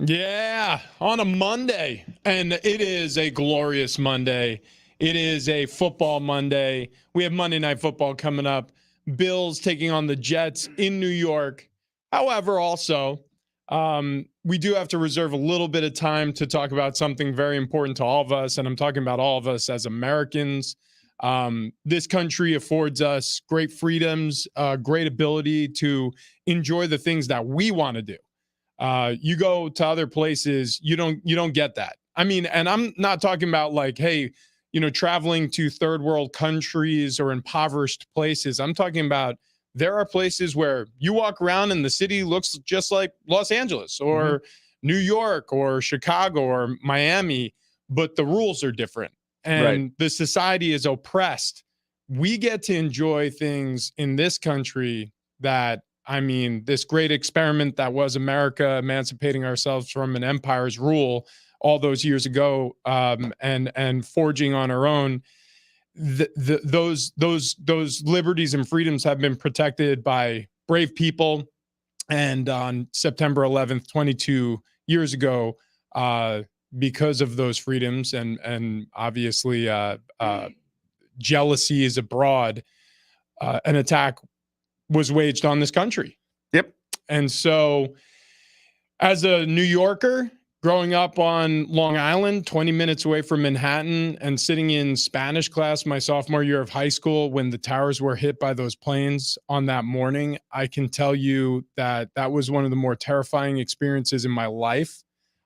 Yeah, on a Monday. And it is a glorious Monday. It is a football Monday. We have Monday Night Football coming up. Bills taking on the Jets in New York. However, also, we do have to reserve a little bit of time to talk about something very important to all of us. And I'm talking about all of us as Americans. This country affords us great freedoms, great ability to enjoy the things that we want to do. You go to other places, you don't get that. I mean, and I'm not talking about like, hey, traveling to third world countries or impoverished places. I'm talking about there are places where you walk around and the city looks just like Los Angeles or New York or Chicago or Miami, but the rules are different Right. and the society is oppressed. We get to enjoy things in this country that, I mean, this great experiment that was America emancipating ourselves from an empire's rule all those years ago, and forging on our own. Those liberties and freedoms have been protected by brave people. And on September 11th, 22 years ago, because of those freedoms and obviously jealousy is abroad, an attack was waged on this country. Yep. And so, as a New Yorker, growing up on Long Island, 20 minutes away from Manhattan, and sitting in Spanish class my sophomore year of high school when the towers were hit by those planes on that morning, I can tell you that that was one of the more terrifying experiences in my life.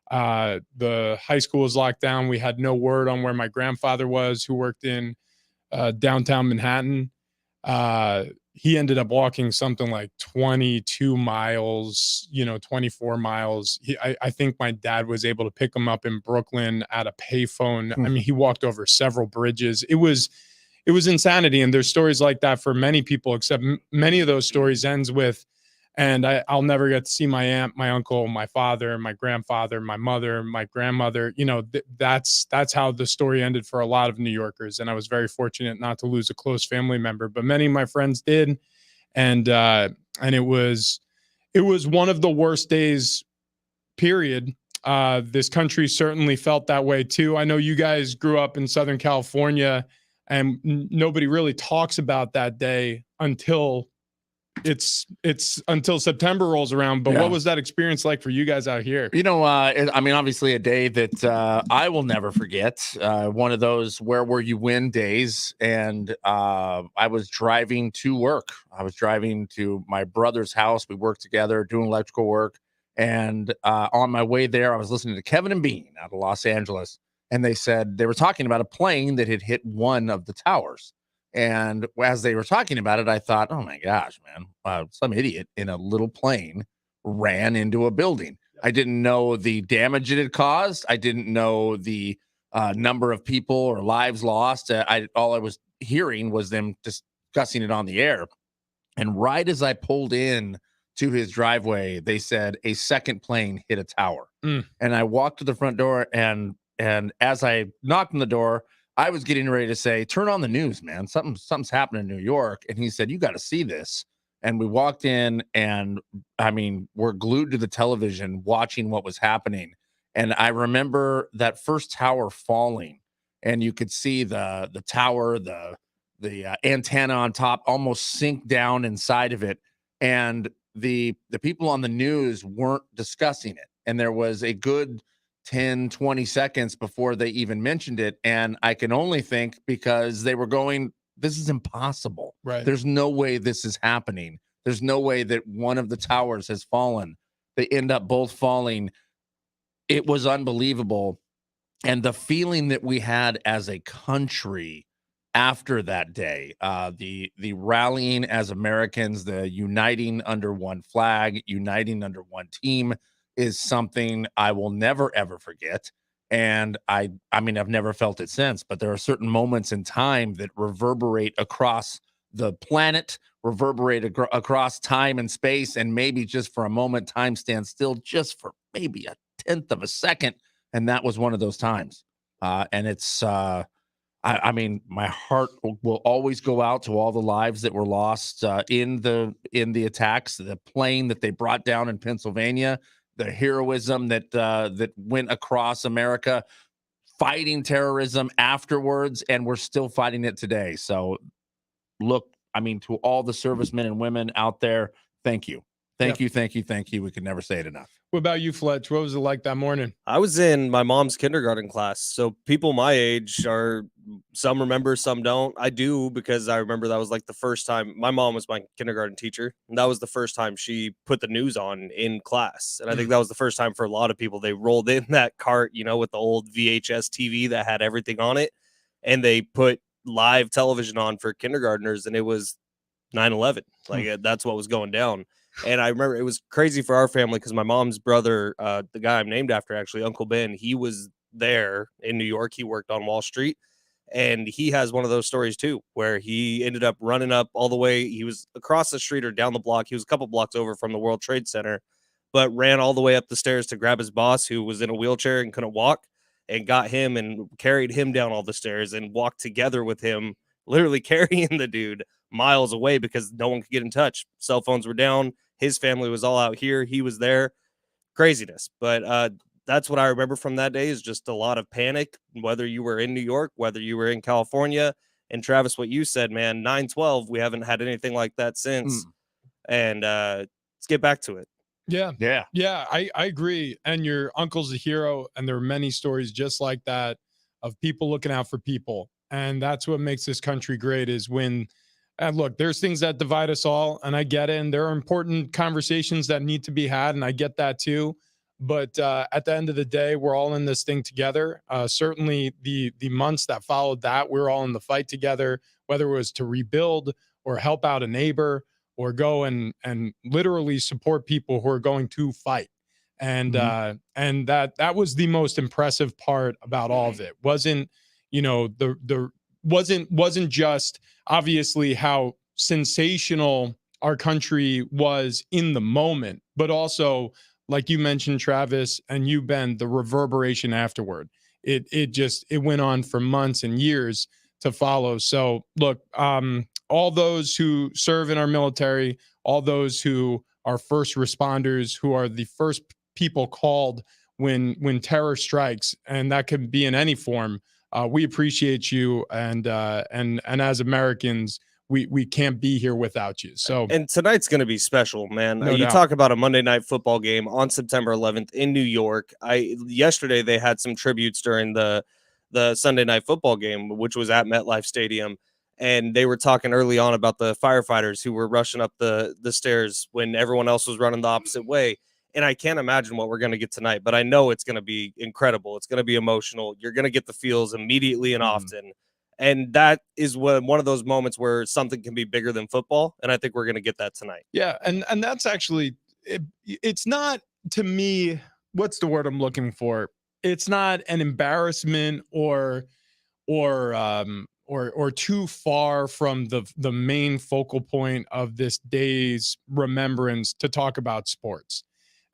The high school was locked down. We had no word on where my grandfather was, who worked in downtown Manhattan. He ended up walking something like 22 miles, 24 miles. I think my dad was able to pick him up in Brooklyn at a payphone. I mean, he walked over several bridges. It was insanity. And there's stories like that for many people, except many of those stories ends with, and I'll never get to see my aunt, my uncle, my father, my grandfather, my mother, my grandmother. That's how the story ended for a lot of New Yorkers. And I was very fortunate not to lose a close family member, but many of my friends did. And it was one of the worst days, period. This country certainly felt that way too. I know you guys grew up in Southern California, and nobody really talks about that day until it's until September rolls around. But what was that experience like for you guys out here? I mean, obviously a day that I will never forget. One of those where were you win days. And I was driving to work. I was driving to my brother's house. We worked together doing electrical work. And on my way there, I was listening to Kevin and Bean out of Los Angeles. And they were talking about a plane that had hit one of the towers. And as they were talking about it, I thought, oh my gosh, man, some idiot in a little plane ran into a building. I didn't know the damage it had caused. I didn't know the number of people or lives lost. All I was hearing was them discussing it on the air. And right as I pulled in to his driveway, they said a second plane hit a tower. And I walked to the front door, and as I knocked on the door, I was getting ready to say, turn on the news, man. Something's happening in New York. And he said, you got to see this. And we walked in, and I mean, we're glued to the television watching what was happening. And I remember that first tower falling, and you could see the tower, the antenna on top almost sink down inside of it. And the people on the news weren't discussing it. And there was a good 10, 20 seconds before they even mentioned it. And I can only think because they were going, this is impossible. Right. There's no way this is happening. There's no way that one of the towers has fallen. They end up both falling. It was unbelievable. And the feeling that we had as a country after that day, the rallying as Americans, the uniting under one flag, uniting under one team, is something I will never, ever forget. And I mean, I've never felt it since, but there are certain moments in time that reverberate across the planet, reverberate across time and space. And maybe just for a moment, time stands still just for maybe a tenth of a second. And that was one of those times. And it's, I mean, my heart will always go out to all the lives that were lost in the attacks, the plane that they brought down in Pennsylvania. the heroism that went across America, fighting terrorism afterwards, and we're still fighting it today. So look, I mean, to all the servicemen and women out there, thank you. Thank you, thank you, thank you. We can never say it enough. What about you, Fletch? What was it like that morning? I was in my mom's kindergarten class. So people my age some remember, some don't. I do, because I remember that was like the first time my mom was my kindergarten teacher. And that was the first time she put the news on in class. And I think that was the first time for a lot of people. They rolled in that cart, with the old VHS TV that had everything on it. And they put live television on for kindergartners. And it was 9/11. Like that's what was going down. And I remember it was crazy for our family because my mom's brother, the guy I'm named after, actually, Uncle Ben, he was there in New York. He worked on Wall Street, and he has one of those stories too, where he ended up running up all the way. He was across the street or down the block. He was a couple blocks over from the World Trade Center, but ran all the way up the stairs to grab his boss, who was in a wheelchair and couldn't walk, and got him and carried him down all the stairs and walked together with him, literally carrying the dude miles away because no one could get in touch. Cell phones were down. His family was all out here. He was there. Craziness. But that's what I remember from that day, is just a lot of panic, whether you were in New York, whether you were in California. And Travis, what you said, man, 9/12, we haven't had anything like that since. And let's get back to it. Yeah. Yeah. Yeah, I agree. And your uncle's a hero. And there are many stories just like that of people looking out for people. And that's what makes this country great, is when, and look, there's things that divide us all, and I get it. And there are important conversations that need to be had, and I get that too. But at the end of the day, we're all in this thing together. Certainly, the months that followed that, we're all in the fight together, whether it was to rebuild or help out a neighbor or go and literally support people who are going to fight. And and that was the most impressive part about all of it. Wasn't wasn't just obviously how sensational our country was in the moment, but also, like you mentioned, Travis, and you, Ben, the reverberation afterward. It went on for months and years to follow. So look, all those who serve in our military, all those who are first responders, who are the first people called when terror strikes, and that can be in any form. We appreciate you, and as Americans, we can't be here without you. So, and tonight's going to be special, man. No you doubt. talk about a Monday night football game on September 11th in New York. Yesterday they had some tributes during the Sunday night football game, which was at MetLife Stadium, and they were talking early on about the firefighters who were rushing up the stairs when everyone else was running the opposite way. And I can't imagine what we're going to get tonight, but I know it's going to be incredible. It's going to be emotional. You're going to get the feels immediately and often. And that is one of those moments where something can be bigger than football. And I think we're going to get that tonight. Yeah. And that's actually, it's not, to me, what's the word I'm looking for? It's not an embarrassment or too far from the main focal point of this day's remembrance to talk about sports.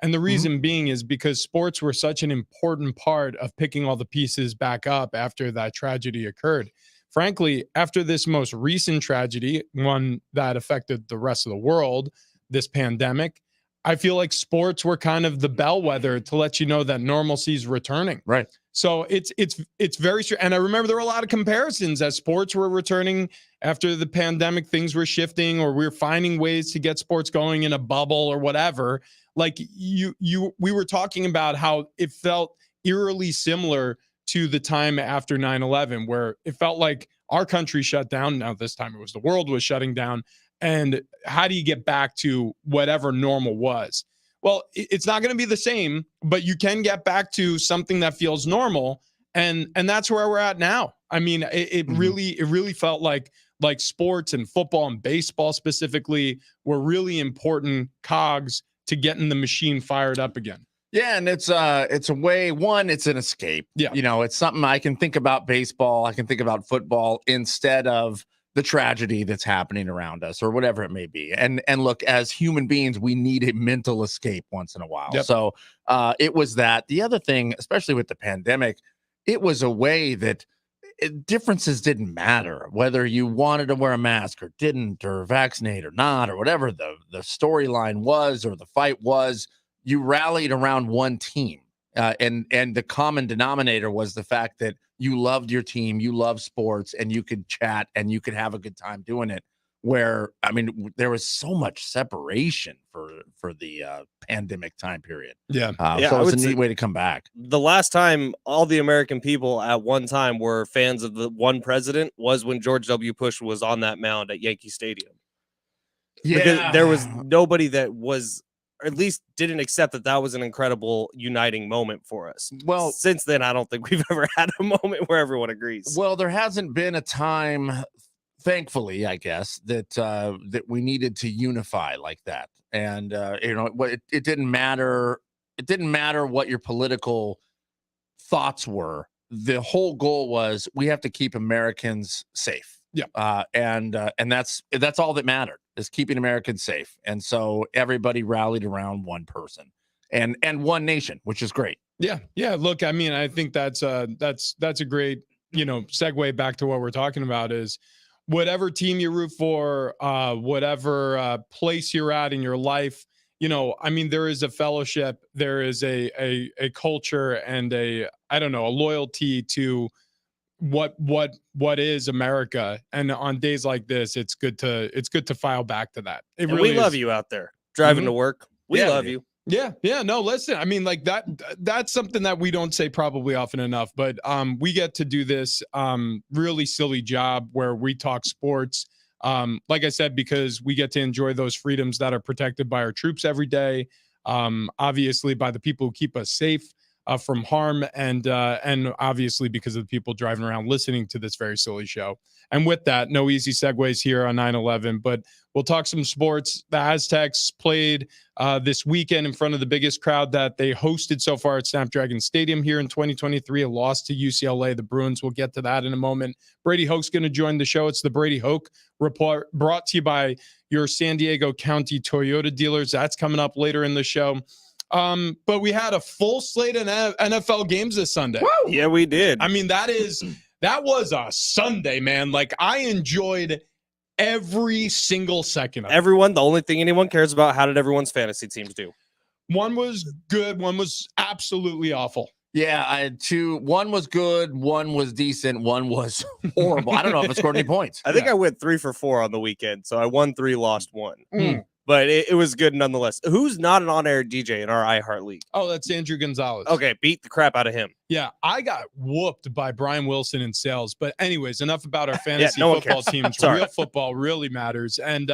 And the reason being is because sports were such an important part of picking all the pieces back up after that tragedy occurred. Frankly, after this most recent tragedy, one that affected the rest of the world, this pandemic, I feel like sports were kind of the bellwether to let you know that normalcy is returning. Right. So it's very true. And I remember there were a lot of comparisons as sports were returning after the pandemic, things were shifting, or we were finding ways to get sports going in a bubble or whatever. Like we were talking about how it felt eerily similar to the time after 9/11, where it felt like our country shut down. Now this time it was the world was shutting down. And how do you get back to whatever normal was? Well, it's not going to be the same, but you can get back to something that feels normal. And that's where we're at now. I mean, it really felt like sports and football and baseball specifically were really important cogs to getting the machine fired up again. Yeah, and it's a way, one, it's an escape. Yeah. It's something I can think about baseball, I can think about football instead of the tragedy that's happening around us or whatever it may be. And look, as human beings, we need a mental escape once in a while. Yep. So it was that. The other thing, especially with the pandemic, it was a way that differences didn't matter, whether you wanted to wear a mask or didn't, or vaccinate or not, or whatever the storyline was or the fight was. you rallied around one team. And the common denominator was the fact that you loved your team, you love sports, and you could chat and you could have a good time doing it. Where, I mean, there was so much separation for the pandemic time period. Yeah. So it's a neat way to come back. The last time all the American people at one time were fans of the one president was when George W. Bush was on that mound at Yankee Stadium. Because there was nobody that was, or at least didn't accept that was an incredible uniting moment for us. Well, since then, I don't think we've ever had a moment where everyone agrees. Well, there hasn't been a time, thankfully, I guess, that we needed to unify like that. And it didn't matter. It didn't matter what your political thoughts were. The whole goal was we have to keep Americans safe. Yeah. And that's all that mattered, is keeping Americans safe. And so everybody rallied around one person and one nation, which is great. Yeah. Yeah. Look, I mean, I think that's a great, segue back to what we're talking about is whatever team you root for, whatever place you're at in your life, I mean, there is a fellowship, there is a culture and a loyalty to what is America. And on days like this, it's good to file back to that. And we love you out there driving to work. We love you. Yeah. No, listen, I mean, like that's something that we don't say probably often enough, but we get to do this really silly job where we talk sports. Like I said, because we get to enjoy those freedoms that are protected by our troops every day. Obviously by the people who keep us safe from harm, and obviously because of the people driving around listening to this very silly show. And with that, no easy segues here on 9/11, but we'll talk some sports. The Aztecs played this weekend in front of the biggest crowd that they hosted so far at Snapdragon Stadium here in 2023, a loss to UCLA. The Bruins, we'll get to that in a moment. Brady Hoke's going to join the show. It's the Brady Hoke Report, brought to you by your San Diego County Toyota dealers. That's coming up later in the show. But we had a full slate of NFL games this Sunday. Woo! Yeah, we did. I mean, that was a Sunday, man. Like, I enjoyed every single second of it. Everyone, the only thing anyone cares about, how did everyone's fantasy teams do? One was good, one was absolutely awful. Yeah, I had two. One was good, one was decent, one was horrible. I don't know if it scored any points. I think I went 3 for 4 on the weekend, so I won 3, lost 1. But it was good nonetheless. Who's not an on-air DJ in our iHeart League? Oh, that's Andrew Gonzalez. Okay, beat the crap out of him. Yeah, I got whooped by Brian Wilson in sales. But anyways, enough about our fantasy no football teams. Real football really matters. And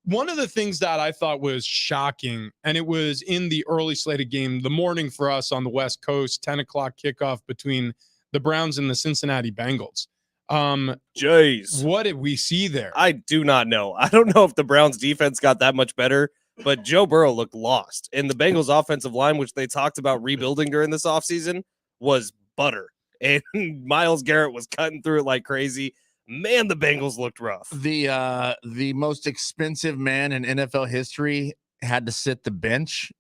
one of the things that I thought was shocking, and it was in the early slated game, the morning for us on the West Coast, 10 o'clock kickoff between the Browns and the Cincinnati Bengals. Jeez, what did we see there? I do not know. I don't know if the Browns defense got that much better, but Joe Burrow looked lost. And the Bengals offensive line, which they talked about rebuilding during this offseason, was butter. And Myles Garrett was cutting through it like crazy. Man, the Bengals looked rough. The most expensive man in NFL history had to sit the bench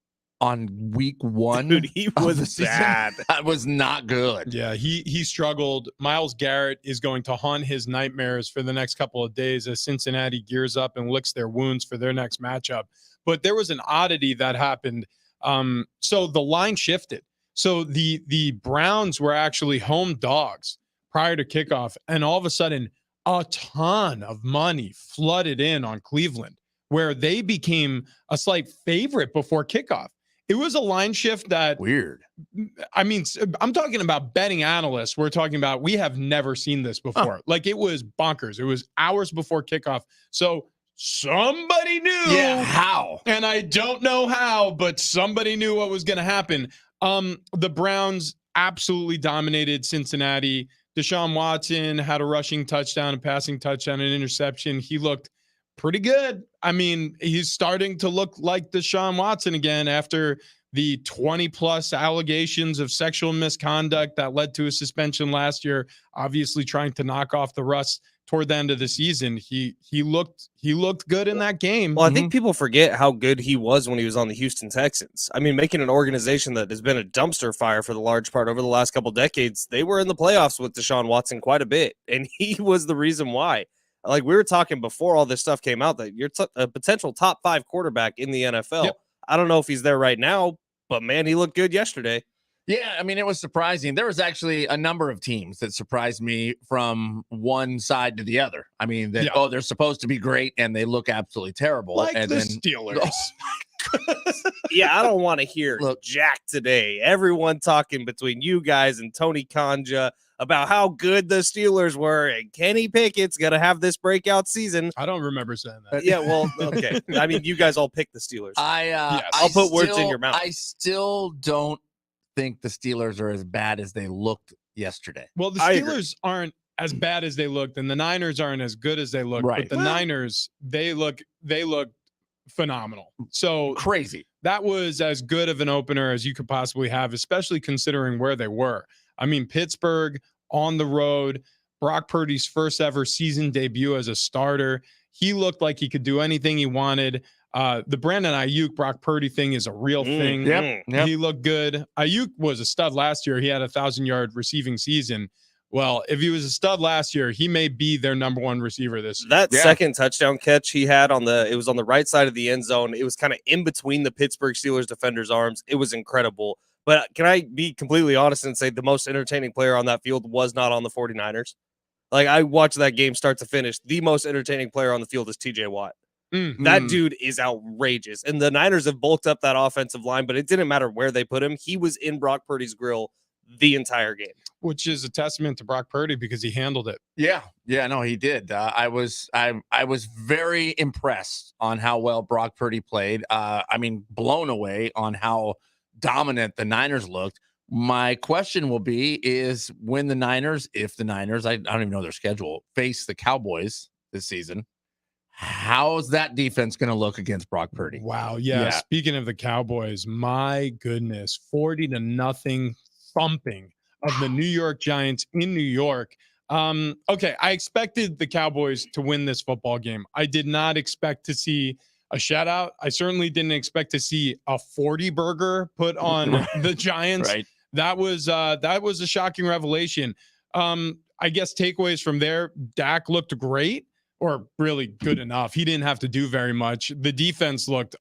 on week 1. Dude, he was bad. That was not good. Yeah, he struggled. Myles Garrett is going to haunt his nightmares for the next couple of days as Cincinnati gears up and licks their wounds for their next matchup. But there was an oddity that happened. So the line shifted. So the Browns were actually home dogs prior to kickoff, and all of a sudden a ton of money flooded in on Cleveland, where they became a slight favorite before kickoff. It was a line shift that weird. I mean, I'm talking about betting analysts. We're talking about, we have never seen this before. Like, it was bonkers. It was hours before kickoff. So somebody knew. Yeah, how? And I don't know how, but somebody knew what was going to happen. The Browns absolutely dominated Cincinnati. Deshaun Watson had a rushing touchdown, a passing touchdown, an interception. He looked pretty good. I mean, he's starting to look like Deshaun Watson again after the 20-plus allegations of sexual misconduct that led to a suspension last year, obviously trying to knock off the rust toward the end of the season. He looked good in that game. Well, I think people forget how good he was when he was on the Houston Texans. I mean, making an organization that has been a dumpster fire for the large part over the last couple decades, they were in the playoffs with Deshaun Watson quite a bit, and he was the reason why. Like we were talking before all this stuff came out, that you're a potential top 5 quarterback in the NFL. Yep. I don't know if he's there right now, but man, he looked good yesterday. Yeah, I mean, it was surprising. There was actually a number of teams that surprised me from one side to the other. I mean, that they're supposed to be great and they look absolutely terrible. Like and the then Steelers. Yeah, I don't want to hear Jack today. Everyone talking between you guys and Tony Kanja about how good the Steelers were, and Kenny Pickett's gonna have this breakout season. I don't remember saying that. Yeah, well, okay. I mean, you guys all picked the Steelers. I'll put words in your mouth. I still don't think the Steelers are as bad as they looked yesterday. Well, the Steelers aren't as bad as they looked, and the Niners aren't as good as they looked. Right. But the Niners, they look phenomenal. So crazy. That was as good of an opener as you could possibly have, especially considering where they were. I mean, Pittsburgh on the road, Brock Purdy's first ever season debut as a starter. He looked like he could do anything he wanted. The Brandon Ayuk Brock Purdy thing is a real thing. Yep. He looked good. Ayuk was a stud last year. He had 1,000-yard receiving season. Well, if he was a stud last year, he may be their number one receiver this year. That second touchdown catch he had it was on the right side of the end zone. It was kind of in between the Pittsburgh Steelers defenders' arms. It was incredible. But can I be completely honest and say the most entertaining player on that field was not on the 49ers? Like, I watched that game start to finish. The most entertaining player on the field is TJ Watt. That dude is outrageous. And the Niners have bulked up that offensive line, but it didn't matter where they put him. He was in Brock Purdy's grill the entire game. Which is a testament to Brock Purdy because he handled it. Yeah, no, he did. I was very impressed on how well Brock Purdy played. I mean, blown away on how dominant the Niners looked. My question will be is when the Niners, if the Niners, I don't even know their schedule, face the Cowboys this season, how's that defense going to look against Brock Purdy? Wow. Yeah. Speaking of the Cowboys, my goodness, 40-0 thumping of the New York Giants in New York. Okay, I expected the Cowboys to win this football game. I did not expect to see a shutout. I certainly didn't expect to see a 40 burger put on the Giants. Right. That was a shocking revelation. I guess takeaways from there, Dak looked great or really good enough. He didn't have to do very much. The defense looked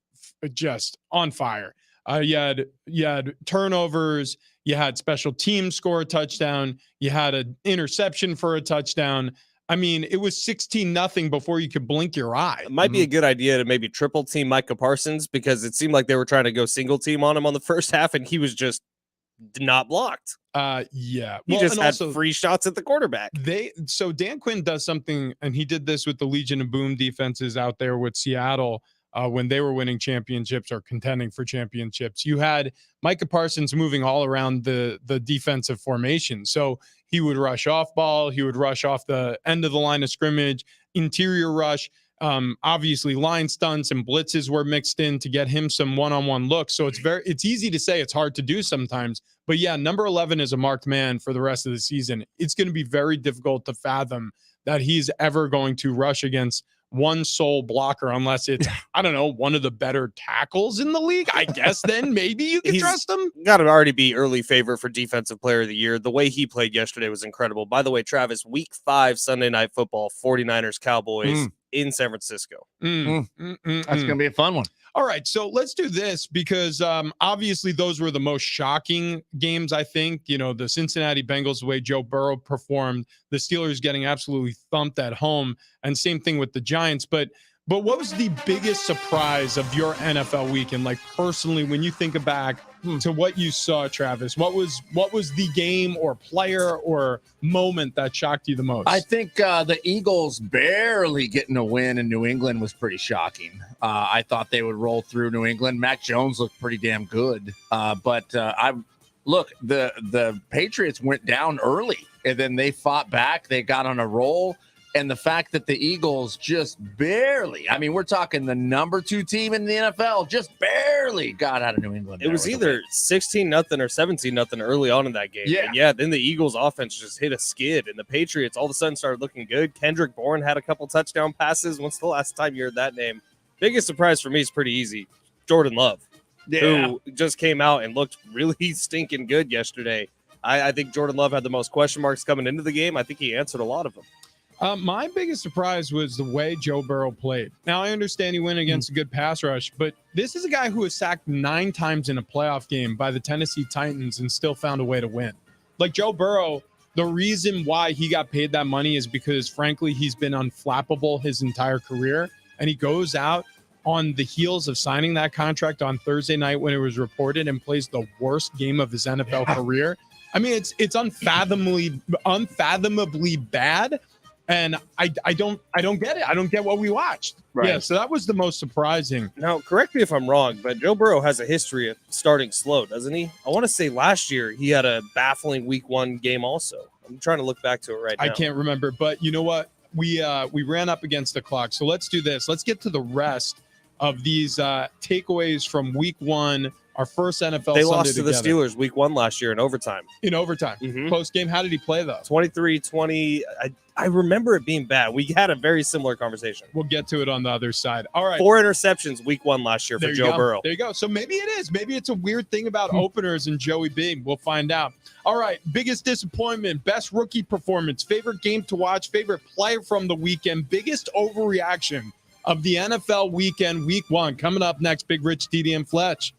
just on fire. You had turnovers. You had special teams score a touchdown. You had an interception for a touchdown. I mean, it was 16-0 before you could blink your eye. It might be a good idea to maybe triple team Micah Parsons because it seemed like they were trying to go single team on him on the first half, and he was just not blocked. Yeah. He just had free shots at the quarterback. So Dan Quinn does something, and he did this with the Legion of Boom defenses out there with Seattle. When they were winning championships or contending for championships, you had Micah Parsons moving all around the defensive formation. So he would rush off ball. He would rush off the end of the line of scrimmage, interior rush. Obviously line stunts and blitzes were mixed in to get him some one-on-one looks. So it's easy to say, it's hard to do sometimes, but yeah, number 11 is a marked man for the rest of the season. It's going to be very difficult to fathom that he's ever going to rush against one sole blocker unless it's, I don't know, one of the better tackles in the league. I guess then maybe you can trust him. Got to already be early favorite for defensive player of the year. The way he played yesterday was incredible. By the way, Travis, week 5 Sunday Night Football, 49ers Cowboys in San Francisco. That's going to be a fun one. All right, so let's do this because obviously those were the most shocking games, I think. You know, the Cincinnati Bengals, the way Joe Burrow performed, the Steelers getting absolutely thumped at home, and same thing with the Giants. But what was the biggest surprise of your NFL weekend? Like personally, when you think back to what you saw, Travis, what was the game or player or moment that shocked you the most? I think the Eagles barely getting a win in New England was pretty shocking. I thought they would roll through New England. Mac Jones looked pretty damn good. But the Patriots went down early and then they fought back. They got on a roll. And the fact that the Eagles just barely, I mean, we're talking the number 2 team in the NFL, just barely got out of New England. It was either 16-0 or 17-0 early on in that game. Yeah. And then the Eagles offense just hit a skid, and the Patriots all of a sudden started looking good. Kendrick Bourne had a couple touchdown passes. When's the last time you heard that name? Biggest surprise for me is pretty easy. Jordan Love, who just came out and looked really stinking good yesterday. I think Jordan Love had the most question marks coming into the game. I think he answered a lot of them. My biggest surprise was the way Joe Burrow played. Now, I understand he went against a good pass rush, but this is a guy who was sacked 9 times in a playoff game by the Tennessee Titans and still found a way to win. Like Joe Burrow, the reason why he got paid that money is because, frankly, he's been unflappable his entire career. And he goes out on the heels of signing that contract on Thursday night when it was reported and plays the worst game of his NFL career. I mean, it's unfathomably bad. And I don't get it. I don't get what we watched. Right. Yeah, so that was the most surprising. Now, correct me if I'm wrong, but Joe Burrow has a history of starting slow, doesn't he? I want to say last year he had a baffling week 1 game also. I'm trying to look back to it right now. I can't remember, but you know what? We ran up against the clock. So let's do this. Let's get to the rest of these takeaways from week 1, our first NFL They Sunday lost to the together. Steelers week 1 last year in overtime. In overtime. Mhm. Close game. How did he play, though? 23-20. I remember it being bad. We had a very similar conversation. We'll get to it on the other side. All right. 4 interceptions week 1 last year for There you Joe go. Burrow. There you go. So maybe it is. Maybe it's a weird thing about openers and Joey B. We'll find out. All right. Biggest disappointment, best rookie performance, favorite game to watch, favorite player from the weekend, biggest overreaction of the NFL weekend, week 1. Coming up next, Big Rich, DD, and Fletch.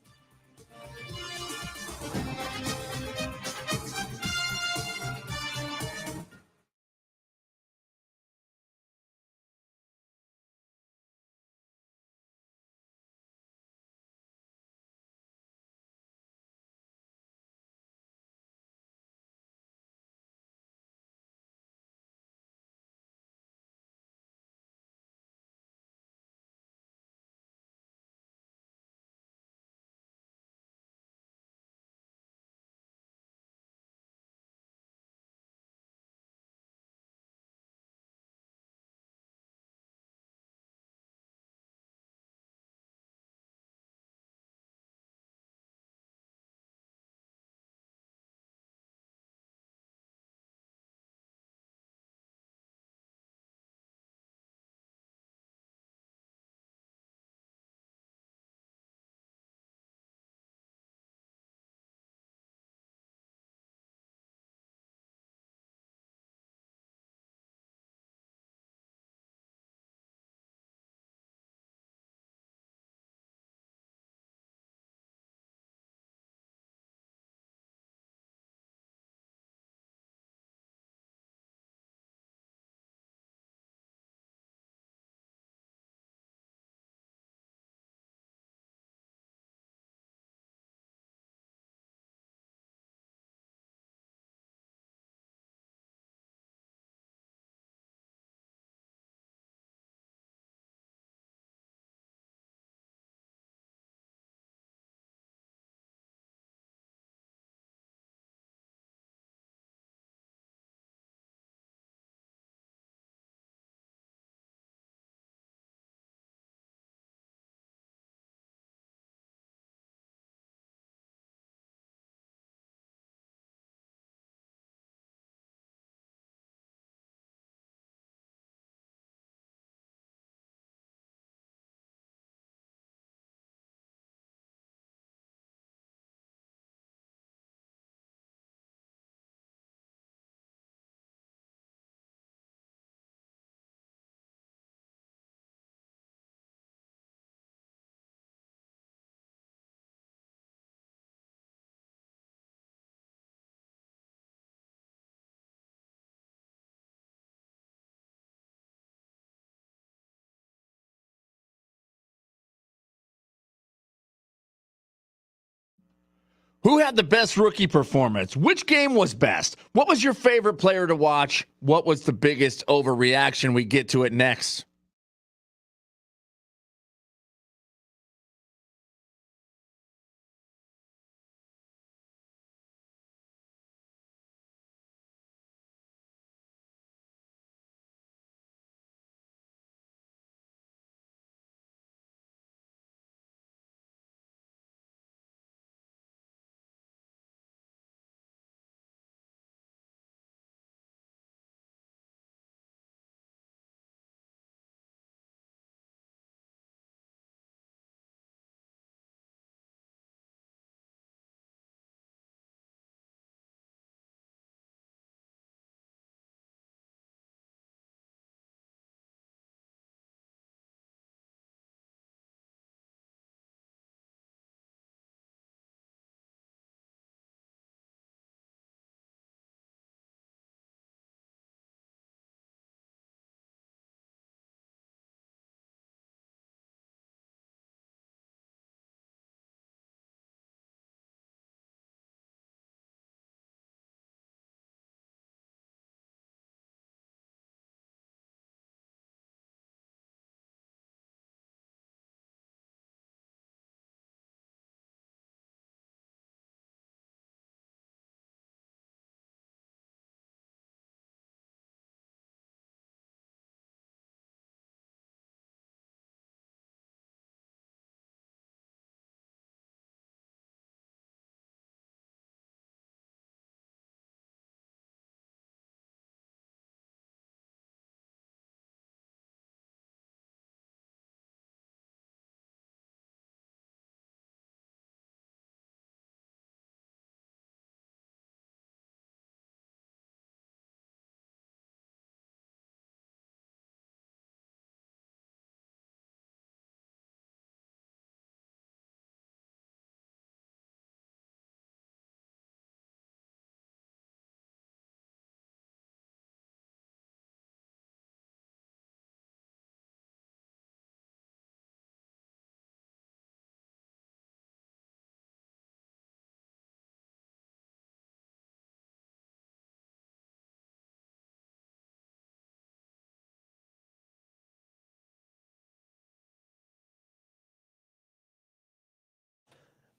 Who had the best rookie performance? Which game was best? What was your favorite player to watch? What was the biggest overreaction? We get to it next.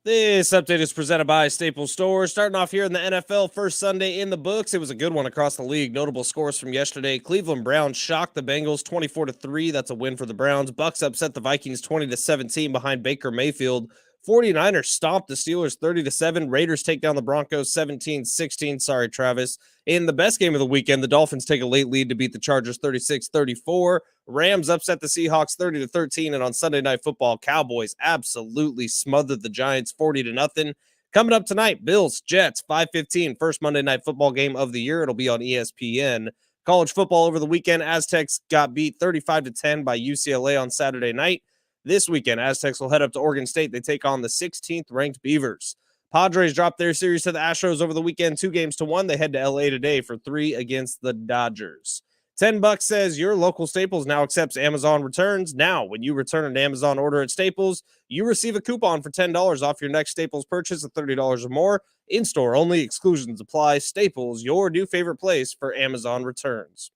This update is presented by Staples Stores. Starting off here in the NFL, first Sunday in the books. It was a good one across the league. Notable scores from yesterday. Cleveland Browns shocked the Bengals 24-3. That's a win for the Browns. Bucks upset the Vikings 20-17 behind Baker Mayfield. 49ers stomped the Steelers 30-7. Raiders take down the Broncos 17-16. Sorry, Travis. In the best game of the weekend, the Dolphins take a late lead to beat the Chargers 36-34. Rams upset the Seahawks 30-13. And on Sunday Night Football, Cowboys absolutely smothered the Giants 40-0. Coming up tonight, Bills, Jets, 5:15, first Monday Night Football game of the year. It'll be on ESPN. College football over the weekend, Aztecs got beat 35-10 by UCLA on Saturday night. This weekend, Aztecs will head up to Oregon State. They take on the 16th ranked Beavers. Padres dropped their series to the Astros over the weekend, 2-1. They head to LA today for 3 against the Dodgers. $10 says your local Staples now accepts Amazon returns. Now, when you return an Amazon order at Staples, you receive a coupon for $10 off your next Staples purchase of $30 or more. In-store only, exclusions apply. Staples, your new favorite place for Amazon returns.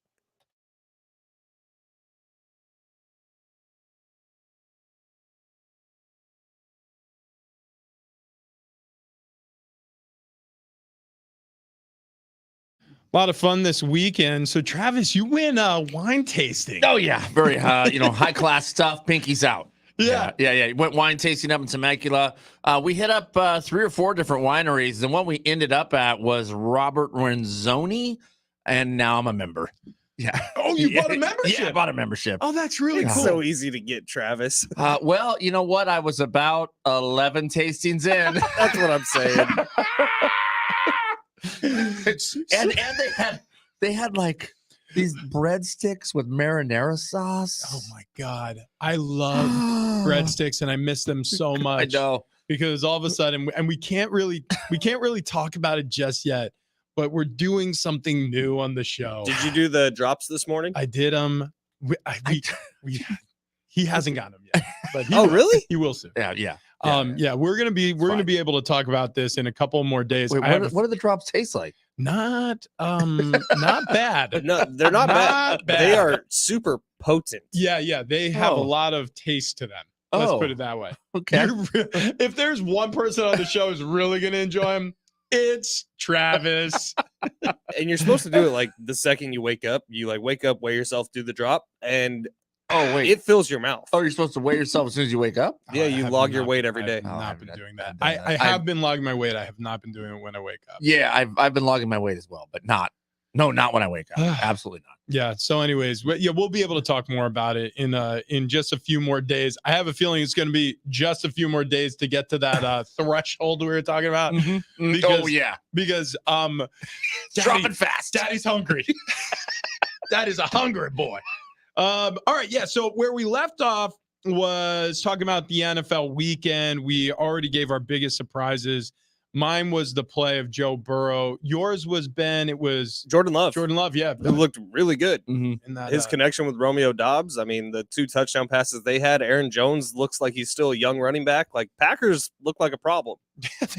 A lot of fun this weekend. So, Travis, you win wine tasting. Oh yeah, very high class stuff. Pinky's out. Yeah. Went wine tasting up in Temecula. We hit up 3 or 4 different wineries, and what we ended up at was Robert Renzoni, and now I'm a member. Yeah. Oh, you bought a membership? Yeah, I bought a membership. Oh, that's really It's cool. so easy to get, Travis. Well, you know what? I was about 11 tastings in. That's what I'm saying. and they had like these breadsticks with marinara sauce. Oh my God. I love breadsticks and I miss them so much. I know. Because all of a sudden, and we can't really talk about it just yet, but we're doing something new on the show. Did you do the drops this morning? I did he hasn't gotten them yet. But he Oh, will. really? He will soon. Yeah. We're gonna be able to talk about this in a couple more days. Wait, what do the drops taste like? Not bad. No, they're not bad. They are super potent. Yeah. They have a Oh. lot of taste to them. Let's put it that way. Okay. If there's one person on the show who's really gonna enjoy them, it's Travis. And you're supposed to do it like the second you wake up. You like wake up, weigh yourself, do the drop, and Oh wait. it fills your mouth. You're supposed to weigh yourself as soon as you wake up? Yeah, I you have log your not weight been- every I day. have Oh, I not haven't been doing done that. that. I have been logging my weight. I have not been doing it when I wake up. Yeah, I've been logging my weight as well, but not when I wake up. Absolutely not. Yeah. So, anyways, we'll be able to talk more about it in just a few more days. I have a feeling it's going to be just a few more days to get to that threshold we were talking about. Oh yeah, Because dropping fast. Daddy's hungry. That is a hungry boy. All right. Yeah. So where we left off was talking about the NFL weekend. We already gave our biggest surprises. Mine was the play of Joe Burrow. Yours was, Ben. It was Jordan Love. Yeah. Who looked really good. In that, His connection with Romeo Dobbs. I mean, the 2 touchdown passes they had. Aaron Jones looks like he's still a young running back. Like Packers look like a problem.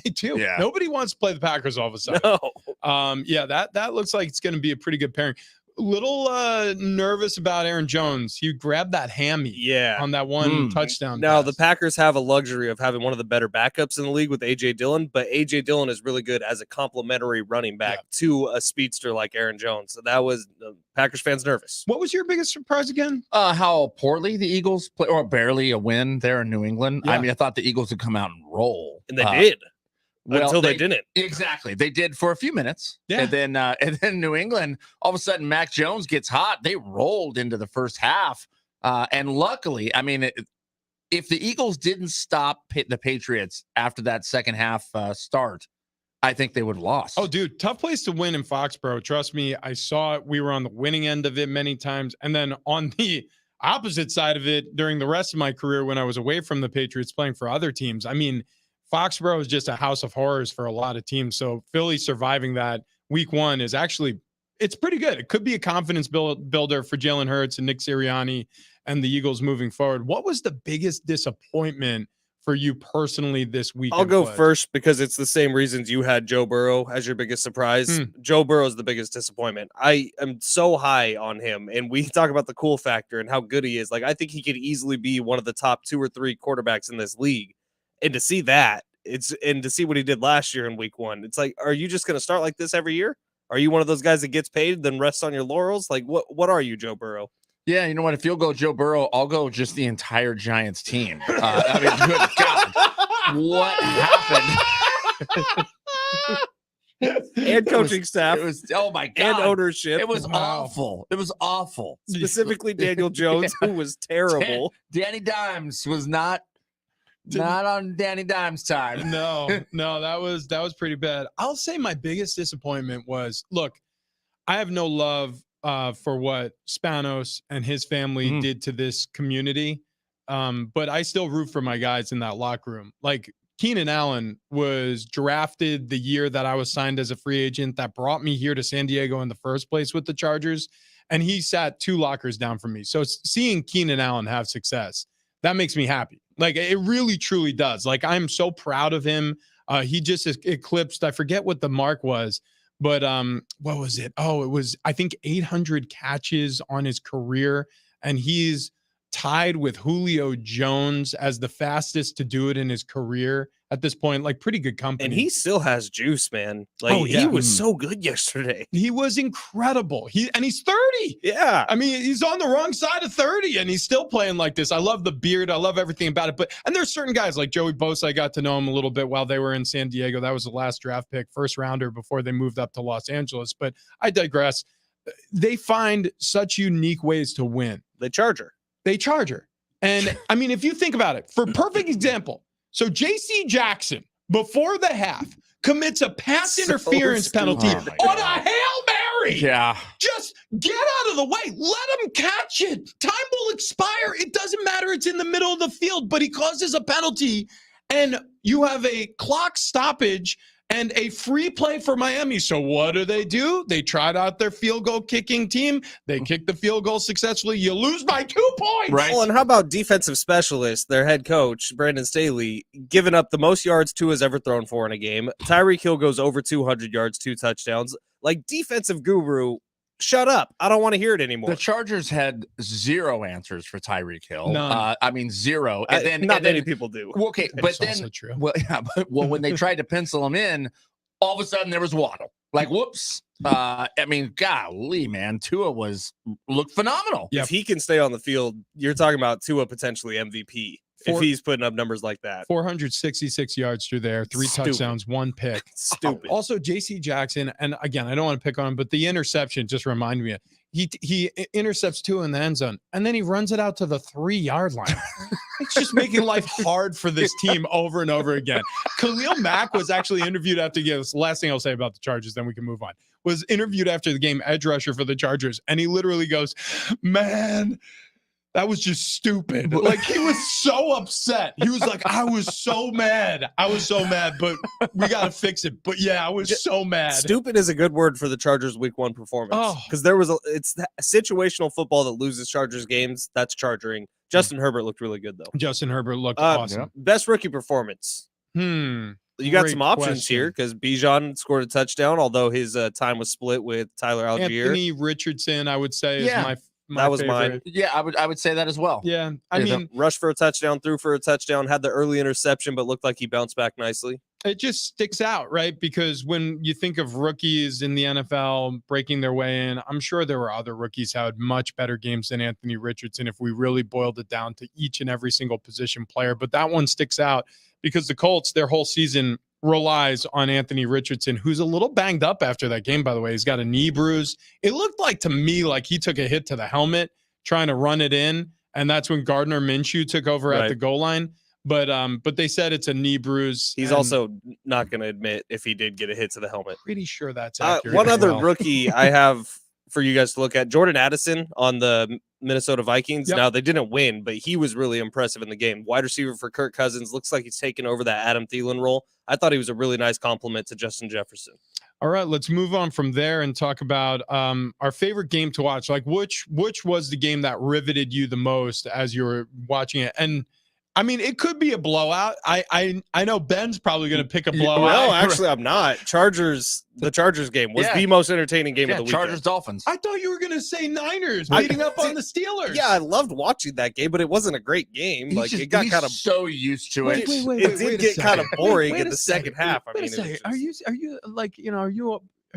they do. Yeah. Nobody wants to play the Packers all of a sudden. No. That looks like it's going to be a pretty good pairing. Little nervous about Aaron Jones. He grabbed that hammy Yeah. on that one touchdown. Now, pass. the Packers have a luxury of having one of the better backups in the league with A.J. Dillon, but A.J. Dillon is really good as a complementary running back to a speedster like Aaron Jones. So that was Packers fans nervous. What was your biggest surprise again? How poorly the Eagles play, or barely a win there in New England. Yeah. I mean, I thought the Eagles would come out and roll, And they did well, until they didn't. Exactly, they did for a few minutes, Yeah. and then New England, all of a sudden, Mac Jones gets hot. They rolled into the first half, and luckily, I mean, if the Eagles didn't stop the Patriots after that second half start, I think they would have lost. Oh, dude, tough place to win in Foxborough. Trust me, I saw it. We were on the winning end of it many times. And then on the opposite side of it during the rest of my career when I was away from the Patriots playing for other teams. I mean, Foxborough is just a house of horrors for a lot of teams. So Philly surviving that week 1 is actually, it's pretty good. It could be a confidence builder for Jalen Hurts and Nick Sirianni and the Eagles moving forward. What was the biggest disappointment for you personally this week? I'll go first because it's the same reasons you had Joe Burrow as your biggest surprise. Joe Burrow is the biggest disappointment. I am so high on him, and we talk about the cool factor and how good he is. Like, I think he could easily be one of the top 2 or 3 quarterbacks in this league. And to see that and to see what he did last year in week 1, it's like, are you just going to start like this every year? Are you one of those guys that gets paid then rests on your laurels? Like, what are you, Joe Burrow? Yeah, you know what? If you'll go Joe Burrow, I'll go just the entire Giants team. I mean, good God, what happened? And coaching staff. It was, oh my God. And ownership. It was awful. It was awful. Specifically Daniel Jones, who was terrible. Danny Dimes was not on Danny Dimes time. No, that was pretty bad. I'll say my biggest disappointment was, look, I have no love for what Spanos and his family did to this community. But I still root for my guys in that locker room. Like, Keenan Allen was drafted the year that I was signed as a free agent. That brought me here to San Diego in the first place with the Chargers. And he sat 2 lockers down from me. So seeing Keenan Allen have success, that makes me happy. Like, it really, truly does. Like, I'm so proud of him. He just eclipsed, I forget what the mark was, but what was it? Oh, it was, I think, 800 catches on his career. And he's tied with Julio Jones as the fastest to do it in his career at this point. Like, pretty good company. And he still has juice, man. Like, he was so good yesterday. He was incredible. He's 30. Yeah. I mean, he's on the wrong side of 30 and he's still playing like this. I love the beard. I love everything about it. And there's certain guys like Joey Bosa. I got to know him a little bit while they were in San Diego. That was the last draft pick, first rounder before they moved up to Los Angeles. But I digress. They find such unique ways to win. They charge her. And I mean, if you think about it, for perfect example, so J.C. Jackson, before the half, commits a pass interference penalty on a Hail Mary. Yeah. Just get out of the way. Let him catch it. Time will expire. It doesn't matter. It's in the middle of the field, but he causes a penalty, and you have a clock stoppage and a free play for Miami. So what do? They tried out their field goal kicking team. They kicked the field goal successfully. You lose by 2 points. Right. Well, and how about defensive specialist, their head coach, Brandon Staley, giving up the most yards Tua's ever thrown for in a game? Tyreek Hill goes over 200 yards, 2 touchdowns. Like, defensive guru, shut up. I don't want to hear it anymore. The Chargers had 0 answers for Tyreek Hill. None. I mean, 0. And then not many people do. Well, okay, but then also true. Well, yeah, well, when they tried to pencil him in, all of a sudden there was Waddle. Like, whoops. I mean, golly, man, Tua looked phenomenal. If he can stay on the field, you're talking about Tua potentially MVP. If he's putting up numbers like that. 466 yards through there, 3 touchdowns, 1 pick. Stupid. Also, J.C. Jackson, and again, I don't want to pick on him, but the interception just reminded me of, he intercepts 2 in the end zone, and then he runs it out to the 3-yard line. It's just making life hard for this team over and over again. Khalil Mack was actually interviewed after the game. This last thing I'll say about the Chargers, then we can move on. Was interviewed after the game, edge rusher for the Chargers, and he literally goes, "Man, that was just stupid." Like, he was so upset. He was like, I was so mad, but we got to fix it. But yeah, I was so mad. Stupid is a good word for the Chargers week 1 performance. Because it's situational football that loses Chargers games. That's charging. Justin Herbert looked really good, though. Justin Herbert looked awesome. Best rookie performance. You got some options here because Bijan scored a touchdown, although his time was split with Tyler Algier. Anthony Richardson, I would say, is my that was favorite. mine. Yeah, I would say that as well. Yeah, I mean, rushed for a touchdown, threw for a touchdown, had the early interception, but looked like he bounced back nicely. It just sticks out, right? Because when you think of rookies in the NFL breaking their way in, I'm sure there were other rookies who had much better games than Anthony Richardson if we really boiled it down to each and every single position player. But that one sticks out because the Colts, their whole season relies on Anthony Richardson, who's a little banged up after that game, by the way. He's got a knee bruise. It looked like to me like he took a hit to the helmet trying to run it in, and that's when Gardner Minshew took over at the goal line. But they said it's a knee bruise. He's also not going to admit if he did get a hit to the helmet. Pretty sure that's accurate. One other rookie I have for you guys to look at, Jordan Addison on the Minnesota Vikings. Yep. Now, they didn't win, but he was really impressive in the game. Wide receiver for Kirk Cousins. Looks like he's taken over that Adam Thielen role. I thought he was a really nice compliment to Justin Jefferson. All right, let's move on from there and talk about our favorite game to watch. Like, which was the game that riveted you the most as you were watching it? And I mean, it could be a blowout. I know Ben's probably going to pick a Yeah, blowout. No, actually, I'm not. The Chargers game was Yeah. the most entertaining game Yeah, of the weekend. Chargers Dolphins. I thought you were going to say Niners I- beating up on the Steelers. Yeah, I loved watching that game, but it wasn't a great game. Like it got kind of so used to it. it did get kind of boring in the second half. I Wait a mean, second. it was Are you like, are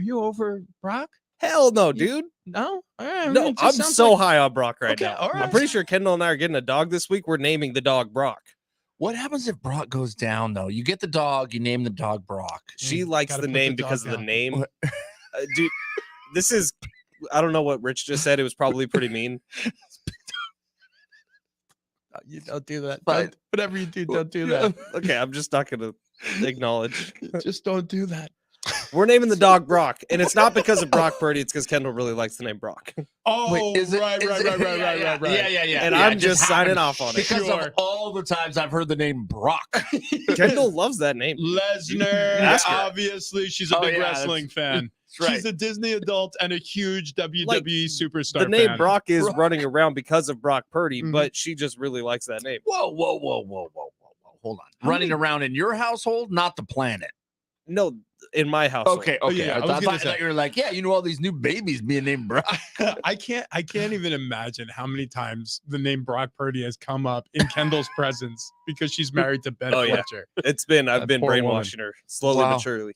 you over Brock? hell no, dude. No, all right, I mean, No, it just I'm sounds so like- high on Brock right Okay, now. all I'm right. pretty sure Kendall and I are getting a dog this week. We're naming the dog Brock. What happens if Brock goes down, though? You get the dog, you name the dog Brock. She likes gotta the put name the dog because of the down. name. Dude, this is, I don't know what Rich just said. It was probably pretty mean. You don't do that. But- Don't- whatever you do, don't do that. Okay, I'm just not going to acknowledge. Just don't do that. We're naming the dog Brock, and it's not because of Brock Purdy. It's because Kendall really likes the name Brock. Oh, Wait, is it- right. Yeah. And Yeah, I'm it just signing off on it. Because Sure. of all the times I've heard the name Brock. Kendall loves that name. Lesnar, Ask her. obviously, she's a Oh, big yeah, wrestling fan. That's right. She's a Disney adult and a huge WWE superstar. The name fan. Brock is Brock. running around because of Brock Purdy, Mhm. but she just really likes that name. Whoa. Hold on. How Running many- around in your household, not the planet. No, in my house. Okay. yeah, I I, was gonna thought say. you were like, yeah, you know all these new babies being named Brock. I can't even imagine how many times the name Brock Purdy has come up in Kendall's presence because she's married to Ben Oh, yeah. Fletcher. I've That been poor woman. brainwashing her slowly Wow. but surely.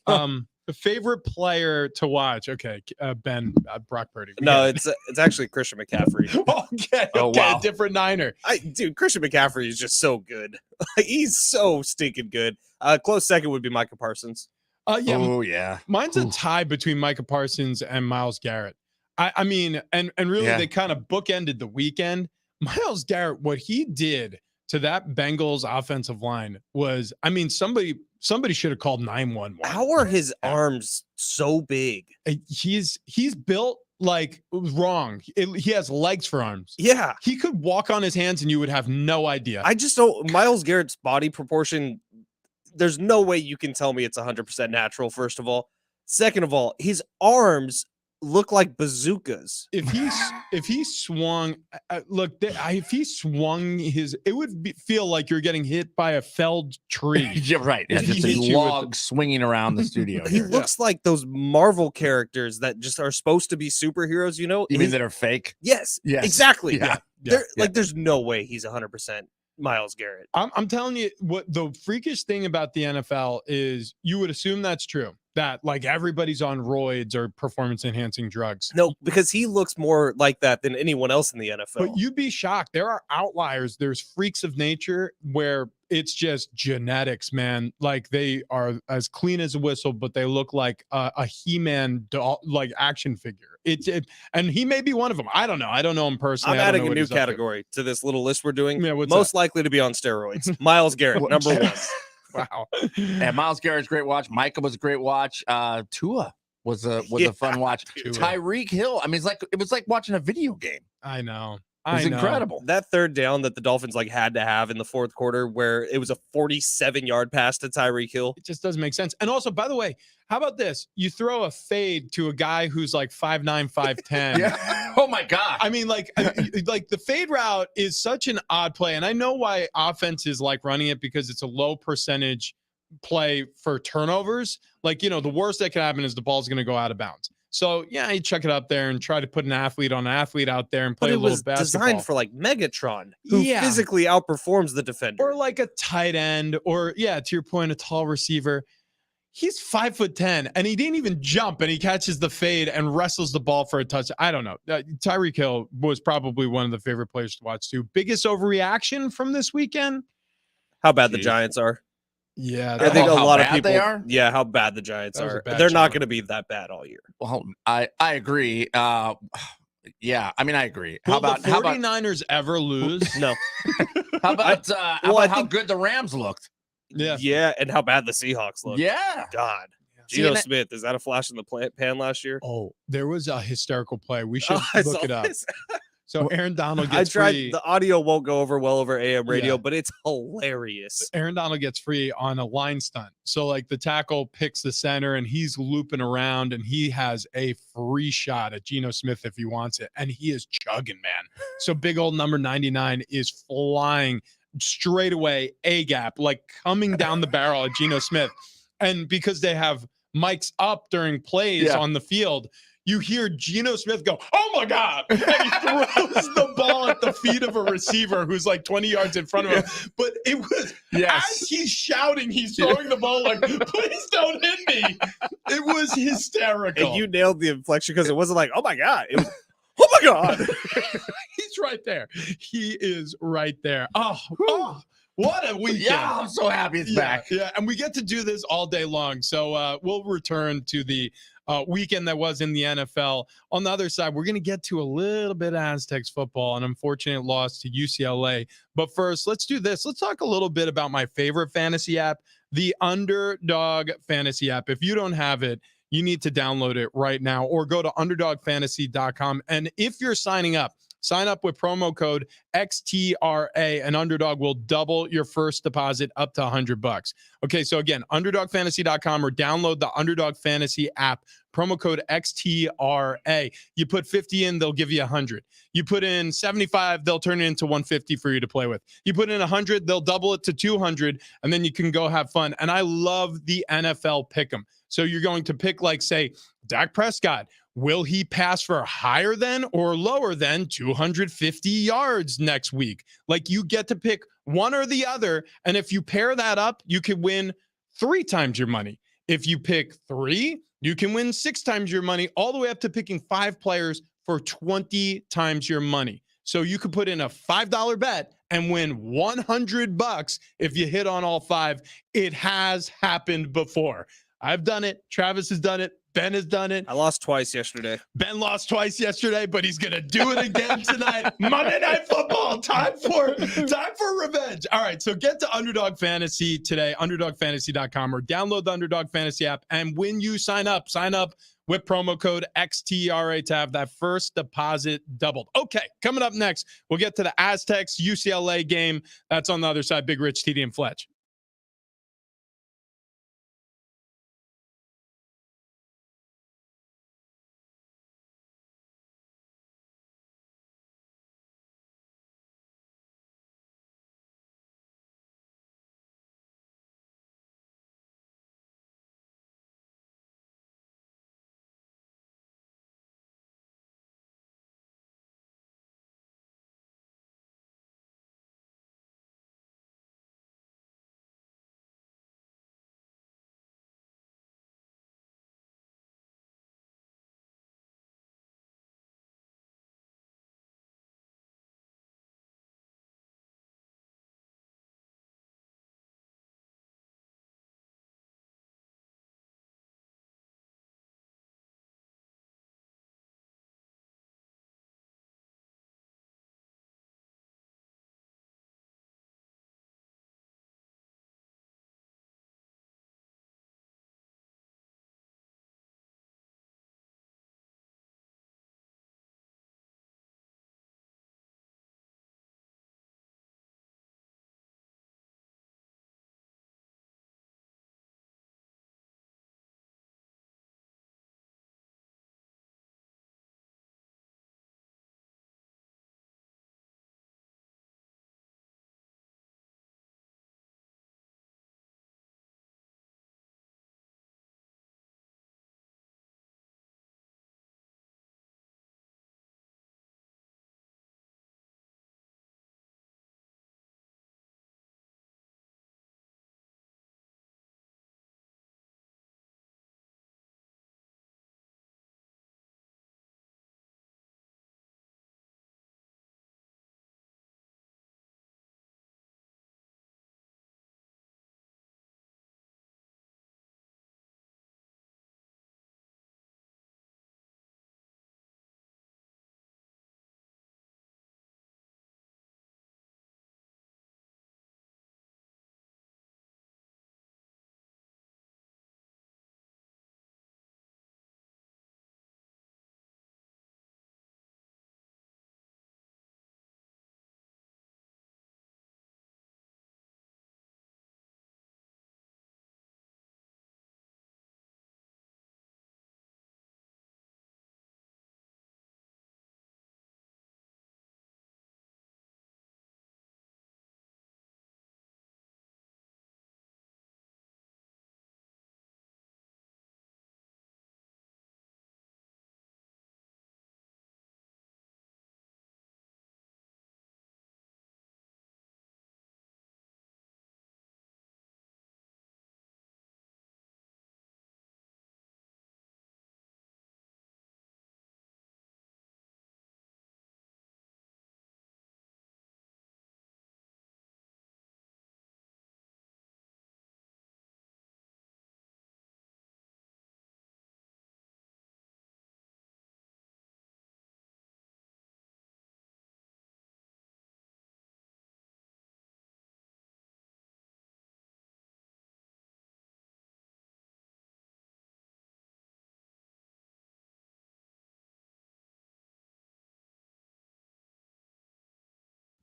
The favorite player to watch. Okay, Ben, Brock Purdy. We No, get it's actually Christian McCaffrey. it. okay. Oh, Okay, wow. different Niner. Dude, Christian McCaffrey is just so good. He's so stinking good. Close second would be Micah Parsons. Yeah, Oh, yeah. mine's a Ooh. tie between Micah Parsons and Myles Garrett. I mean, and really Yeah. they kind of bookended the weekend. Myles Garrett, what he did to that Bengals offensive line was, I mean, somebody should have called 911. How are his arms so big? He's built like wrong. He has legs for arms. Yeah. He could walk on his hands and you would have no idea. I just don't. Myles Garrett's body proportion, there's no way you can tell me it's 100% natural, first of all. Second of all, his arms look like bazookas. if he swung, look, if he swung his, it would feel like you're getting hit by a felled tree. Yeah, right. Yeah, He just hit a you with log swinging around the studio. He here. looks like those Marvel characters that just are supposed to be superheroes, you know? You mean His- that are fake? yes, Yes. exactly. Yeah. Like, there's no way he's 100% Myles Garrett. I'm telling you, what the freakish thing about the NFL is, you would assume that's true, that like everybody's on roids or performance enhancing drugs. No, because he looks more like that than anyone else in the NFL. But you'd be shocked. There are outliers. There's freaks of nature where it's just genetics, man. Like they are as clean as a whistle, but they look like a He-Man doll, like action figure. And he may be one of them. I don't know. I don't know him personally. I'm I don't adding know a what new he's up to. category to this little list we're doing. Yeah, what's Most likely to be on steroids. Myles Garrett, What- number one. Wow. Yeah, Myles Garrett's great watch. Micah was a great watch. Tua was a Yeah, fun watch. Tua. Tyreek Hill. I mean, it was like watching a video game. I know. It was I know. incredible. That third down that the Dolphins had to have in the fourth quarter, where it was a 47-yard pass to Tyreek Hill. It just doesn't make sense. And also, by the way, how about this? You throw a fade to a guy who's like 5'9", 5'10". Yeah. Oh my God. I mean, like the fade route is such an odd play. And I know why offenses like running it, because it's a low percentage play for turnovers. Like, the worst that can happen is the ball's going to go out of bounds. So, yeah, you chuck it up there and try to put an athlete on an athlete out there and play But a it little was basketball. designed for like Megatron, who Yeah. physically outperforms the defender. Or like a tight end, or to your point, a tall receiver. He's 5'10", and he didn't even jump, and he catches the fade and wrestles the ball for a touch. I don't know. Tyreek Hill was probably one of the favorite players to watch too. Biggest overreaction from this weekend? How bad the Jeez. Giants are. Yeah, I think a how lot of bad people. they are? Yeah, how bad the Giants That was a are. bad They're not challenge. going to be that bad all year. Well, I agree. Yeah, I mean, I agree. Will the 49ers ever lose? No. How about I how think- good the Rams looked? Yeah. And how bad the Seahawks look. Yeah. God. See, Geno and Smith, is that a flash in the pan last year? Oh, there was a hysterical play. We should I look saw it up. this. So Aaron Donald I gets tried. free. The audio won't go well over AM radio, Yeah. but it's hilarious. Aaron Donald gets free on a line stunt. So like the tackle picks the center and he's looping around and he has a free shot at Geno Smith if he wants it. And he is chugging, man. So big old number 99 is flying straight away A gap, like coming down the barrel at Geno Smith. And because they have mics up during plays on the field, you hear Geno Smith go, "Oh my God!" And he throws the ball at the feet of a receiver who's like 20 yards in front of him. But it was as he's shouting, he's throwing the ball like, "Please don't hit me!" It was hysterical. And you nailed the inflection because it wasn't like, "Oh my God!" It was, "Oh my God!" He's right there. He is right there. Oh, what a weekend. Yeah, I'm so happy it's back. Yeah, and we get to do this all day long. So we'll return to the weekend that was in the NFL. On the other side, we're going to get to a little bit of Aztecs football, an unfortunate loss to UCLA. But first, let's do this. Let's talk a little bit about my favorite fantasy app, the Underdog Fantasy app. If you don't have it, you need to download it right now or go to underdogfantasy.com. And if you're signing up, sign up with promo code XTRA, and Underdog will double your first deposit up to $100. Okay, so again, underdogfantasy.com or download the Underdog Fantasy app, promo code XTRA. You put 50 in, they'll give you 100. You put in 75, they'll turn it into 150 for you to play with. You put in 100, they'll double it to 200, and then you can go have fun. And I love the NFL pick'em. So you're going to pick, like, say, Dak Prescott. Will he pass for higher than or lower than 250 yards next week? Like, you get to pick one or the other. And if you pair that up, you could win 3 times your money. If you pick 3, you can win 6 times your money, all the way up to picking 5 players for 20 times your money. So you could put in a $5 bet and win $100 if you hit on all 5. It has happened before. I've done it. Travis has done it. Ben has done it. I lost twice yesterday. Ben lost twice yesterday, but he's going to do it again tonight. Monday Night Football. Time for revenge. All right, so get to Underdog Fantasy today, underdogfantasy.com, or download the Underdog Fantasy app. And when you sign up with promo code XTRA to have that first deposit doubled. Okay, coming up next, we'll get to the Aztecs UCLA game. That's on the other side. Big Rich, TD, and Fletch.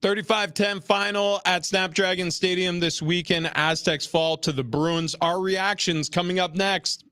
35-10 final at Snapdragon Stadium this weekend. Aztecs fall to the Bruins. Our reactions coming up next.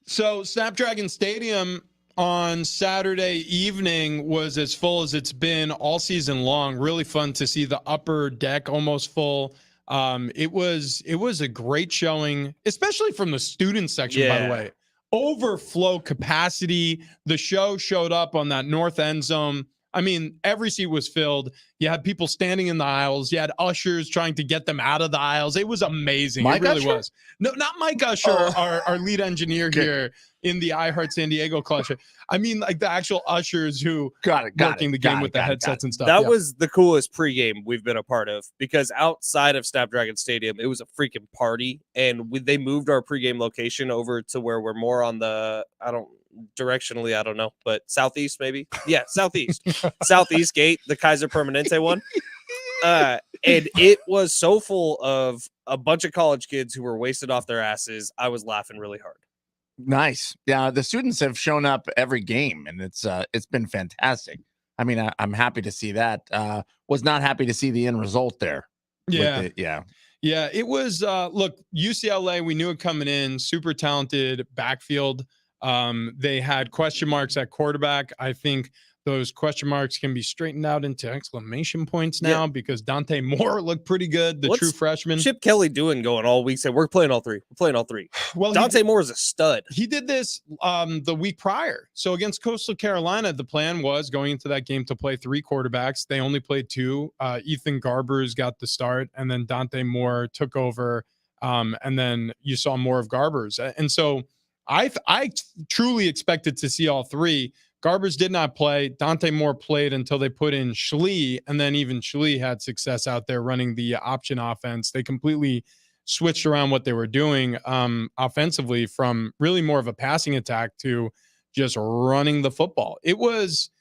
So Snapdragon Stadium on Saturday evening was as full as it's been all season long. Really fun to see the upper deck almost full. It was a great showing, especially from the student section, by the way. Overflow capacity. The show showed up on that north end zone. I mean, every seat was filled. You had people standing in the aisles. You had ushers trying to get them out of the aisles. It was amazing. Mike it really Usher? was. No, not Mike Usher, our lead engineer here in the iHeart San Diego clutch. I mean, like the actual ushers who working the game with the headsets and stuff. That was the coolest pregame we've been a part of, because outside of Snapdragon Stadium, it was a freaking party. And they moved our pregame location over to where we're more on the, directionally, I don't know, but southeast maybe. Yeah, southeast. Southeast gate, the Kaiser Permanente one. And it was so full of a bunch of college kids who were wasted off their asses. I was laughing really hard. Nice. Yeah, the students have shown up every game, and it's been fantastic. I mean, I'm happy to see that. Was not happy to see the end result there. Yeah. Yeah, it was look, UCLA, we knew it coming in, super talented backfield. They had question marks at quarterback. I think those question marks can be straightened out into exclamation points now because Dante Moore looked pretty good, the true freshman. Chip Kelly doing going all week? Said, we're playing all three. We're playing all three. Well, Dante Moore is a stud. He did this the week prior. So against Coastal Carolina, the plan was going into that game to play 3 quarterbacks. They only played 2. Ethan Garbers got the start, and then Dante Moore took over. And then you saw more of Garbers. And so I truly expected to see all 3. Garbers did not play. Dante Moore played until they put in Schlee, and then even Schlee had success out there running the option offense. They completely switched around what they were doing offensively from really more of a passing attack to just running the football. It was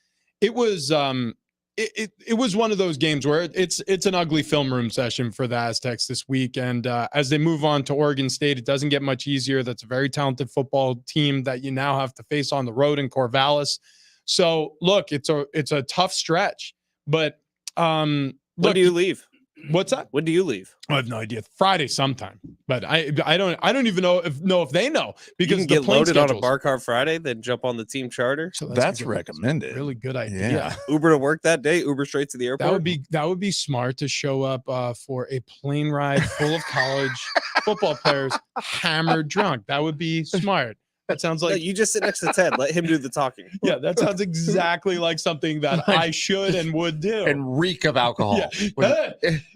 one of those games where it's an ugly film room session for the Aztecs this week. And as they move on to Oregon State, it doesn't get much easier. That's a very talented football team that you now have to face on the road in Corvallis. So look, it's a tough stretch, but when do you leave? What's that? When do you leave? I have no idea. Friday sometime. But I don't even know if they know You because can the get plane loaded on a schedules. bar car Friday, then jump on the team charter. So That's a recommended. really good idea. Yeah. Uber to work that day. Uber straight to the airport. That would be smart to show up for a plane ride full of college football players hammered drunk. That would be smart. That sounds No, like you just sit next to Ted. Let him do the talking. yeah, that sounds exactly like something that I should and would do. And reek of alcohol. Yeah. Hey,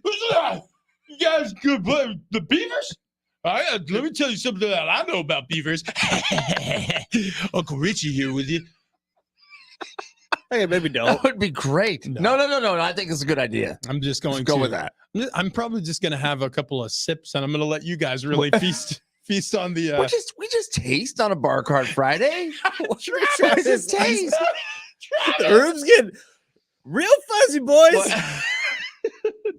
what's that? You guys good play the Beavers? Let me tell you something that I know about Beavers. Uncle Richie here with you. Hey, maybe don't. That would be great. No. No. I think it's a good idea. I'm just going Let's go to with that. I'm probably just going to have a couple of sips, and I'm going to let you guys really feast on the. We just taste on a bar card Friday. Travis, taste. the room's getting real fuzzy, boys.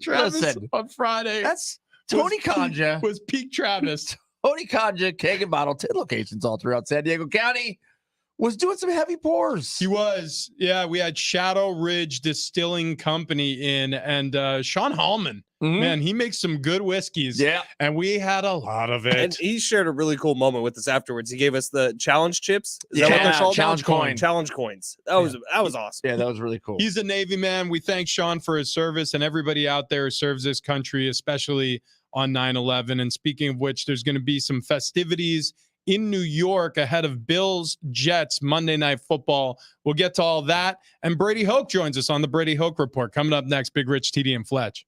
Travis Listen, on Friday. That's Tony Kanja. Was peak Travis. Tony Kanja, Keg and Bottle, 10 locations all throughout San Diego County, was doing some heavy pours. He was. Yeah, we had Shadow Ridge Distilling Company in, and Sean Hallman. Mhm. Man, he makes some good whiskeys. Yeah. And we had a lot of it. And he shared a really cool moment with us afterwards. He gave us the challenge chips. Is that what Yeah, they're called? challenge coin. Challenge coins. That was awesome. Yeah, that was really cool. He's a Navy man. We thank Sean for his service and everybody out there who serves this country, especially on 9/11. And speaking of which, there's going to be some festivities in New York ahead of Bills Jets Monday Night Football. We'll get to all that. And Brady Hoke joins us on the Brady Hoke Report. Coming up next, Big Rich, TD, and Fletch.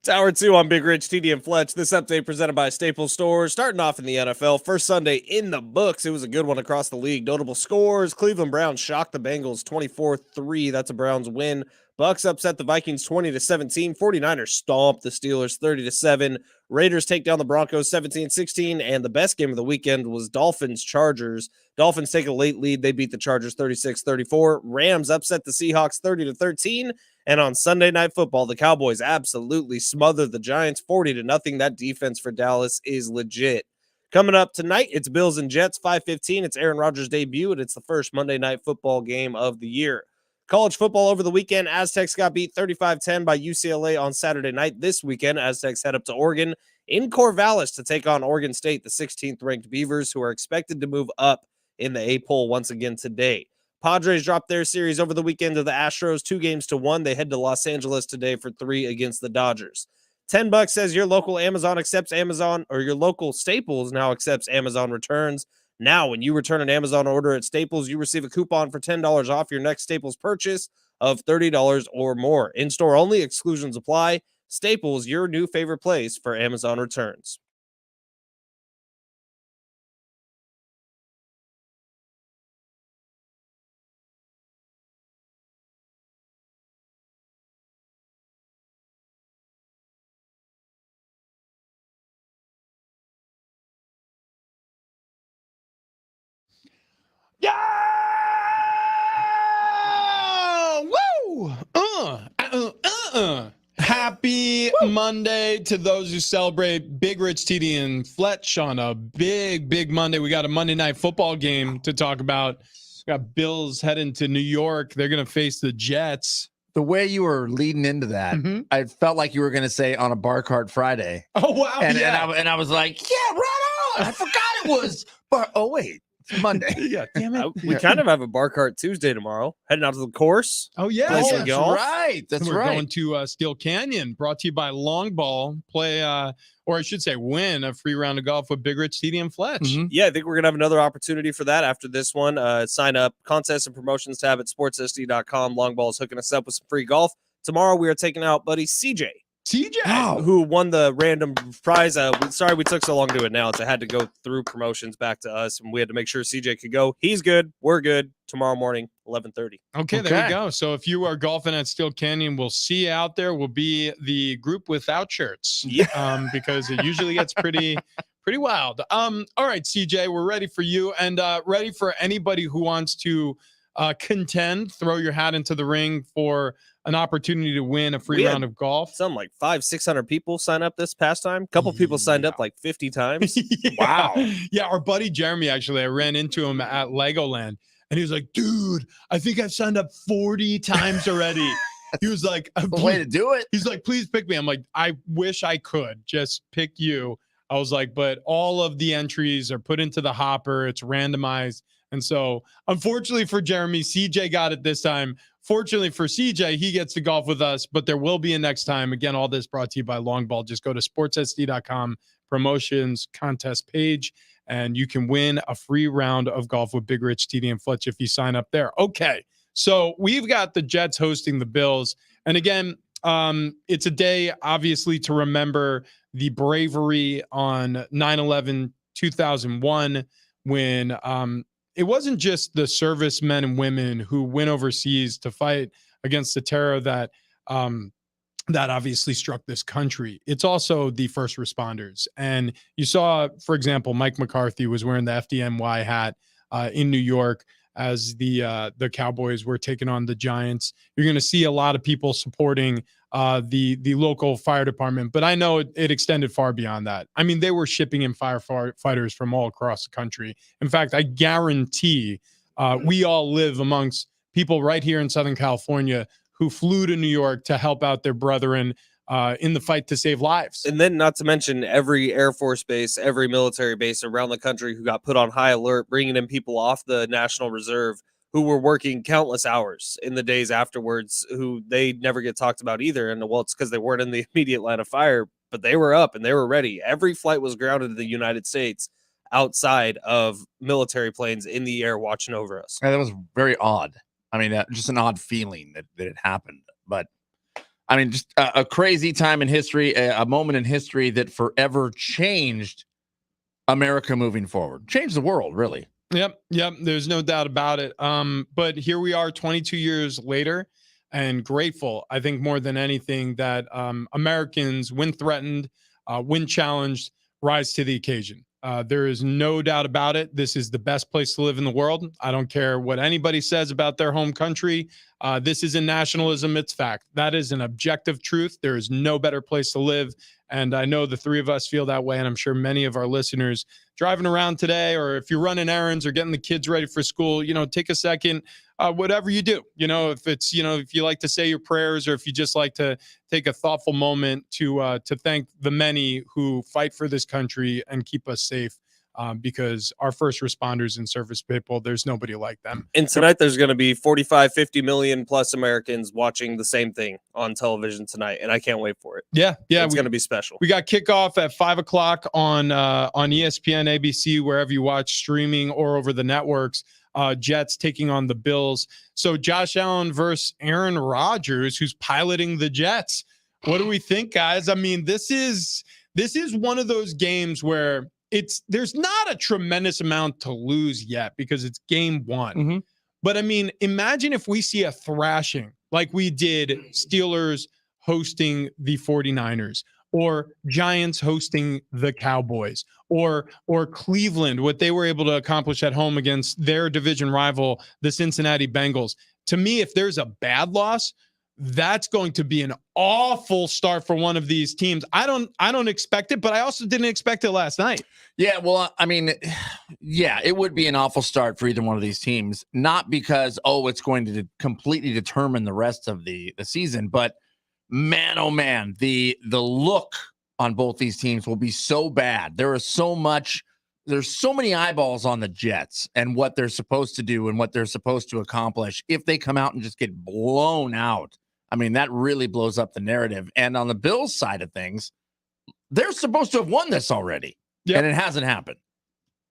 It's hour 2 on Big Rich, TD, and Fletch. This update presented by Staples Stores. Starting off in the NFL, first Sunday in the books. It was a good one across the league. Notable scores: Cleveland Browns shocked the Bengals 24-3. That's a Browns win. Bucks upset the Vikings 20-17. 49ers stomped the Steelers 30-7. Raiders take down the Broncos 17-16. And the best game of the weekend was Dolphins-Chargers. Dolphins take a late lead. They beat the Chargers 36-34. Rams upset the Seahawks 30-13. And on Sunday Night Football, the Cowboys absolutely smothered the Giants 40-0. That defense for Dallas is legit. Coming up tonight, it's Bills and Jets, 5:15. It's Aaron Rodgers' debut, and it's the first Monday Night Football game of the year. College football over the weekend. Aztecs got beat 35-10 by UCLA on Saturday night. This weekend, Aztecs head up to Oregon in Corvallis to take on Oregon State, the 16th-ranked Beavers, who are expected to move up in the A-poll once again today. Padres dropped their series over the weekend to the Astros 2-1. They head to Los Angeles today for 3 against the Dodgers. $10 says your local Amazon accepts Amazon, or your local Staples now accepts Amazon returns. Now, when you return an Amazon order at Staples, you receive a coupon for $10 off your next Staples purchase of $30 or more. In-store only, exclusions apply. Staples, your new favorite place for Amazon returns. Yeah! Woo! Happy Monday to those who celebrate Big Rich, TD, and Fletch on a big Monday. We got a Monday Night Football game to talk about. We got Bills heading to New York. They're going to face the Jets. The way you were leading into that, I felt like you were going to say on a bar cart Friday. Oh, wow. And I was like, yeah, right on. I forgot it was. Oh, wait. It's Monday. Yeah, damn it. We kind of have a bar cart Tuesday tomorrow. Heading out to the course. Oh, yeah. Play some That's golf. right. That's We're right. going to Steel Canyon, brought to you by Long Ball. Play, or I should say, win a free round of golf with Big Rich, TD, and Fletch. Yeah, I think we're going to have another opportunity for that after this one. Sign up, contest and promotions tab at sportssd.com. Long Ball is hooking us up with some free golf. Tomorrow, we are taking out buddy CJ. CJ. Who won the random prize. Sorry we took so long to announce. I had to go through promotions back to us, and we had to make sure CJ could go. He's good. We're good. Tomorrow morning, 11:30. Okay, there we go. So if you are golfing at Steel Canyon, we'll see you out there. We'll be the group without shirts. Yeah. Because it usually gets pretty wild. All right, CJ, we're ready for you, and ready for anybody who wants to contend. Throw your hat into the ring for an opportunity to win a free round of golf. Something like 500-600 people sign up this past time. A couple people signed up like 50 times. Wow. Yeah, our buddy Jeremy, actually, I ran into him at Legoland, and he was like, dude, I think I've signed up 40 times already. He was like, the way to do it. He's like, please pick me. I'm like, I wish I could just pick you. I was like, but all of the entries are put into the hopper. It's randomized. And so, unfortunately for Jeremy, CJ got it this time. Fortunately for CJ, he gets to golf with us, but there will be a next time. Again, all this brought to you by Long Ball. Just go to sportssd.com, promotions, contest page, and you can win a free round of golf with Big Rich, TD, and Fletch if you sign up there. Okay, so we've got the Jets hosting the Bills. And again, it's a day, obviously, to remember the bravery on 9/11/2001 when it wasn't just the servicemen and women who went overseas to fight against the terror that obviously struck this country. It's also the first responders. And you saw, for example, Mike McCarthy was wearing the FDNY hat in New York as the Cowboys were taking on the Giants. You're going to see a lot of people supporting the local fire department, but I know it extended far beyond that. I mean, they were shipping in firefighters from all across the country. In fact, I guarantee we all live amongst people right here in Southern California who flew to New York to help out their brethren in the fight to save lives. And then not to mention every Air Force base, every military base around the country who got put on high alert, bringing in people off the National Reserve who were working countless hours in the days afterwards, who they never get talked about either. And well, it's because they weren't in the immediate line of fire, but they were up and they were ready. Every flight was grounded in the United States outside of military planes in the air watching over us. Yeah, that was very odd. I mean, just an odd feeling that it happened. But I mean, just a crazy time in history, a moment in history that forever changed America moving forward, changed the world, really. Yep, yep. There's no doubt about it. But here we are, 22 years later, and grateful. I think more than anything that Americans, when threatened, when challenged, rise to the occasion. There is no doubt about it. This is the best place to live in the world. I don't care what anybody says about their home country. This isn't nationalism, it's fact. That is an objective truth. There is no better place to live. And I know the three of us feel that way. And I'm sure many of our listeners driving around today, or if you're running errands or getting the kids ready for school, take a second, whatever you do, if it's, if you like to say your prayers, or if you just like to take a thoughtful moment to thank the many who fight for this country and keep us safe. Because our first responders and service people, there's nobody like them. And tonight there's going to be 45, 50 million plus Americans watching the same thing on television tonight. And I can't wait for it. Yeah. It's going to be special. We got kickoff at 5:00 on ESPN, ABC, wherever you watch streaming or over the networks. Jets taking on the Bills. So Josh Allen versus Aaron Rodgers, who's piloting the Jets. What do we think, guys? I mean, this is one of those games where there's not a tremendous amount to lose yet because it's game one. Mm-hmm. But I mean, imagine if we see a thrashing like we did Steelers hosting the 49ers, or Giants hosting the Cowboys, or Cleveland, what they were able to accomplish at home against their division rival, the Cincinnati Bengals. To me, if there's a bad loss, that's going to be an awful start for one of these teams. I don't expect it, but I also didn't expect it last night. Yeah, well, I mean, yeah, it would be an awful start for either one of these teams, not because, it's going to completely determine the rest of the season, but man, oh man, the look on both these teams will be so bad. There's so many eyeballs on the Jets and what they're supposed to do and what they're supposed to accomplish. If they come out and just get blown out, I mean, that really blows up the narrative. And on the Bills side of things, they're supposed to have won this already. Yep. And it hasn't happened.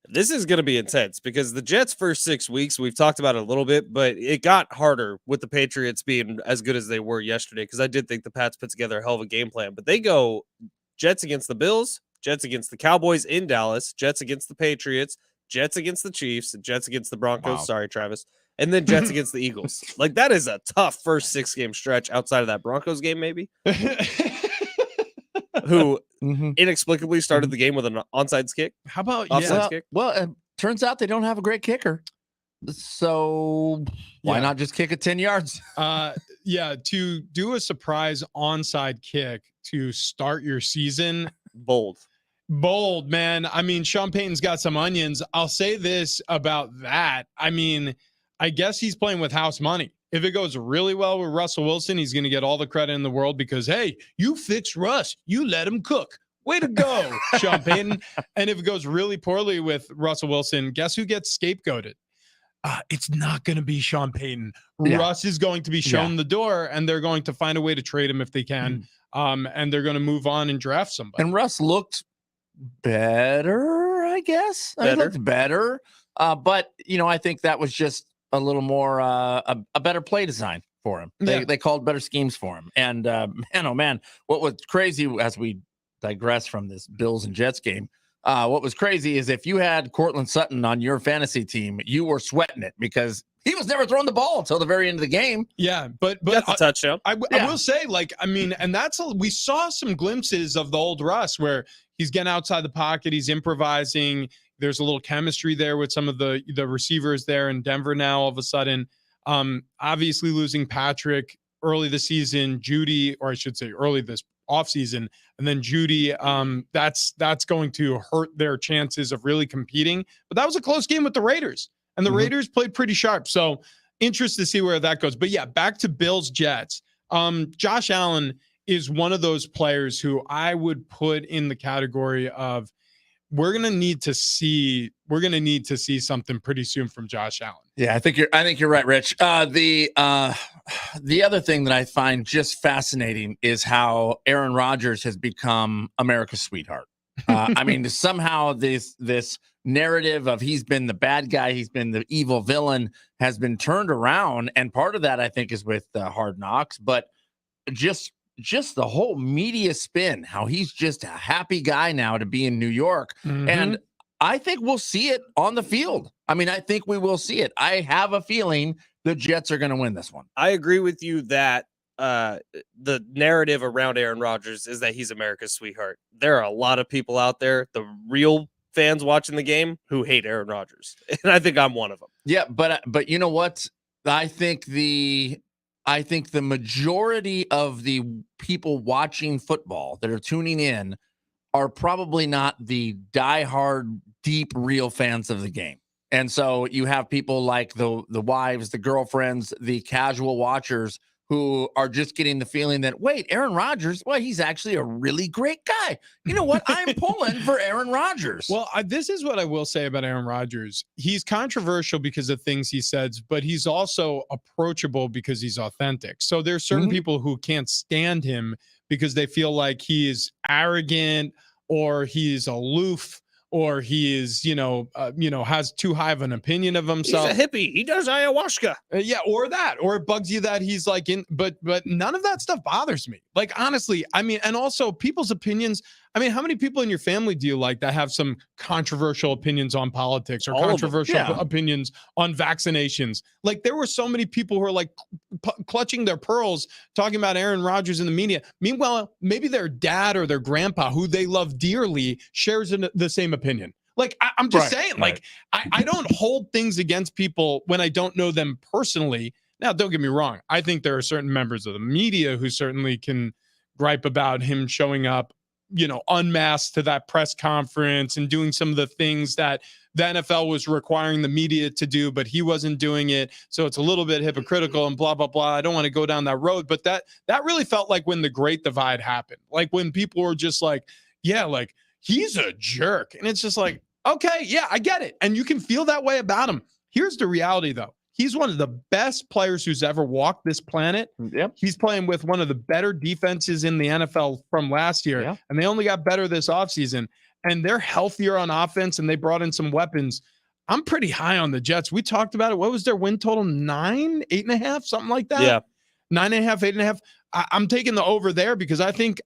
This is going to be intense because the Jets' first 6 weeks, we've talked about it a little bit, but it got harder with the Patriots being as good as they were yesterday, because I did think the Pats put together a hell of a game plan. But they go Jets against the Bills, Jets against the Cowboys in Dallas, Jets against the Patriots, Jets against the Chiefs, Jets against the Broncos. Wow. Sorry, Travis. And then Jets against the Eagles. Like, that is a tough first 6-game stretch outside of that Broncos game, maybe. Who inexplicably started the game with an onside kick. How about offside kick? Well, turns out they don't have a great kicker. So why not just kick it 10 yards? To do a surprise onside kick to start your season. Bold, man. I mean, Sean Payton's got some onions. I'll say this about that. I mean, I guess he's playing with house money. If it goes really well with Russell Wilson, he's going to get all the credit in the world because, hey, you fixed Russ. You let him cook. Way to go, Sean Payton. And if it goes really poorly with Russell Wilson, guess who gets scapegoated? It's not going to be Sean Payton. Yeah. Russ is going to be shown the door, and they're going to find a way to trade him if they can. And they're going to move on and draft somebody. And Russ looked better, I guess. He looked better. But, I think that was just a little more a better play design for him. They called better schemes for him. And man, oh man, what was crazy as we digress from this Bills and Jets game, what was crazy is if you had Cortland Sutton on your fantasy team, you were sweating it because he was never throwing the ball until the very end of the game. Yeah, but that's a touchdown. I will say, and we saw some glimpses of the old Russ where he's getting outside the pocket, he's improvising. There's a little chemistry there with some of the receivers there in Denver now all of a sudden. Obviously losing Patrick early this season, Judy, or I should say early this offseason, and then Judy, that's going to hurt their chances of really competing. But that was a close game with the Raiders, and the Raiders played pretty sharp. So interested to see where that goes. But yeah, back to Bills Jets. Josh Allen is one of those players who I would put in the category of we're going to need to see something pretty soon from Josh Allen. Yeah, I think you're right, Rich. The other thing that I find just fascinating is how Aaron Rodgers has become America's sweetheart. I mean, somehow this narrative of he's been the bad guy, he's been the evil villain, has been turned around, and part of that I think is with Hard Knocks, but just just the whole media spin, how he's just a happy guy now to be in New York. Mhm. And I think we'll see it on the field. I mean, I think we will see it. I have a feeling the Jets are going to win this one. I agree with you that the narrative around Aaron Rodgers is that he's America's sweetheart. There are a lot of people out there, the real fans watching the game, who hate Aaron Rodgers, and I think I'm one of them. Yeah, but you know what? I think the majority of the people watching football that are tuning in are probably not the diehard, deep, real fans of the game. And so you have people like the wives, the girlfriends, the casual watchers who are just getting the feeling that, wait, Aaron Rodgers, well, he's actually a really great guy. You know what? I'm pulling for Aaron Rodgers. Well, this is what I will say about Aaron Rodgers. He's controversial because of things he says, but he's also approachable because he's authentic. So there's certain people who can't stand him because they feel like he is arrogant or he's aloof or he is, has too high of an opinion of himself. He's a hippie. He does ayahuasca. Yeah, or that, or it bugs you that he's like but none of that stuff bothers me. Like, honestly, I mean, and also people's opinions. I mean, how many people in your family do you like that have some controversial opinions on politics or All of them, controversial yeah. opinions on vaccinations? Like, there were so many people who are like clutching their pearls talking about Aaron Rodgers in the media. Meanwhile, maybe their dad or their grandpa, who they love dearly, shares the same opinion. Like, I'm just saying, like, I don't hold things against people when I don't know them personally. Now, don't get me wrong. I think there are certain members of the media who certainly can gripe about him showing up, unmasked to that press conference and doing some of the things that the NFL was requiring the media to do, but he wasn't doing it. So it's a little bit hypocritical and blah, blah, blah. I don't want to go down that road, but that really felt like when the Great Divide happened, like when people were just like, yeah, like he's a jerk. And it's just like, okay, yeah, I get it. And you can feel that way about him. Here's the reality though. He's one of the best players who's ever walked this planet. Yep. He's playing with one of the better defenses in the NFL from last year. Yeah. And they only got better this offseason. And they're healthier on offense and they brought in some weapons. I'm pretty high on the Jets. We talked about it. What was their win total? 9, 8.5, something like that? Yeah. 9.5, 8.5. I'm taking the over there because I think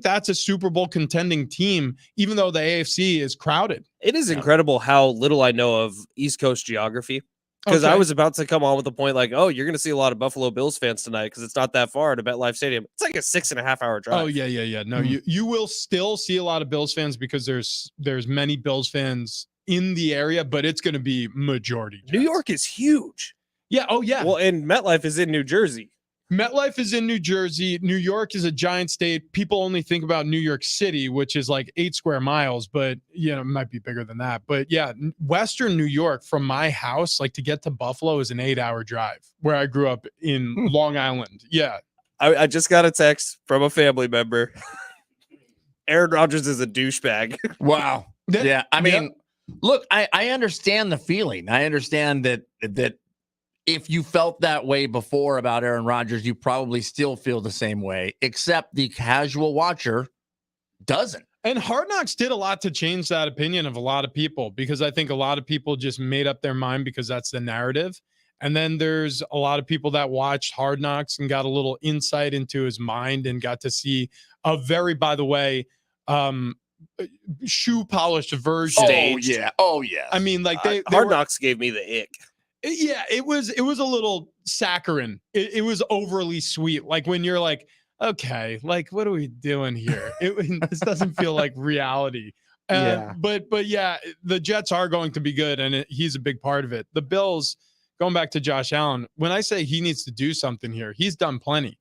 that's a Super Bowl contending team, even though the AFC is crowded. It is incredible how little I know of East Coast geography. Because I was about to come on with a point like, oh, you're going to see a lot of Buffalo Bills fans tonight because it's not that far to MetLife Stadium. It's like a 6.5-hour drive. Oh, yeah. No, you will still see a lot of Bills fans because there's many Bills fans in the area, but it's going to be majority Jets. New York is huge. Yeah. Oh, yeah. Well, and MetLife is in New Jersey. MetLife is in New Jersey. New York is a giant state. People only think about New York City, which is like 8 square miles, but it might be bigger than that. But yeah, Western New York from my house, like to get to Buffalo is an 8-hour drive where I grew up in Long Island. Yeah. I just got a text from a family member. Aaron Rodgers is a douchebag. Wow. Yeah. I mean, look, I understand the feeling. I understand that if you felt that way before about Aaron Rodgers, you probably still feel the same way, except the casual watcher doesn't. And Hard Knocks did a lot to change that opinion of a lot of people, because I think a lot of people just made up their mind because that's the narrative. And then there's a lot of people that watched Hard Knocks and got a little insight into his mind and got to see a very, by the way, shoe polished version. Oh yeah. I mean, like Hard Knocks gave me the ick. Yeah, it was a little saccharine. It was overly sweet. Like when you're like, okay, like what are we doing here? This doesn't feel like reality. But yeah, the Jets are going to be good, and he's a big part of it. The Bills, going back to Josh Allen, when I say he needs to do something here, he's done plenty.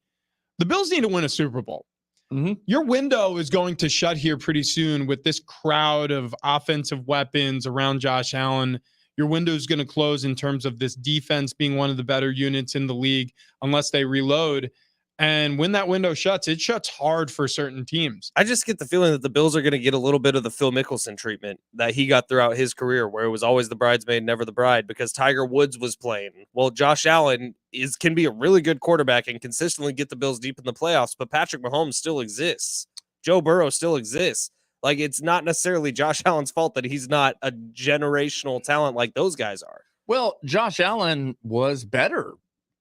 The Bills need to win a Super Bowl. Mm-hmm. Your window is going to shut here pretty soon with this crowd of offensive weapons around Josh Allen. Your window is going to close in terms of this defense being one of the better units in the league unless they reload. And when that window shuts, it shuts hard for certain teams. I just get the feeling that the Bills are going to get a little bit of the Phil Mickelson treatment that he got throughout his career, where it was always the bridesmaid, never the bride, because Tiger Woods was playing. Well, Josh Allen can be a really good quarterback and consistently get the Bills deep in the playoffs, but Patrick Mahomes still exists. Joe Burrow still exists. Like, it's not necessarily Josh Allen's fault that he's not a generational talent like those guys are. Well, Josh Allen was better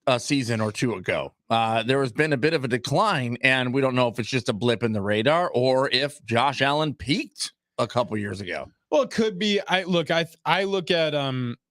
a season or two ago. There has been a bit of a decline, and we don't know if it's just a blip in the radar or if Josh Allen peaked a couple years ago. Well, it could be. I look at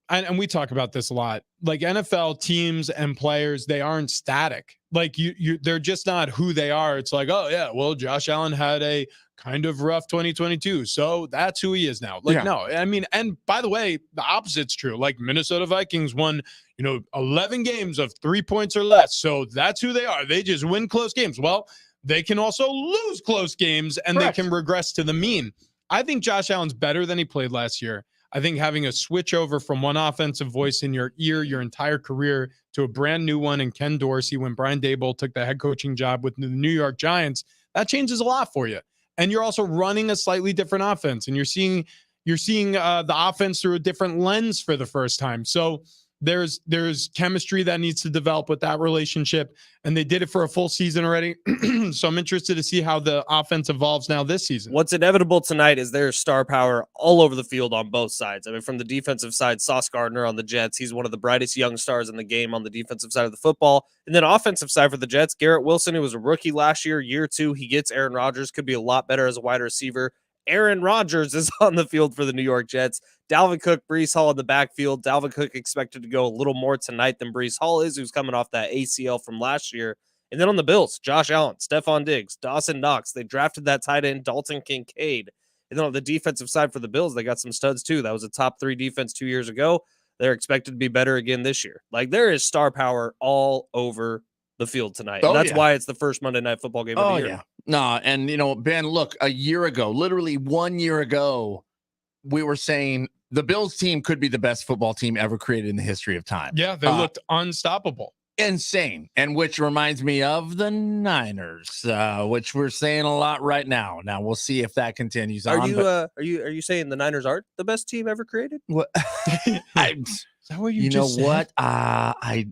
and we talk about this a lot. Like NFL teams and players, they aren't static. Like they're just not who they are. It's like, oh yeah, well, Josh Allen had a kind of rough 2022, so that's who he is now. Like, no, I mean, and by the way, the opposite's true. Like Minnesota Vikings won, 11 games of 3 points or less, so that's who they are. They just win close games. Well, they can also lose close games, and Correct. They can regress to the mean. I think Josh Allen's better than he played last year. I think having a switch over from one offensive voice in your ear your entire career to a brand new one in Ken Dorsey when Brian Daboll took the head coaching job with the New York Giants, that changes a lot for you. And you're also running a slightly different offense, and you're seeing the offense through a different lens for the first time. So there's chemistry that needs to develop with that relationship, and they did it for a full season already. So I'm interested to see how the offense evolves now this season. What's inevitable tonight is there's star power all over the field on both sides. I mean, from the defensive side, Sauce Gardner on the Jets, he's one of the brightest young stars in the game on the defensive side of the football. And then offensive side for the Jets, Garrett Wilson, who was a rookie last year 2, he gets Aaron Rodgers, could be a lot better as a wide receiver. Aaron Rodgers is on the field for the New York Jets. Dalvin Cook, Breece Hall in the backfield. Dalvin Cook expected to go a little more tonight than Breece Hall is, who's coming off that ACL from last year. And then on the Bills, Josh Allen, Stephon Diggs, Dawson Knox. They drafted that tight end, Dalton Kincaid. And then on the defensive side for the Bills, they got some studs too. That was a top 3 defense 2 years ago. They're expected to be better again this year. Like, there is star power all over the field tonight. And that's why it's the first Monday Night Football game of the year. No, and Ben, look, a year ago, literally 1 year ago, we were saying the Bills team could be the best football team ever created in the history of time. Yeah, they looked unstoppable. Insane. And which reminds me of the Niners, which we're saying a lot right now. Now we'll see if that continues are on. Are you saying the Niners aren't the best team ever created? What? Is that what you just said? What? I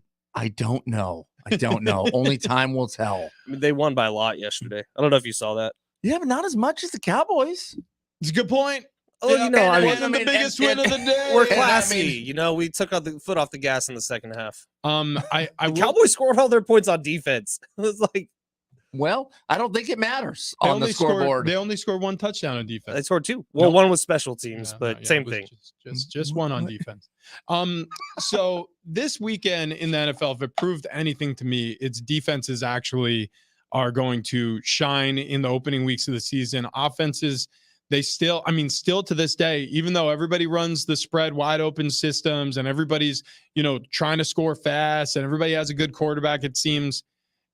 don't know. I don't know. Only time will tell. I mean, they won by a lot yesterday. I don't know if you saw that. Yeah, but not as much as the Cowboys. It's a good point. Oh, it wasn't the biggest win of the day. We're classy. We took the foot off the gas in the second half. The Cowboys scored all their points on defense. It was like, well, I don't think it matters on the scoreboard. They only scored 1 touchdown on defense. They scored 2. Well, one was special teams, but same thing. Just one on defense. So this weekend in the NFL, if it proved anything to me, its defenses actually are going to shine in the opening weeks of the season. Offenses, they still to this day, even though everybody runs the spread wide open systems and everybody's, trying to score fast and everybody has a good quarterback, it seems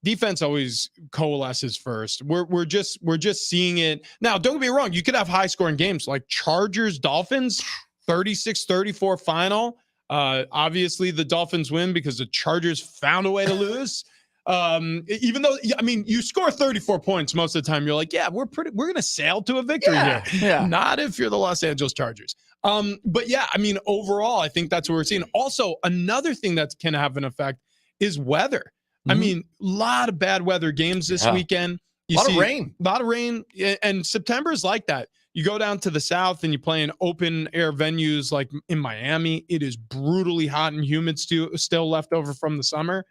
defense always coalesces first. We're just seeing it. Now, don't get me wrong, you could have high scoring games like Chargers, Dolphins, 36-34 final. Obviously the Dolphins win because the Chargers found a way to lose. Even though, you score 34 points most of the time, you're like, yeah, we're going to sail to a victory here. Yeah. Not if you're the Los Angeles Chargers. But yeah, overall, I think that's what we're seeing. Also, another thing that can have an effect is weather. Mm-hmm. A lot of bad weather games this weekend. A lot of rain. And September is like that. You go down to the South and you play in open air venues like in Miami. It is brutally hot and humid still left over from the summer.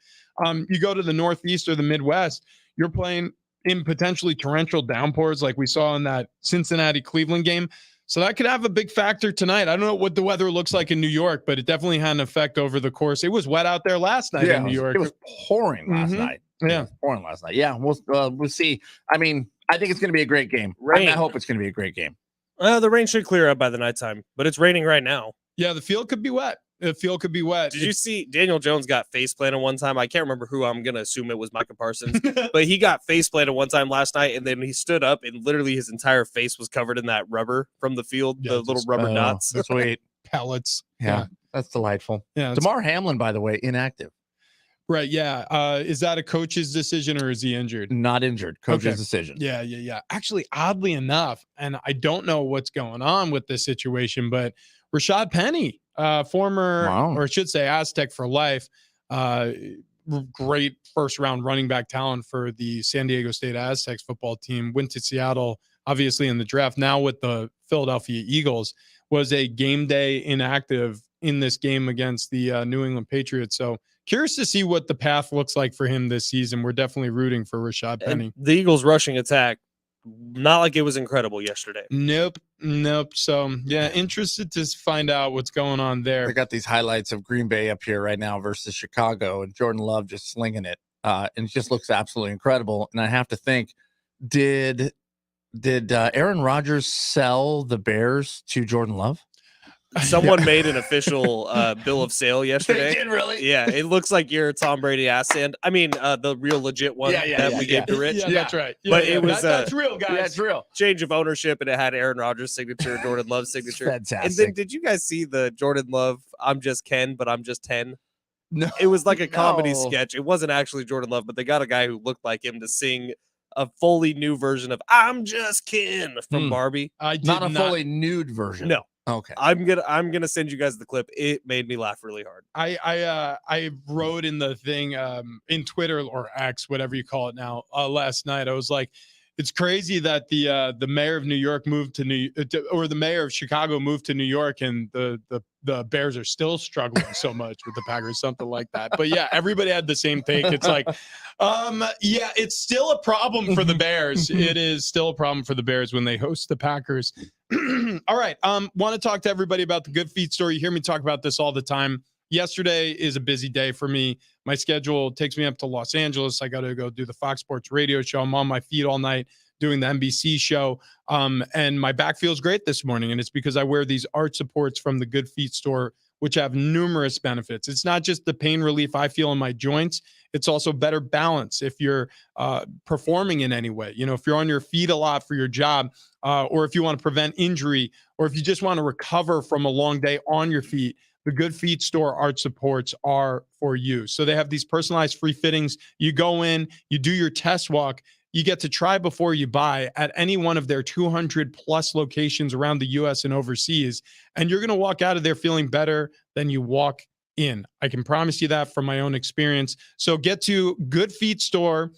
You go to the Northeast or the Midwest, you're playing in potentially torrential downpours like we saw in that Cincinnati-Cleveland game. So that could have a big factor tonight. I don't know what the weather looks like in New York, but it definitely had an effect over the course. It was wet out there last night in New York. It was pouring last night. Yeah, pouring last night. Yeah, we'll see. I think it's going to be a great game. I hope it's going to be a great game. The rain should clear up by the nighttime, but it's raining right now. Yeah, the field could be wet. Did you see Daniel Jones got face planted one time? I can't remember who. I'm going to assume it was Micah Parsons. But he got face planted one time last night, and then he stood up, and literally his entire face was covered in that rubber from the field, the little rubber dots. Sweet. Pellets. Yeah, that's delightful. Yeah, Damar Hamlin, by the way, inactive. Right, yeah. Is that a coach's decision, or is he injured? Not injured. Coach's decision. Yeah. Actually, oddly enough, and I don't know what's going on with this situation, but Rashad Penny, former, or I should say Aztec for life, great first-round running back talent for the San Diego State Aztecs football team, went to Seattle, obviously in the draft, now with the Philadelphia Eagles, was a game day inactive in this game against the New England Patriots. So curious to see what the path looks like for him this season. We're definitely rooting for Rashad Penny. And the Eagles' rushing attack, not like it was incredible yesterday. Nope. So yeah, interested to find out what's going on there. They got these highlights of Green Bay up here right now versus Chicago, and Jordan Love just slinging it, and it just looks absolutely incredible. And I have to think, did Aaron Rodgers sell the Bears to Jordan Love? Someone made an official bill of sale yesterday. They did, really? Yeah, it looks like your Tom Brady ass stand. I mean, the real legit one that we gave to Rich. Yeah, that's right. But it was that's real, guys. Yeah, it's real. Change of ownership, and it had Aaron Rodgers' signature, Jordan Love's signature. Fantastic. And then, did you guys see the Jordan Love? I'm just Ken, but I'm just 10. No, It was like a comedy no. sketch. It wasn't actually Jordan Love, but they got a guy who looked like him to sing a fully new version of "I'm Just Ken" from Barbie. I did Not a fully nude version. No. Okay. I'm gonna send you guys the clip. It made me laugh really hard. I wrote in the thing in Twitter or X, whatever you call it now, last night. I was like, it's crazy that the mayor of New York moved to or the mayor of Chicago moved to New York, and the Bears are still struggling so much with the Packers, something like that. But yeah, everybody had the same take. It's like, yeah, it's still a problem for the Bears. It is still a problem for the Bears when they host the Packers. All right. Want to talk to everybody about the Good Feet story. You hear me talk about this all the time. Yesterday is a busy day for me. My schedule takes me up to Los Angeles. I got to go do the Fox Sports radio show. I'm on my feet all night doing the NBC show. And my back feels great this morning. And it's because I wear these arch supports from the Good Feet store, which have numerous benefits. It's not just the pain relief I feel in my joints. It's also better balance if you're performing in any way. You know, if you're on your feet a lot for your job, or if you want to prevent injury, or if you just want to recover from a long day on your feet, the Good Feet store arch supports are for you. So they have these personalized free fittings. You go in, you do your test walk. You get to try before you buy at any one of their 200 plus locations around the U.S. and overseas. And you're going to walk out of there feeling better than you walk in. I can promise you that from my own experience. So get to Good Feet store.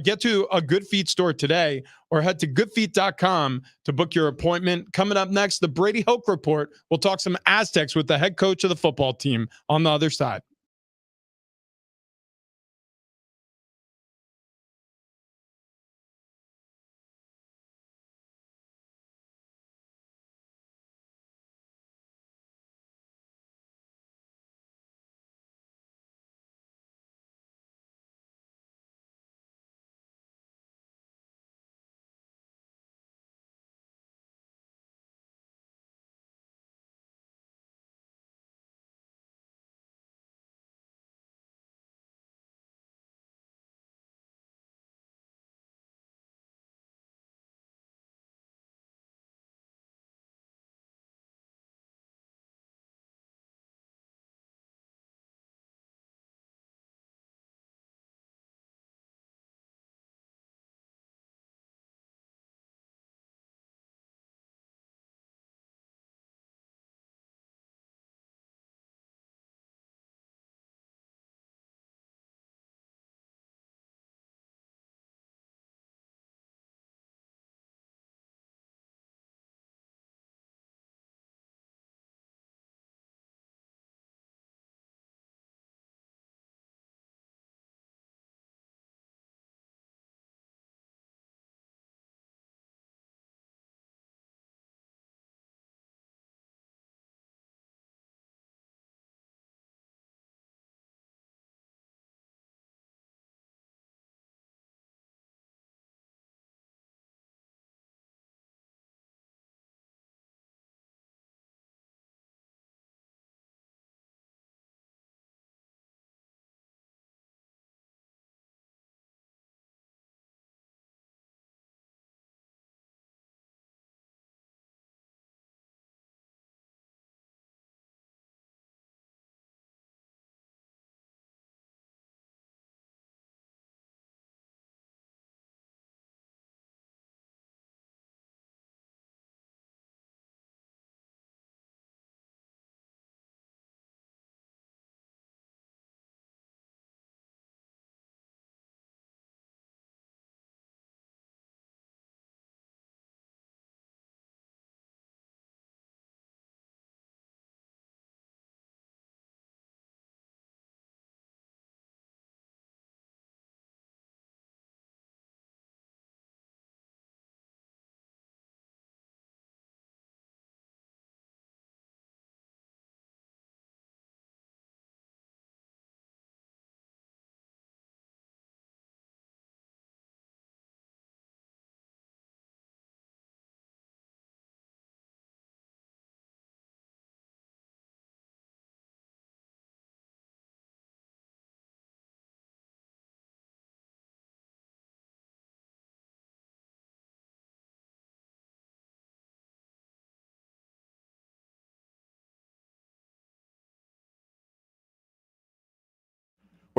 Get to a Good Feet store today, or head to goodfeet.com to book your appointment. Coming up next, the Brady Hoke Report. We'll talk some Aztecs with the head coach of the football team on the other side.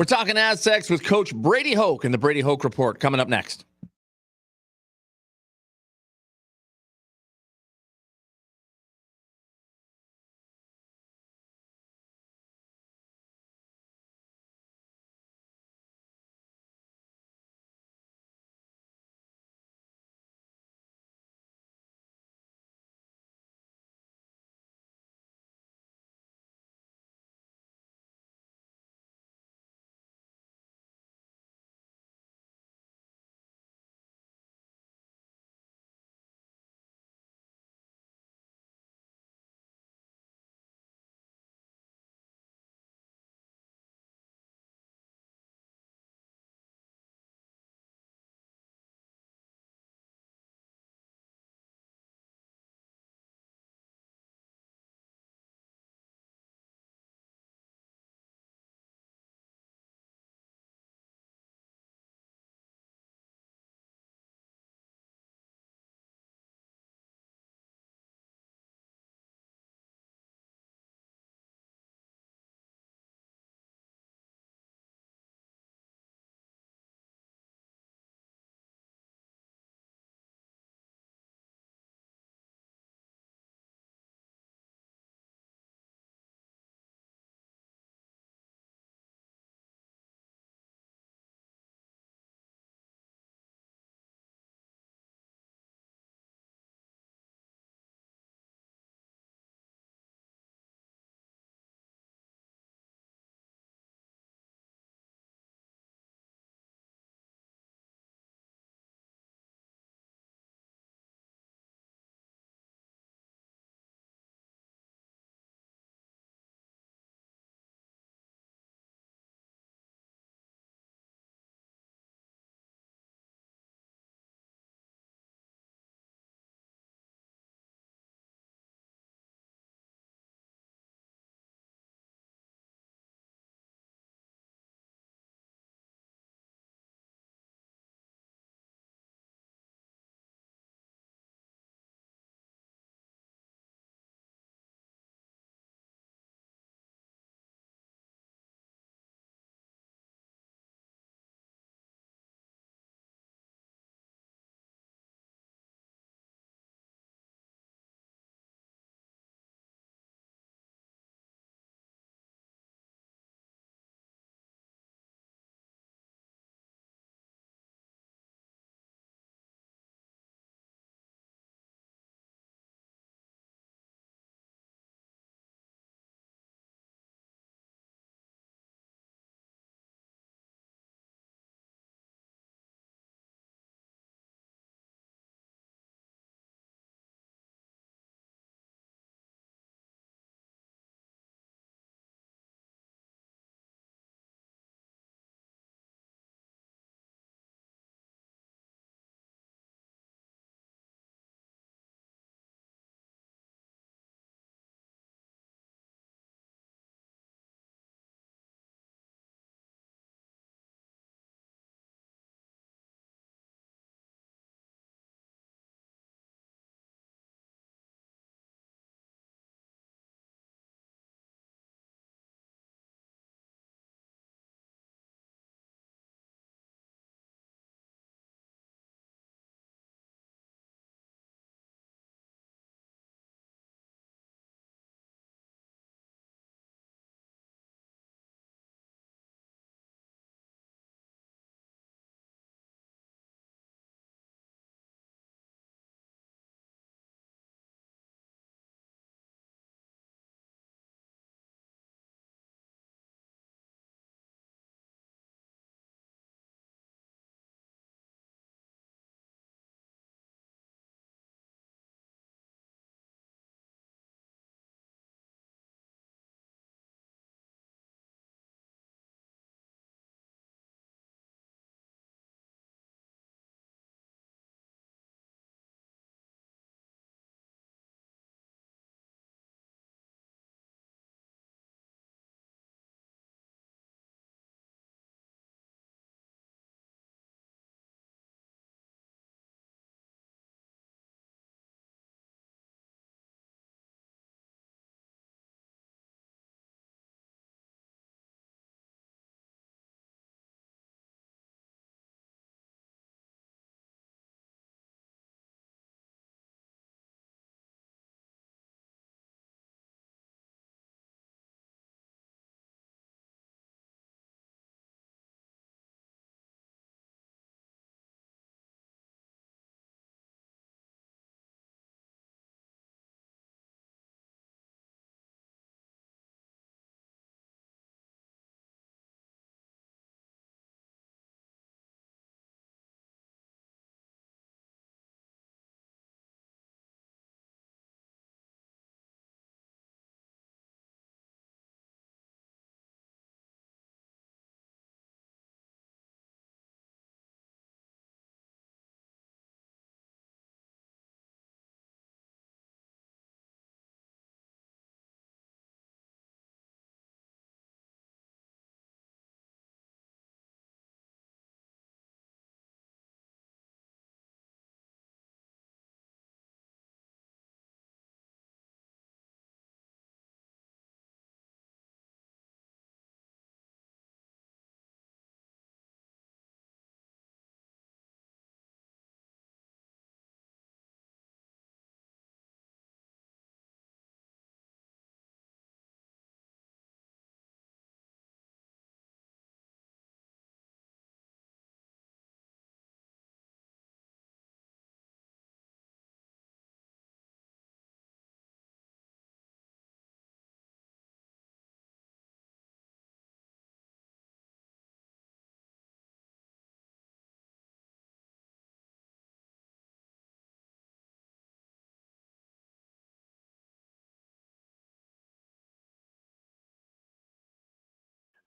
We're talking Aztecs with Coach Brady Hoke and the Brady Hoke Report coming up next.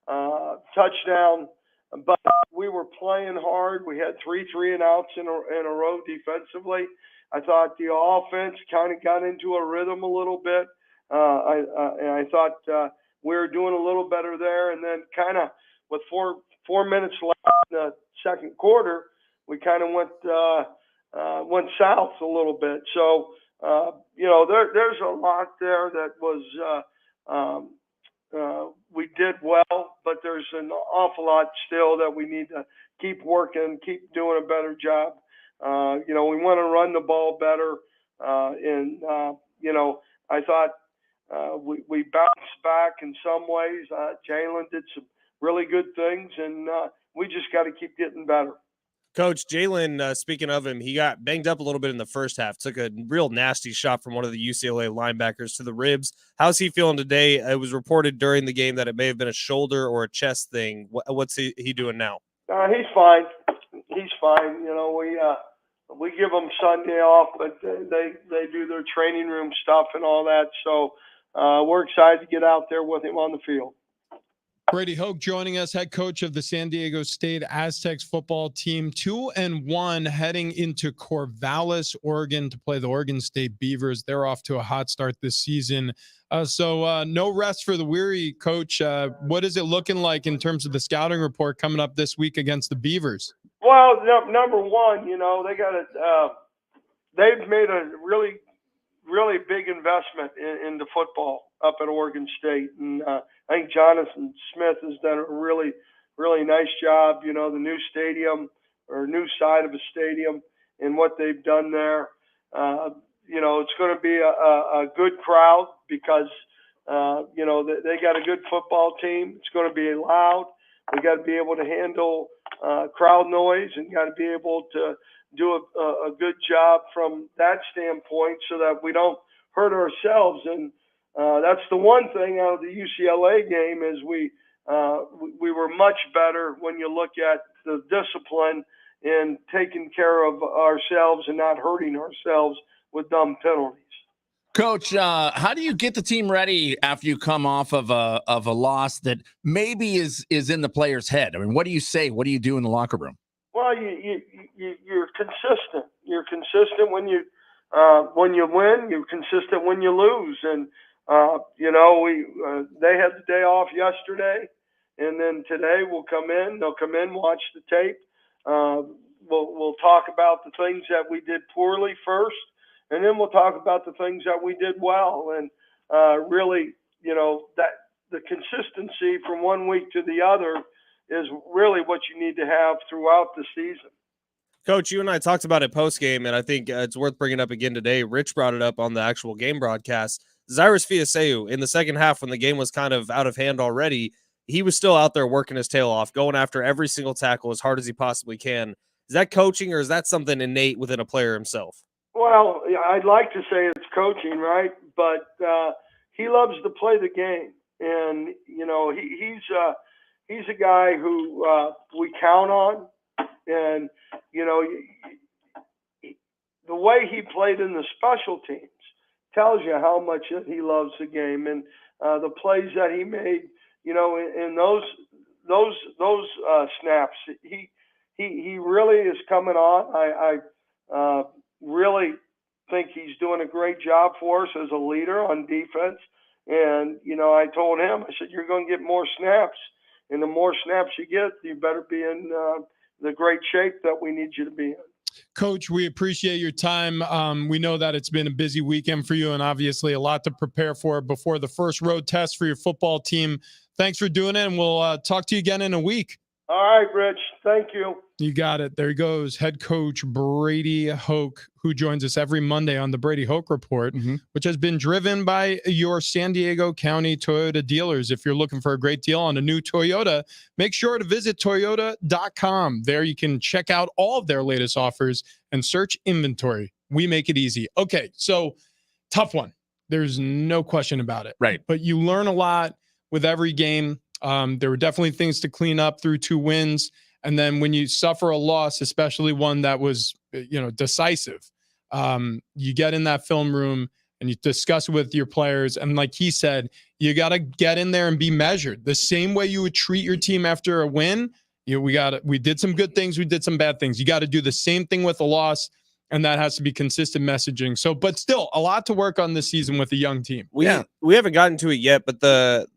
touchdown. But we were playing hard. We had 3 3-and-outs in a row defensively. I thought the offense kind of got into a rhythm a little bit. And I thought we were doing a little better there. And then kind of with four minutes left in the second quarter, we kind of went south a little bit. So, there's a lot there that was we did well, but there's an awful lot still that we need to keep working, keep doing a better job. We want to run the ball better. I thought we bounced back in some ways. Jalen did some really good things, and we just got to keep getting better. Coach, Jalen, speaking of him, he got banged up a little bit in the first half, took a real nasty shot from one of the UCLA linebackers to the ribs. How's he feeling today? It was reported during the game that it may have been a shoulder or a chest thing. What's he doing now? He's fine. He's fine. We give them Sunday off, but they do their training room stuff and all that. So we're excited to get out there with him on the field. Brady Hoke joining us, head coach of the San Diego State Aztecs football team, 2-1 heading into Corvallis, Oregon to play the Oregon State Beavers. They're off to a hot start this season. So no rest for the weary, Coach. What is it looking like in terms of the scouting report coming up this week against the Beavers? Well, number one, they've made a really, really big investment into football up at Oregon State. And I think Jonathan Smith has done a really, really nice job. The new stadium or new side of a stadium and what they've done there. It's going to be a good crowd because, they got a good football team. It's going to be loud. We got to be able to handle crowd noise and got to be able to do a good job from that standpoint so that we don't hurt ourselves. And that's the one thing out of the UCLA game is we were much better when you look at the discipline and taking care of ourselves and not hurting ourselves with dumb penalties. Coach, how do you get the team ready after you come off of a loss that maybe is in the player's head? I mean, what do you say? What do you do in the locker room? Well, you're consistent. You're consistent when you win. You're consistent when you lose. And they had the day off yesterday, and then today we'll come in. They'll come in, watch the tape. We'll talk about the things that we did poorly first, and then we'll talk about the things that we did well. And really, that the consistency from one week to the other is really what you need to have throughout the season. Coach, you and I talked about it post-game, and I think it's worth bringing up again today. Rich brought it up on the actual game broadcast. Cyrus Fiaseu, in the second half when the game was kind of out of hand already, he was still out there working his tail off, going after every single tackle as hard as he possibly can. Is that coaching or is that something innate within a player himself? Well, I'd like to say it's coaching, right? But he loves to play the game. And, he's a guy who we count on. And, the way he played in the special teams tells you how much he loves the game. And the plays that he made, in those snaps, he really is coming on. I really think he's doing a great job for us as a leader on defense. And, I told him, I said, you're going to get more snaps. And the more snaps you get, you better be in the great shape that we need you to be in. Coach, we appreciate your time. We know that it's been a busy weekend for you and obviously a lot to prepare for before the first road test for your football team. Thanks for doing it, and we'll talk to you again in a week. All right, Rich. Thank you. You got it. There he goes, head coach Brady Hoke, who joins us every Monday on the Brady Hoke Report, which has been driven by your San Diego County Toyota dealers. If you're looking for a great deal on a new Toyota, make sure to visit Toyota.com. There you can check out all of their latest offers and search inventory. We make it easy. Okay, so tough one. There's no question about it. Right. But you learn a lot with every game. There were definitely things to clean up through 2 wins. And then when you suffer a loss, especially one that was, decisive, you get in that film room and you discuss it with your players. And like he said, you got to get in there and be measured. The same way you would treat your team after a win. We did some good things, we did some bad things. You got to do the same thing with a loss, and that has to be consistent messaging. So, but still, a lot to work on this season with a young team. We haven't gotten to it yet, but the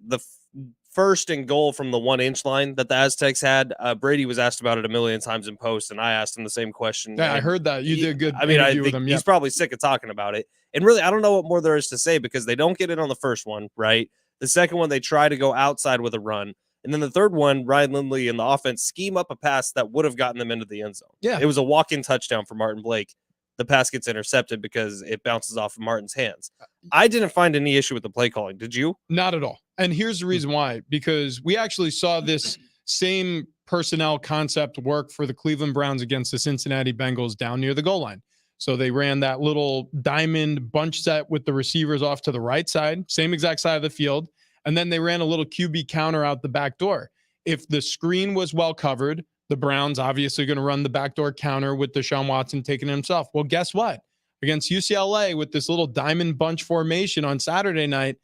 first and goal from the 1-inch line that the Aztecs had, Brady was asked about it a million times in post, and I asked him the same question. Yeah, I heard that. You did a good I mean, I interview with think him. he's probably sick of talking about it. And really, I don't know what more there is to say because they don't get it on the first one, right? The second one, they try to go outside with a run. And then the third one, Ryan Lindley and the offense scheme up a pass that would have gotten them into the end zone. Yeah. It was a walk-in touchdown for Martin Blake. The pass gets intercepted because it bounces off of Martin's hands. I didn't find any issue with the play calling. Did you? Not at all. And here's the reason why, because we actually saw this same personnel concept work for the Cleveland Browns against the Cincinnati Bengals down near the goal line. So they ran that little diamond bunch set with the receivers off to the right side, same exact side of the field. And then they ran a little QB counter out the back door. If the screen was well covered, the Browns obviously going to run the backdoor counter with Deshaun Watson taking it himself. Well, guess what? Against UCLA with this little diamond bunch formation on Saturday night,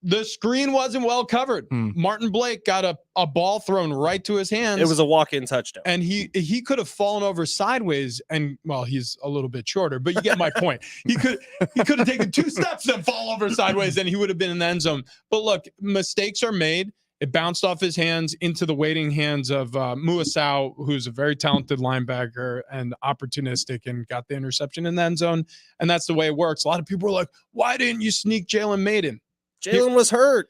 the screen wasn't well covered. Martin Blake got a ball thrown right to his hands. It was a walk-in touchdown. And he could have fallen over sideways, and well, he's a little bit shorter, but you get my point. He could have taken 2 steps and fall over sideways, and he would have been in the end zone. But look, mistakes are made. It bounced off his hands into the waiting hands of Muasau, who's a very talented linebacker and opportunistic, and got the interception in the end zone. And that's the way it works. A lot of people are like, why didn't you sneak Jalen Maiden? Jalen was hurt.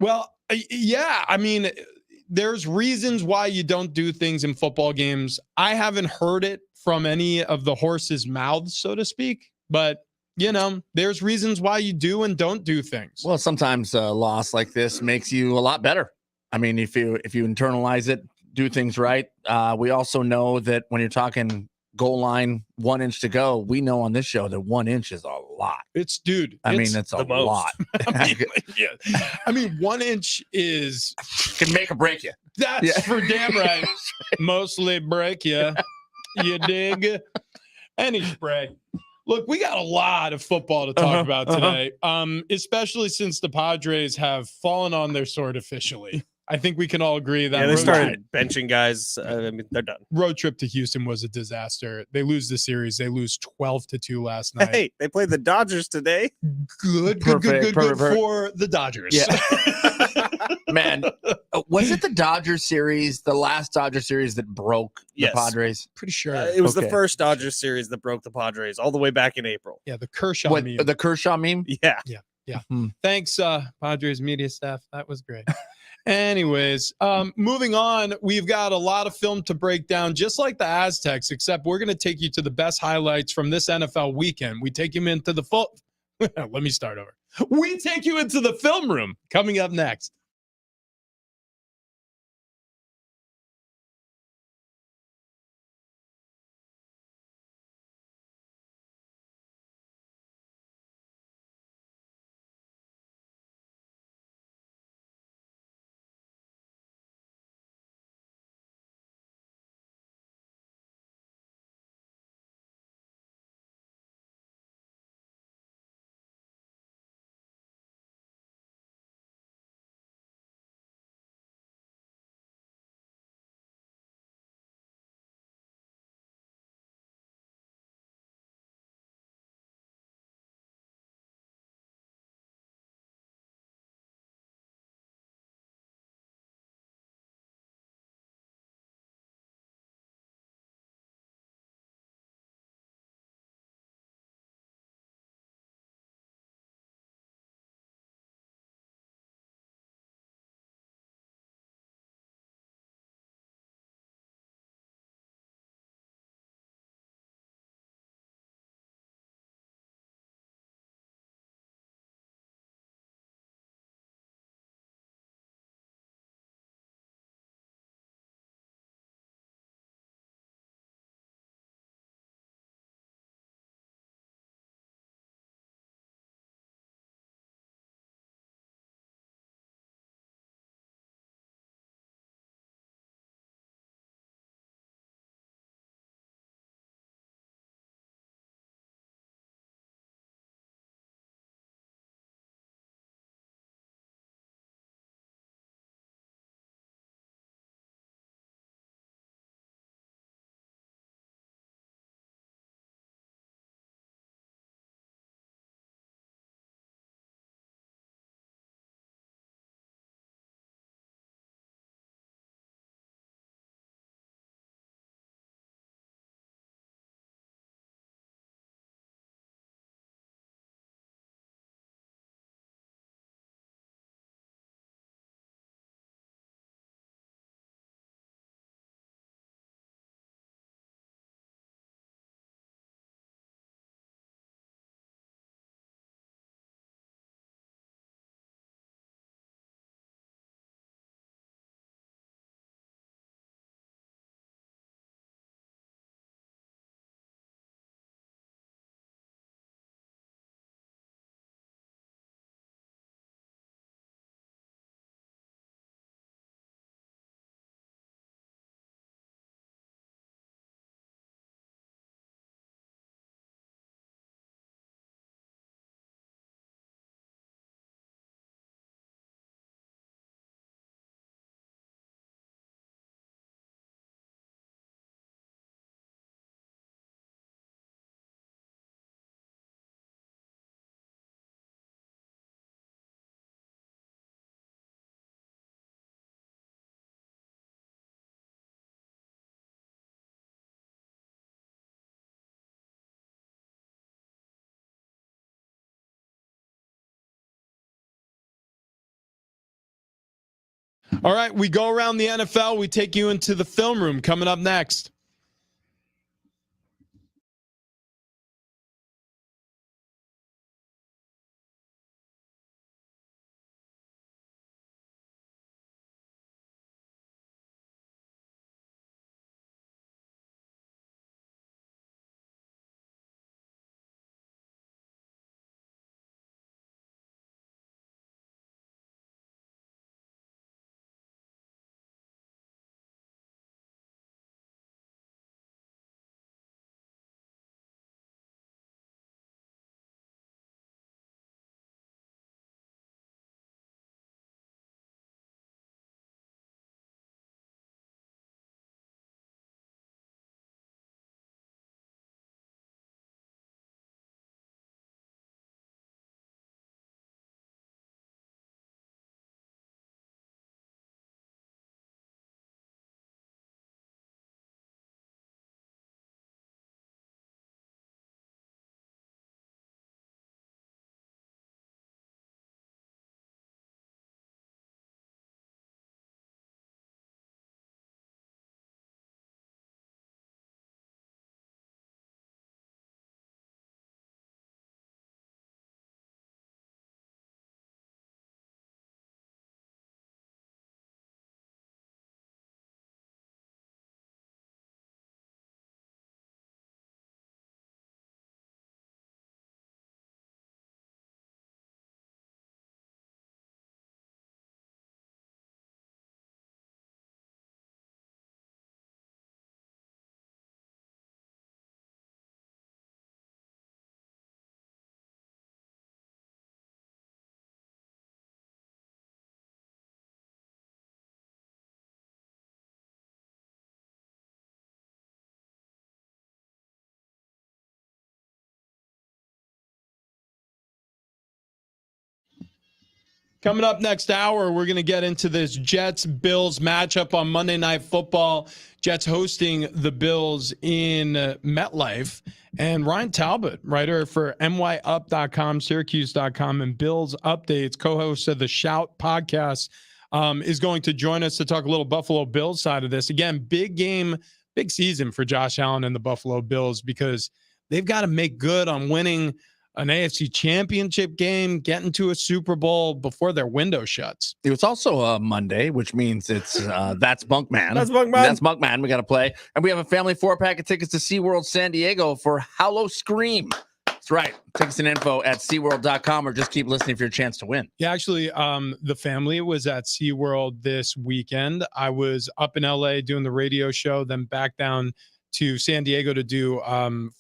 Well, yeah. I mean, there's reasons why you don't do things in football games. I haven't heard it from any of the horses' mouths, so to speak, but there's reasons why you do and don't do things. Well, sometimes a loss like this makes you a lot better. I mean, if you internalize it, do things right. We also know that when you're talking goal line, 1 inch to go, we know on this show that 1 inch is a lot. It's it's a lot. I mean, 1 inch is can make or break you. That's for damn right. Mostly break you. You dig? Any spray. Look, we got a lot of football to talk about today, especially since the Padres have fallen on their sword officially. I think we can all agree that they started benching guys. I mean, they're done. Road trip to Houston was a disaster. They lose the series. They lose 12-2 last night. Hey, they played the Dodgers today. Good for the Dodgers. Yeah. Man, was it the Dodgers series, the last Dodger series that broke the Padres? Pretty sure. It was the first Dodgers series that broke the Padres all the way back in April. Yeah, the Kershaw meme. The Kershaw meme? Yeah. Thanks, Padres media staff. That was great. Anyways, moving on, we've got a lot of film to break down, just like the Aztecs, except we're going to take you to the best highlights from this NFL weekend. We take you into the let me start over. We take you into the film room coming up next. All right, we go around the NFL. We take you into the film room coming up next. Coming up next hour, we're going to get into this Jets-Bills matchup on Monday Night Football. Jets hosting the Bills in MetLife. And Ryan Talbot, writer for nyup.com, syracuse.com, and Bills Updates, co-host of the Shout podcast, is going to join us to talk a little Buffalo Bills side of this. Again, big game, big season for Josh Allen and the Buffalo Bills because they've got to make good on winning an AFC championship game, getting to a Super Bowl before their window shuts. It was also a Monday, which means it's that's Bunkman. That's Bunkman. That's Bunkman. We got to play. And we have a family 4-pack of tickets to SeaWorld San Diego for Hallow Scream. That's right. Tickets and info at SeaWorld.com or just keep listening for your chance to win. Yeah, actually, the family was at SeaWorld this weekend. I was up in LA doing the radio show, then back down to San Diego to do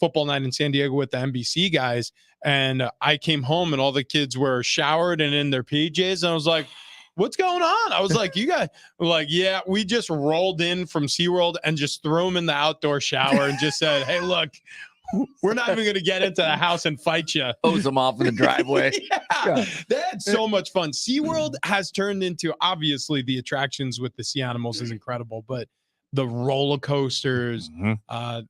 football night in San Diego with the NBC guys. And I came home and all the kids were showered and in their PJs. And I was like, what's going on? I was like, you guys were like, yeah, we just rolled in from SeaWorld and just threw them in the outdoor shower and just said, hey, look, we're not even going to get into the house and fight you. Hose them off in the driveway. Yeah, they had so much fun. SeaWorld has turned into, obviously, the attractions with the sea animals is incredible, but the roller coasters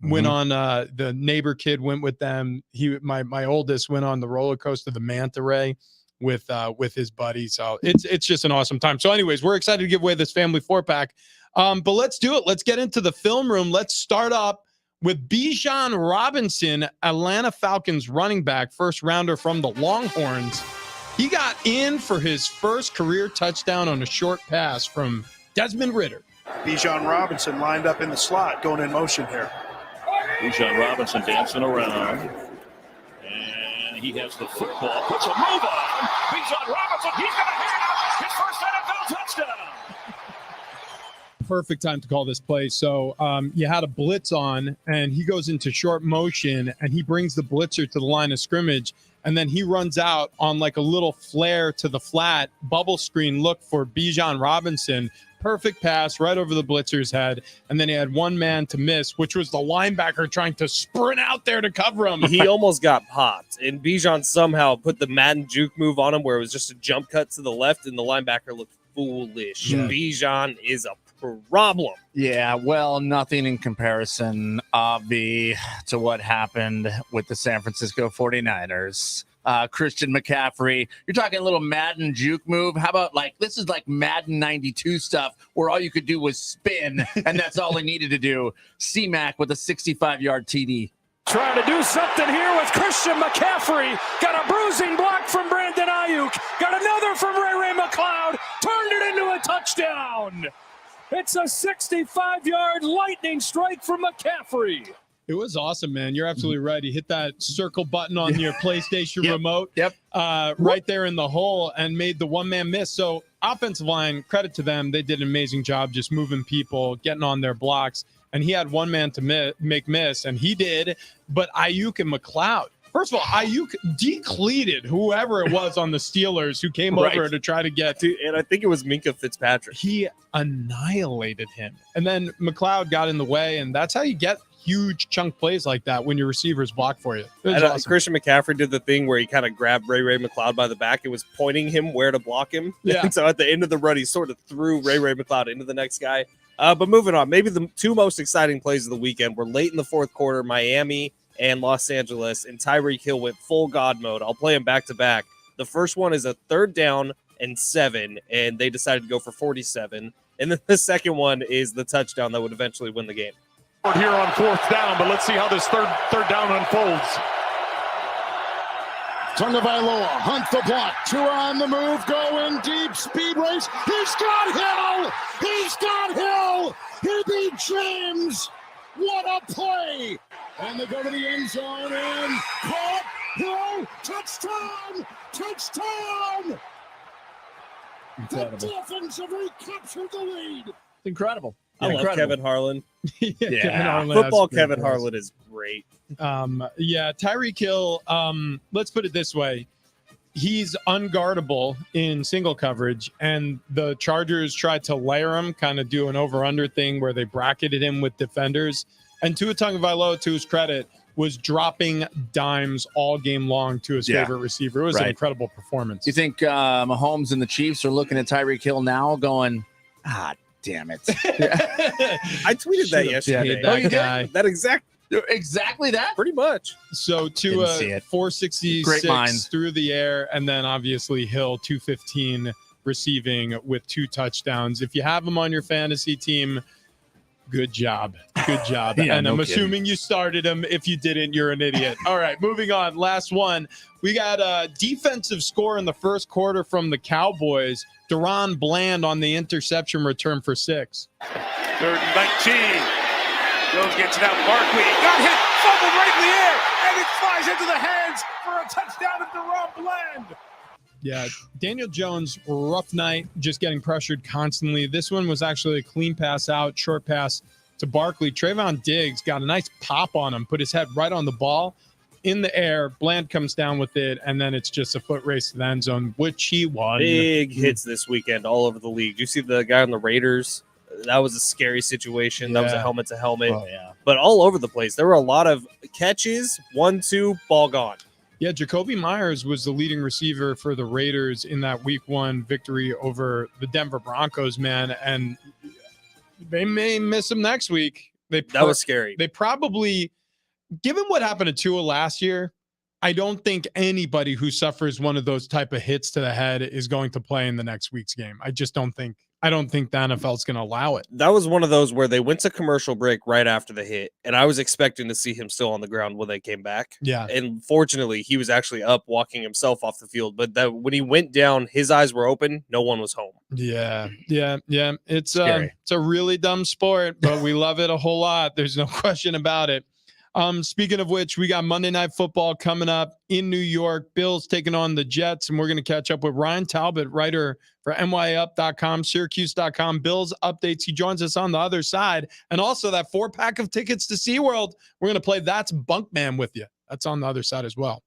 went on. The neighbor kid went with them. My oldest went on the roller coaster, the manta ray, with his buddy. So it's just an awesome time. So, anyways, we're excited to give away this family 4-pack. But let's do it. Let's get into the film room. Let's start up with Bijan Robinson, Atlanta Falcons running back, first rounder from the Longhorns. He got in for his first career touchdown on a short pass from Desmond Ridder. Bijan Robinson lined up in the slot, going in motion here. Bijan Robinson dancing around. And he has the football. Puts a move on. Bijan Robinson, he's going to hit his first NFL touchdown. Perfect time to call this play. So you had a blitz on, and he goes into short motion, and he brings the blitzer to the line of scrimmage, and then he runs out on like a little flare to the flat, bubble screen look for Bijan Robinson. Perfect pass right over the blitzer's head, and then he had one man to miss, which was the linebacker trying to sprint out there to cover him. He almost got popped, and Bijan somehow put the Madden juke move on him where it was just a jump cut to the left, and the linebacker looked foolish. Yeah. Bijan is a problem. Yeah, well, nothing in comparison, Avi, to what happened with the San Francisco 49ers. Christian McCaffrey. You're talking a little Madden juke move. How about this is like Madden 92 stuff where all you could do was spin, and that's all he needed to do. C-Mac with a 65-yard TD. Trying to do something here with Christian McCaffrey. Got a bruising block from Brandon Ayuk. Got another from Ray McLeod. Turned it into a touchdown. It's a 65-yard lightning strike from McCaffrey. It was awesome, man. You're absolutely right. He hit that circle button on your PlayStation remote right there in the hole and made the one-man miss. So offensive line, credit to them. They did an amazing job just moving people, getting on their blocks. And he had one man to make miss, and he did. But Ayuk and McLeod. First of all, Ayuk decleated whoever it was on the Steelers who came over to try to get. And I think it was Minka Fitzpatrick. He annihilated him. And then McLeod got in the way, and that's how you get huge chunk plays like that when your receivers block for you. Awesome. Christian McCaffrey did the thing where he kind of grabbed Ray McLeod by the back. It was pointing him where to block him. Yeah. And so at the end of the run, he sort of threw Ray McLeod into the next guy. But moving on, maybe the two most exciting plays of the weekend were late in the fourth quarter, Miami and Los Angeles, and Tyreek Hill went full God mode. I'll play them back to back. The first one is a 3rd down and 7, and they decided to go for 47. And then the second one is the touchdown that would eventually win the game. Here on 4th down, but let's see how this third down unfolds. Tagovailoa, hunt the block, Tua on the move, going deep, speed race. He's got Hill! He's got Hill! He beat James! What a play! And they go to the end zone and caught Hill! Touchdown! Touchdown! Incredible. The Dolphins have recaptured the lead. Incredible. I love Kevin Harlan. Kevin Harlan Football Kevin Harlan is great. Tyreek Hill, let's put it this way. He's unguardable in single coverage, and the Chargers tried to layer him, kind of do an over-under thing where they bracketed him with defenders. And Tua Tagovailoa, to his credit, was dropping dimes all game long to his favorite receiver. It was an incredible performance. You think Mahomes and the Chiefs are looking at Tyreek Hill now going, damn it. I tweeted that yesterday. That exactly that? Pretty much. So Tua 466 through the air, and then obviously Hill 215 receiving with 2 touchdowns. If you have him on your fantasy team, good job. Good job. And I'm assuming you started him. If you didn't, you're an idiot. All right, moving on. Last one. We got a defensive score in the first quarter from the Cowboys. Deron Bland on the interception return for 6. 3rd and 19. Jones gets it out. Barkley got hit, fumbled right in the air, and it flies into the hands for a touchdown of Deron Bland. Yeah, Daniel Jones, rough night, just getting pressured constantly. This one was actually a clean pass out, short pass to Barkley. Trayvon Diggs got a nice pop on him, put his head right on the ball in the air. Bland comes down with it, and then it's just a foot race to the end zone, which he won. Big hits this weekend all over the league. You see the guy on the Raiders? That was a scary situation. That was a helmet to helmet. Oh, yeah. But all over the place. There were a lot of catches, 1-2, ball gone. Yeah, Jacoby Myers was the leading receiver for the Raiders in that week 1 victory over the Denver Broncos, man. And they may miss him next week. That was scary. They probably, given what happened to Tua last year, I don't think anybody who suffers one of those type of hits to the head is going to play in the next week's game. I don't think the NFL is going to allow it. That was one of those where they went to commercial break right after the hit, and I was expecting to see him still on the ground when they came back. Yeah. And fortunately, he was actually up walking himself off the field. But when he went down, his eyes were open. No one was home. Yeah. It's a really dumb sport, but we love it a whole lot. There's no question about it. Speaking of which, we got Monday Night Football coming up in New York. Bills taking on the Jets, and we're going to catch up with Ryan Talbot, writer for NYUp.com, Syracuse.com. Bills updates. He joins us on the other side. And also that 4-pack of tickets to SeaWorld. We're going to play That's Bunkman with you. That's on the other side as well.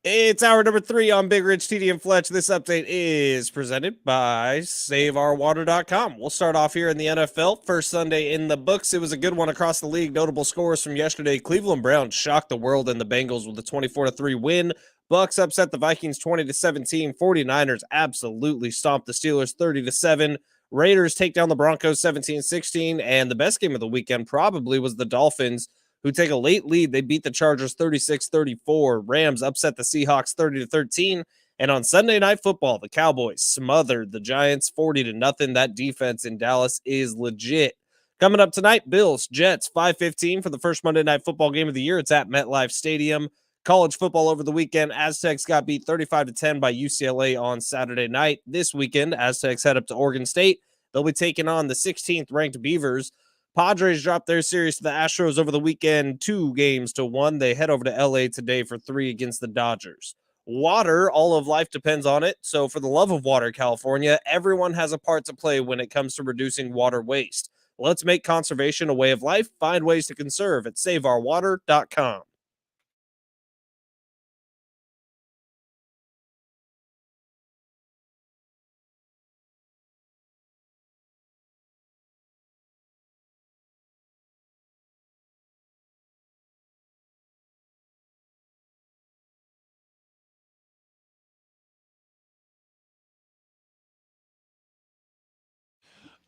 It's hour number 3 on Big Rich, TD, and Fletch. This update is presented by SaveOurWater.com. We'll start off here in the NFL. First Sunday in the books. It was a good one across the league. Notable scores from yesterday. Cleveland Browns shocked the world and the Bengals with a 24-3 win. Bucks upset the Vikings 20-17. 49ers absolutely stomped the Steelers 30-7. Raiders take down the Broncos 17-16. And the best game of the weekend probably was the Dolphins, who take a late lead. They beat the Chargers 36-34. Rams upset the Seahawks 30-13. And on Sunday Night Football, the Cowboys smothered the Giants 40-0. That defense in Dallas is legit. Coming up tonight, Bills, Jets, 5:15 for the first Monday Night Football game of the year. It's at MetLife Stadium. College football over the weekend. Aztecs got beat 35-10 by UCLA on Saturday night. This weekend, Aztecs head up to Oregon State. They'll be taking on the 16th ranked Beavers. Padres dropped their series to the Astros over the weekend, 2-1. They head over to LA today for 3 against the Dodgers. Water, all of life depends on it. So for the love of water, California, everyone has a part to play when it comes to reducing water waste. Let's make conservation a way of life. Find ways to conserve at SaveOurWater.com.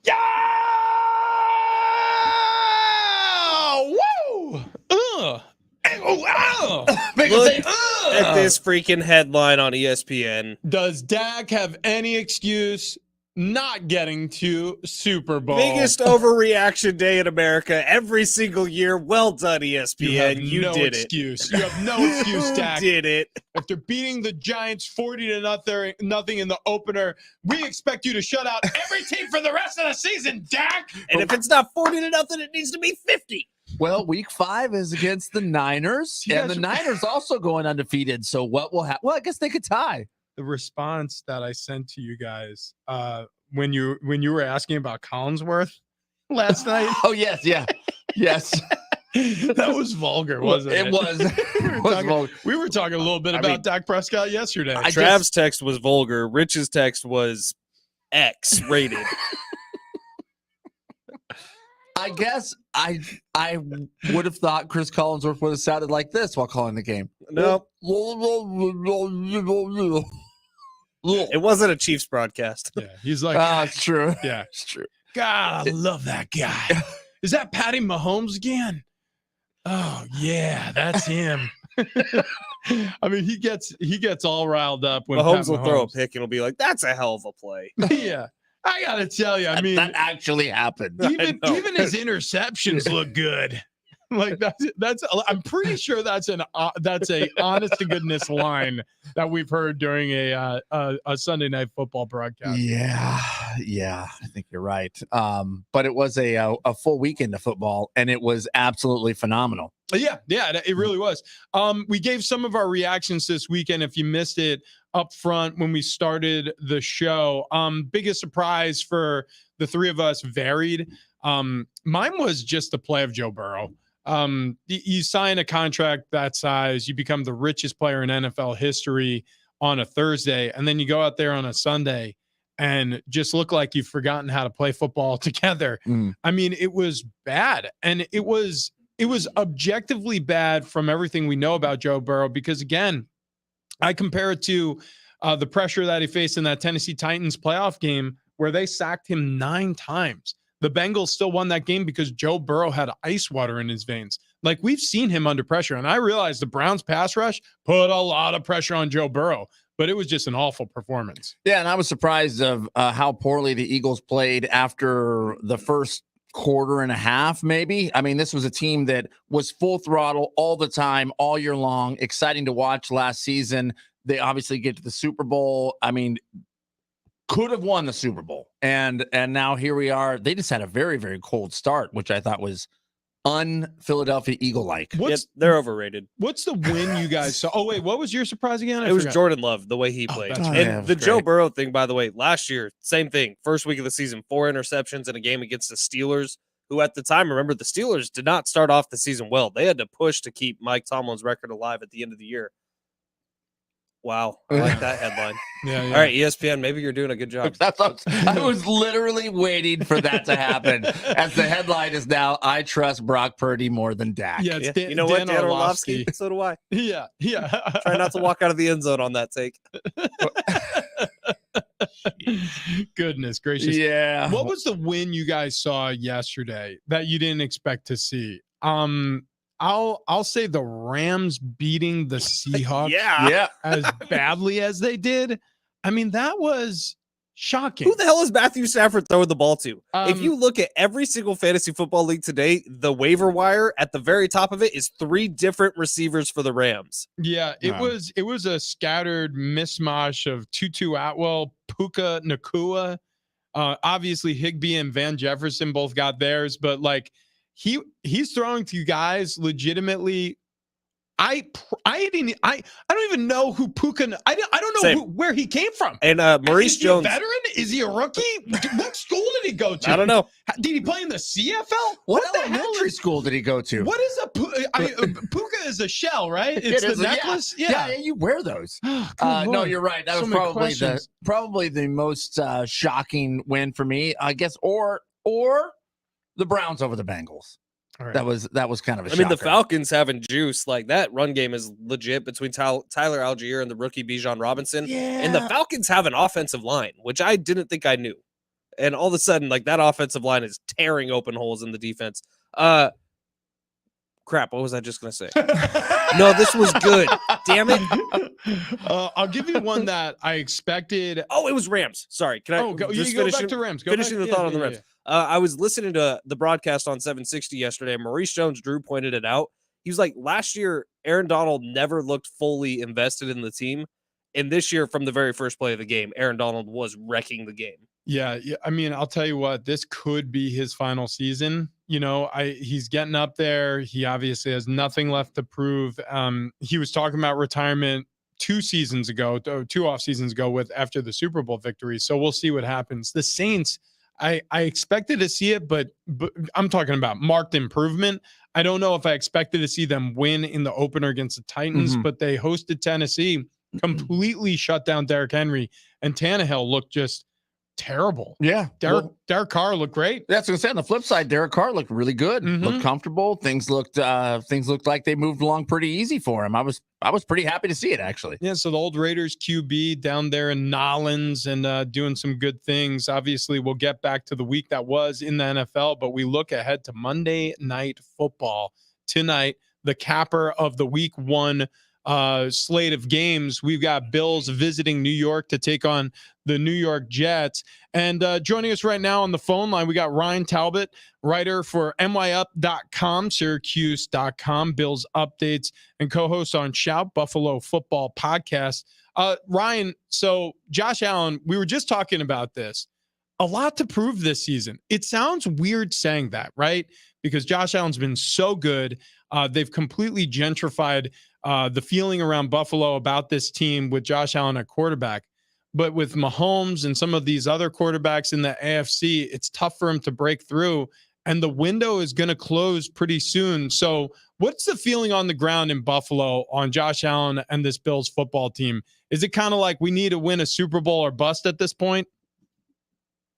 Yeah! Woo! Look at this freaking headline on ESPN. Does Dak have any excuse not getting to Super Bowl? Biggest overreaction day in America every single year. Well done, ESPN. You no did excuse. You have no excuse, Dak. You did it. After beating the Giants 40-0 in the opener, we expect you to shut out every team for the rest of the season, Dak. And if it's not 40-0, it needs to be 50. Well, week 5 is against the Niners, and the Niners also going undefeated. So what will happen? Well, I guess they could tie. The response that I sent to you guys when you were asking about Collinsworth last night. Oh, yes. Yes. That was vulgar, wasn't it? It was. We were talking a little bit about Dak Prescott yesterday. Trav's text was vulgar. Rich's text was X rated. I guess I would have thought Chris Collinsworth would have sounded like this while calling the game. No. It wasn't a Chiefs broadcast. Yeah, he's like, it's true. Yeah, It's true. God, I love that guy. Is that Patty Mahomes again? Oh yeah, that's him. I mean, he gets all riled up when Mahomes will throw a pick and he'll be like, "That's a hell of a play." Yeah, I gotta tell you, I mean, that actually happened. Even his interceptions look good. Like that's I'm pretty sure that's a honest to goodness line that we've heard during a Sunday Night Football broadcast. Yeah, I think you're right. But it was a full weekend of football, and it was absolutely phenomenal. Yeah, it really was. We gave some of our reactions this weekend. If you missed it up front when we started the show, biggest surprise for the three of us varied. Mine was just the play of Joe Burrow. You sign a contract that size, you become the richest player in NFL history on a Thursday, and then you go out there on a Sunday and just look like you've forgotten how to play football together. I mean, it was bad, and it was objectively bad from everything we know about Joe Burrow, because again, I compare it to the pressure that he faced in that Tennessee Titans playoff game where they sacked him 9 times. The Bengals still won that game because Joe Burrow had ice water in his veins. Like, we've seen him under pressure. And I realized the Browns pass rush put a lot of pressure on Joe Burrow, but it was just an awful performance. Yeah, and I was surprised of how poorly the Eagles played after the first quarter and a half, maybe. I mean, this was a team that was full throttle all the time, all year long. Exciting to watch last season. They obviously get to the Super Bowl. I mean, could have won the Super Bowl. And now here we are. They just had a very, very cold start, which I thought was un-Philadelphia Eagle-like. They're overrated. What's the win you guys saw? Oh, wait, what was your surprise again? It was Jordan Love, the way he played. That's right. And the Joe Burrow thing, by the way, last year, same thing. First week of the season, 4 interceptions in a game against the Steelers, who at the time, remember, the Steelers did not start off the season well. They had to push to keep Mike Tomlin's record alive at the end of the year. Wow. I like that headline. Yeah, yeah. All right, ESPN, maybe you're doing a good job. I was literally waiting for that to happen. As the headline is now, I trust Brock Purdy more than Dak. Yeah, it's Yeah. You know what, Dan Orlovsky? So do I. Yeah, yeah. Try not to walk out of the end zone on that take. Goodness gracious. Yeah. What was the win you guys saw yesterday that you didn't expect to see? I'll say the Rams beating the Seahawks Yeah. as badly as they did. I mean, that was shocking. Who the hell is Matthew Stafford throwing the ball to? If Um, you look at every single fantasy football league today, the waiver wire at the very top of it is 3 different receivers for the Rams. Yeah, it Wow. was a scattered mishmash of Tutu Atwell, Puka Nakua. Obviously, Higbee and Van Jefferson both got theirs, but like he's throwing to guys legitimately. I don't even know who Puka. I don't know Same. where he came from. And Maurice Is he Jones. a veteran? Is he a rookie? What school did he go to? I don't know. Did he play in the CFL? What the hell elementary school did he go to? What is a Puka? Is a shell, right? It's It is the a- necklace. Yeah, you wear those. Oh, good No, Lord. you're right. That So was many probably questions. the most shocking win for me, I guess, or the Browns over the Bengals. All right. That was kind of a I mean, the shocker. Falcons having juice. Like, that run game is legit between Tyler Algier and the rookie Bijan Robinson. Yeah. And the Falcons have an offensive line, which I didn't think I knew. And all of a sudden, like, that offensive line is tearing open holes in the defense. Crap, what was I just going to say? No, this was good. Damn it. I'll give you one that I expected. Oh, it was Rams. Sorry. Can I Oh, go, just you go finish back it? to Rams. Finishing the thought on the Rams. I was listening to the broadcast on 760 yesterday, and Maurice Jones-Drew pointed it out. He was like, last year, Aaron Donald never looked fully invested in the team. And this year, from the very first play of the game, Aaron Donald was wrecking the game. Yeah, I mean, I'll tell you what, this could be his final season. You know, he's getting up there. He obviously has nothing left to prove. He was talking about retirement 2 seasons ago, 2 off seasons ago with after the Super Bowl victory. So we'll see what happens. The Saints, I expected to see it, but I'm talking about marked improvement. I don't know if I expected to see them win in the opener against the Titans, but they hosted Tennessee, completely shut down Derrick Henry, and Tannehill looked just terrible. Yeah. Derek Carr looked great. That's what I'm saying. On the flip side, Derek Carr looked really good. Looked comfortable. Things looked like they moved along pretty easy for him. I was pretty happy to see it, actually. Yeah, so the old Raiders QB down there in Nolens and doing some good things. Obviously, we'll get back to the week that was in the NFL, but we look ahead to Monday Night Football tonight, the capper of the Week 1 slate of games. We've got Bills visiting New York to take on the New York Jets. And joining us right now on the phone line, we got Ryan Talbot, writer for nyup.com, syracuse.com, Bills updates, and co-host on Shout Buffalo Football Podcast. Ryan, so Josh Allen, we were just talking about this. A lot to prove this season. It sounds weird saying that, right? Because Josh Allen's been so good. They've completely gentrified the feeling around Buffalo about this team with Josh Allen at quarterback. But with Mahomes and some of these other quarterbacks in the AFC, it's tough for him to break through. And the window is going to close pretty soon. So what's the feeling on the ground in Buffalo on Josh Allen and this Bills football team? Is it kind of like we need to win a Super Bowl or bust at this point?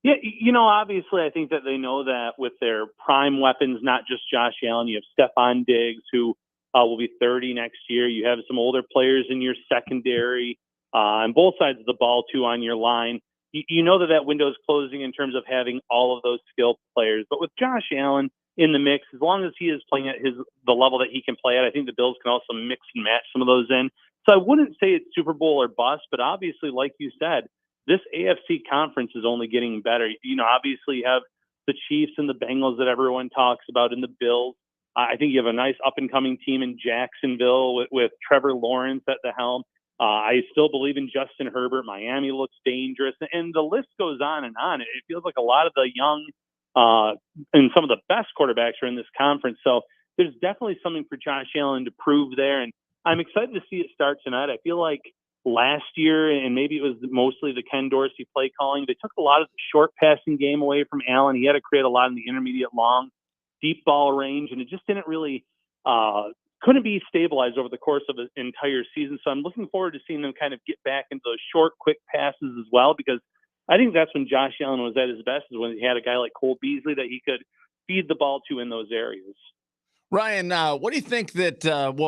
Yeah, you know, obviously, I think that they know that with their prime weapons, not just Josh Allen. You have Stephon Diggs, who will be 30 next year. You have some older players in your secondary on both sides of the ball, too, on your line. You know that window is closing in terms of having all of those skilled players. But with Josh Allen in the mix, as long as he is playing at the level that he can play at, I think the Bills can also mix and match some of those in. So I wouldn't say it's Super Bowl or bust, but obviously, like you said, this AFC conference is only getting better. You know, obviously you have the Chiefs and the Bengals that everyone talks about, and the Bills. I think you have a nice up-and-coming team in Jacksonville with Trevor Lawrence at the helm. I still believe in Justin Herbert. Miami looks dangerous, and the list goes on and on. It feels like a lot of the young and some of the best quarterbacks are in this conference. So there's definitely something for Josh Allen to prove there, and I'm excited to see it start tonight. I feel like last year, and maybe it was mostly the Ken Dorsey play calling, they took a lot of the short passing game away from Allen. He had to create a lot in the intermediate long, deep ball range, and it just didn't really couldn't be stabilized over the course of an entire season. So I'm looking forward to seeing them kind of get back into those short, quick passes as well, because I think that's when Josh Allen was at his best, is when he had a guy like Cole Beasley that he could feed the ball to in those areas. Ryan, what do you think that,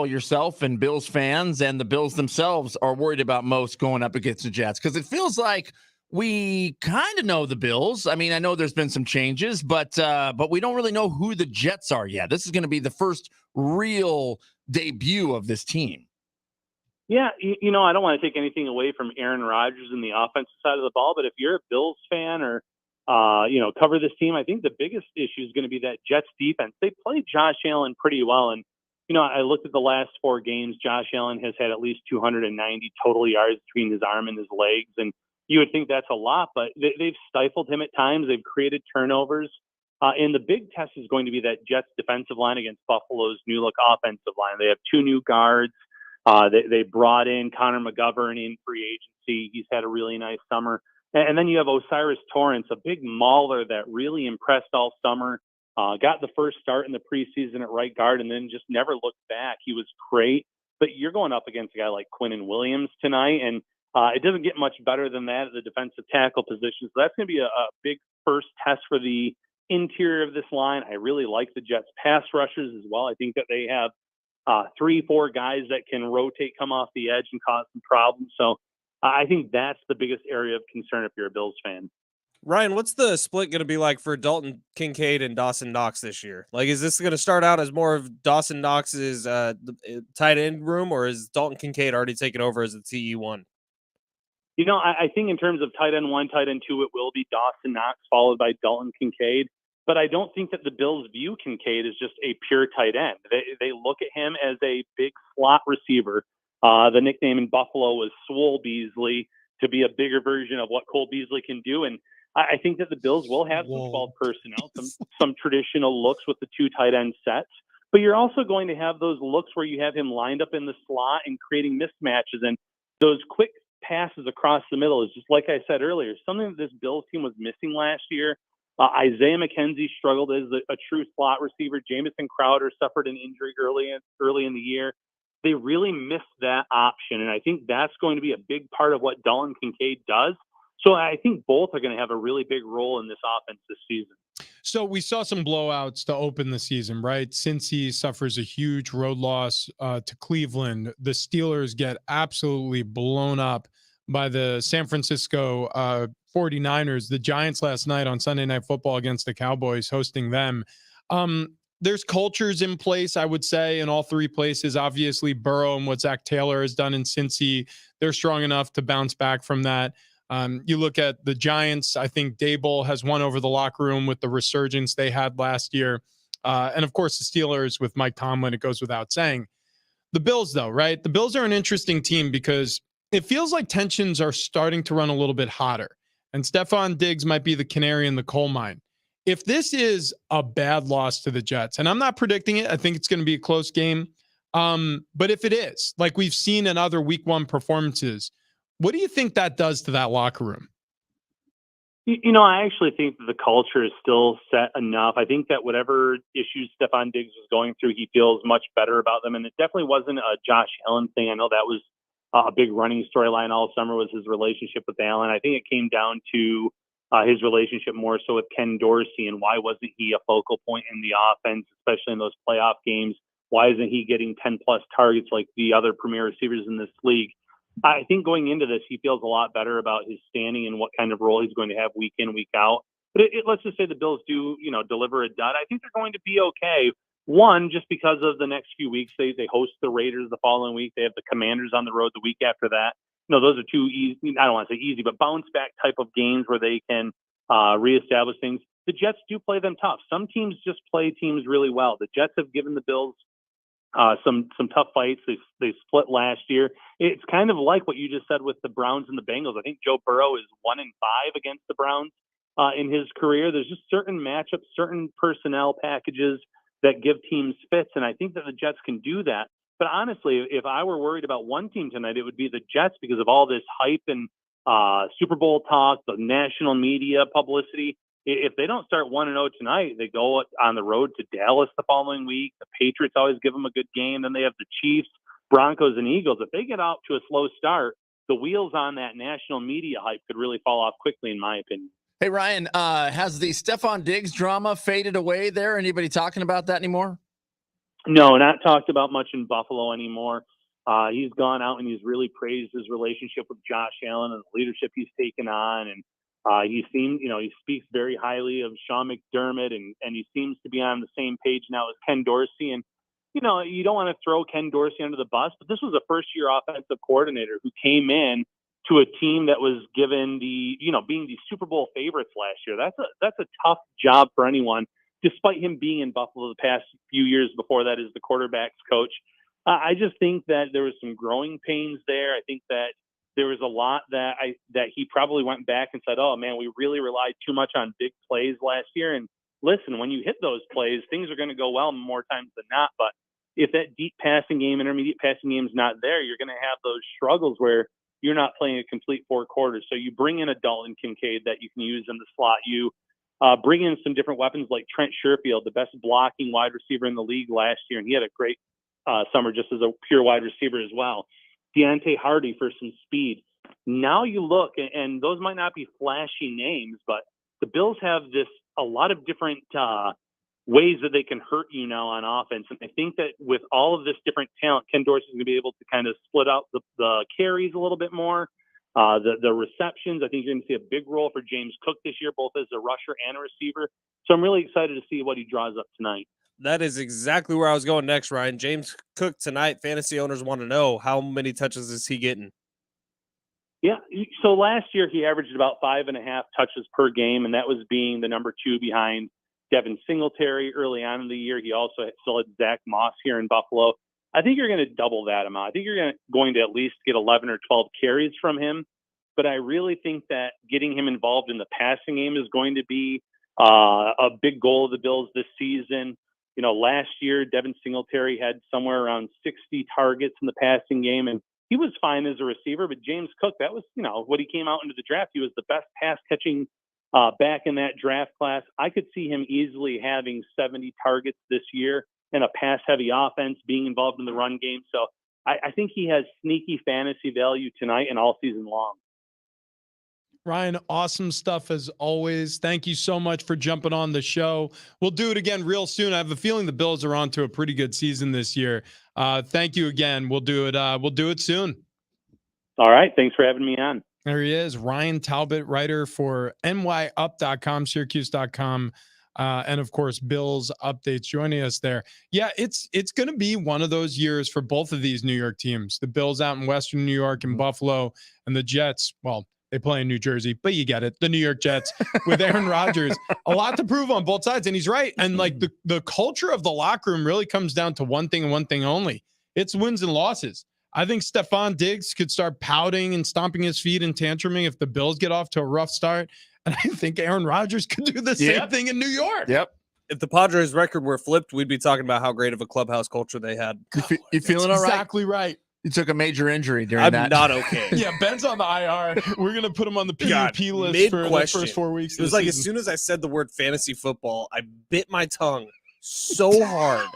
yourself and Bills fans and the Bills themselves are worried about most going up against the Jets? Because it feels like we kind of know the Bills. I mean, I know there's been some changes, but we don't really know who the Jets are yet. This is going to be the first real debut of this team. Yeah, I don't want to take anything away from Aaron Rodgers and the offensive side of the ball, but if you're a Bills fan or cover this team, I think the biggest issue is going to be that Jets defense. They played Josh Allen pretty well. And, I looked at the last 4 games. Josh Allen has had at least 290 total yards between his arm and his legs. And you would think that's a lot, but they've stifled him at times. They've created turnovers. And the big test is going to be that Jets defensive line against Buffalo's new look offensive line. They have 2 new guards. They brought in Connor McGovern in free agency. He's had a really nice summer. And then you have Osiris Torrance, a big mauler that really impressed all summer. Got the first start in the preseason at right guard and then just never looked back. He was great. But you're going up against a guy like Quinnen Williams tonight, and it doesn't get much better than that at the defensive tackle position. So that's going to be a big first test for the interior of this line. I really like the Jets pass rushers as well. I think that they have 3-4 guys that can rotate, come off the edge, and cause some problems. So I think that's the biggest area of concern if you're a Bills fan. Ryan, what's the split going to be like for Dalton Kincaid and Dawson Knox this year? Like, is this going to start out as more of Dawson Knox's tight end room, or is Dalton Kincaid already taken over as a TE1? I think in terms of tight end 1, tight end 2, it will be Dawson Knox followed by Dalton Kincaid. But I don't think that the Bills view Kincaid as just a pure tight end. They look at him as a big slot receiver. The nickname in Buffalo was Swole Beasley, to be a bigger version of what Cole Beasley can do. And I think that the Bills will have some 12 personnel, some traditional looks with the 2 tight end sets. But you're also going to have those looks where you have him lined up in the slot and creating mismatches. And those quick passes across the middle is just, like I said earlier, something that this Bills team was missing last year. Isaiah McKenzie struggled as a true slot receiver. Jamison Crowder suffered an injury early in the year. They really missed that option, and I think that's going to be a big part of what Dalton Kincaid does. So I think both are going to have a really big role in this offense this season. So we saw some blowouts to open the season, right? Cincy suffers a huge road loss to Cleveland. The Steelers get absolutely blown up by the San Francisco 49ers. The Giants last night on Sunday Night Football against the Cowboys, hosting them. There's cultures in place, I would say, in all 3 places. Obviously, Burrow and what Zach Taylor has done in Cincy, they're strong enough to bounce back from that. You look at the Giants, I think Daboll has won over the locker room with the resurgence they had last year. And, of course, the Steelers with Mike Tomlin, it goes without saying. The Bills, though, right? The Bills are an interesting team because it feels like tensions are starting to run a little bit hotter. And Stephon Diggs might be the canary in the coal mine. If this is a bad loss to the Jets, and I'm not predicting it, I think it's going to be a close game. But if it is, like we've seen in other week 1 performances, what do you think that does to that locker room? I actually think that the culture is still set enough. I think that whatever issues Stephon Diggs was going through, he feels much better about them. And it definitely wasn't a Josh Allen thing. I know that was a big running storyline all summer, was his relationship with Allen. I think it came down to his relationship more so with Ken Dorsey, and why wasn't he a focal point in the offense, especially in those playoff games? Why isn't he getting 10-plus targets like the other premier receivers in this league? I think going into this, he feels a lot better about his standing and what kind of role he's going to have week in, week out. But let's just say the Bills do, deliver a dud. I think they're going to be okay. One, just because of the next few weeks, they host the Raiders the following week. They have the Commanders on the road the week after that. Those are 2 easy, I don't want to say easy, but bounce back type of games where they can reestablish things. The Jets do play them tough. Some teams just play teams really well. The Jets have given the Bills some tough fights. They split last year. It's kind of like what you just said with the Browns and the Bengals. I think Joe Burrow is 1-5 against the Browns in his career. There's just certain matchups, certain personnel packages that give teams fits, and I think that the Jets can do that. But honestly, if I were worried about one team tonight, it would be the Jets, because of all this hype and Super Bowl talk, the national media publicity. if they don't start 1-0 tonight, they go on the road to Dallas the following week. The Patriots always give them a good game. Then they have the Chiefs, Broncos, and Eagles. If they get out to a slow start, the wheels on that national media hype could really fall off quickly, in my opinion. Hey, Ryan, has the Stephon Diggs drama faded away there? Anybody talking about that anymore? No, not talked about much in Buffalo anymore. He's gone out and he's really praised his relationship with Josh Allen and the leadership he's taken on. And he speaks very highly of Sean McDermott, and he seems to be on the same page now as Ken Dorsey. And, you don't want to throw Ken Dorsey under the bus, but this was a first-year offensive coordinator who came in to a team that was given being the Super Bowl favorites last year. That's a tough job for anyone, despite him being in Buffalo the past few years before that as the quarterback's coach. I just think that there was some growing pains there. I think that there was a lot that he probably went back and said, oh man, we really relied too much on big plays last year. And listen, when you hit those plays, things are going to go well more times than not. But if that deep passing game, intermediate passing game is not there, you're going to have those struggles where you're not playing a complete 4 quarters. So you bring in a Dalton Kincaid that you can use in the slot. You bring in some different weapons like Trent Sherfield, the best blocking wide receiver in the league last year. And he had a great summer just as a pure wide receiver as well. Deontay Hardy for some speed. Now you look, and those might not be flashy names, but the Bills have a lot of different ways that they can hurt you now on offense. And I think that with all of this different talent, Ken Dorsey is going to be able to kind of split out the carries a little bit more. The receptions, I think you're going to see a big role for James Cook this year, both as a rusher and a receiver. So I'm really excited to see what he draws up tonight. That is exactly where I was going next, Ryan. James Cook tonight, fantasy owners want to know, how many touches is he getting? Yeah, so last year he averaged about 5.5 touches per game, and that was being the number 2 behind Devin Singletary early on in the year. He also still had Zach Moss here in Buffalo. I think you're going to double that amount. I think you're going to at least get 11 or 12 carries from him. But I really think that getting him involved in the passing game is going to be a big goal of the Bills this season. Last year, Devin Singletary had somewhere around 60 targets in the passing game, and he was fine as a receiver. But James Cook, that was, what he came out into the draft. He was the best pass catching back in that draft class. I could see him easily having 70 targets this year in a pass-heavy offense, being involved in the run game. So I think he has sneaky fantasy value tonight and all season long. Ryan, awesome stuff as always. Thank you so much for jumping on the show. We'll do it again real soon. I have a feeling the Bills are on to a pretty good season this year. Thank you again. We'll do it soon. All right. Thanks for having me on. There he is, Ryan Talbot, writer for nyup.com, Syracuse.com, and of course, Bills updates, joining us there. Yeah, it's going to be one of those years for both of these New York teams. The Bills out in Western New York and Buffalo, and the Jets, well, they play in New Jersey, but you get it. The New York Jets with Aaron Rodgers, a lot to prove on both sides. And he's right. And like the culture of the locker room really comes down to one thing and one thing only. It's wins and losses. I think Stephon Diggs could start pouting and stomping his feet and tantruming if the Bills get off to a rough start. And I think Aaron Rodgers could do the same thing in New York. Yep. If the Padres record were flipped, we'd be talking about how great of a clubhouse culture they had. You feeling all right? Exactly right. You took a major injury during I'm that. not okay. Yeah, Ben's on the IR. We're going to put him on the PUP list for the first 4 weeks. It was like as soon as I said the word fantasy football, I bit my tongue so hard.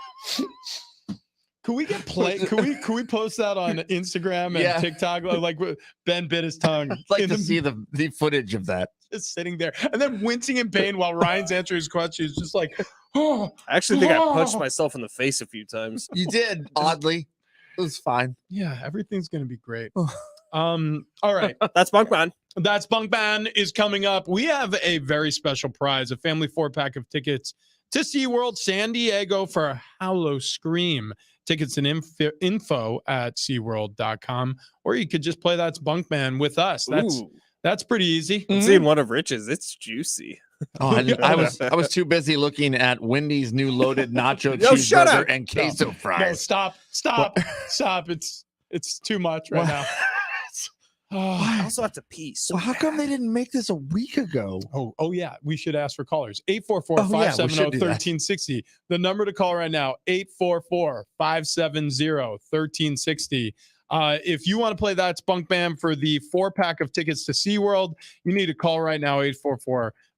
Can we get play? Can we post that on Instagram and TikTok? Like Ben bit his tongue. I'd like to see the footage of that. Just sitting there and then wincing in pain while Ryan's answering his questions, just like, oh. I actually think I punched myself in the face a few times. You did, oddly. It was fine. Yeah, everything's gonna be great. All right. That's Bunkman. That's Bunkman is coming up. We have a very special prize, a family 4-pack of tickets to SeaWorld San Diego for a Hallow Scream. Tickets and info at SeaWorld.com. Or you could just play That's Bunkman with us. That's pretty easy. I'm seeing one of Rich's. It's juicy. Oh, I was too busy looking at Wendy's new loaded nacho cheeseburger and queso fries. No, stop. It's too much right now. I also have to pee. So how come they didn't make this a week ago? Oh yeah. We should ask for callers. 844-570-1360. The number to call right now, 844-570-1360. If you want to play That's Bunkman for the 4-pack of tickets to SeaWorld, you need to call right now,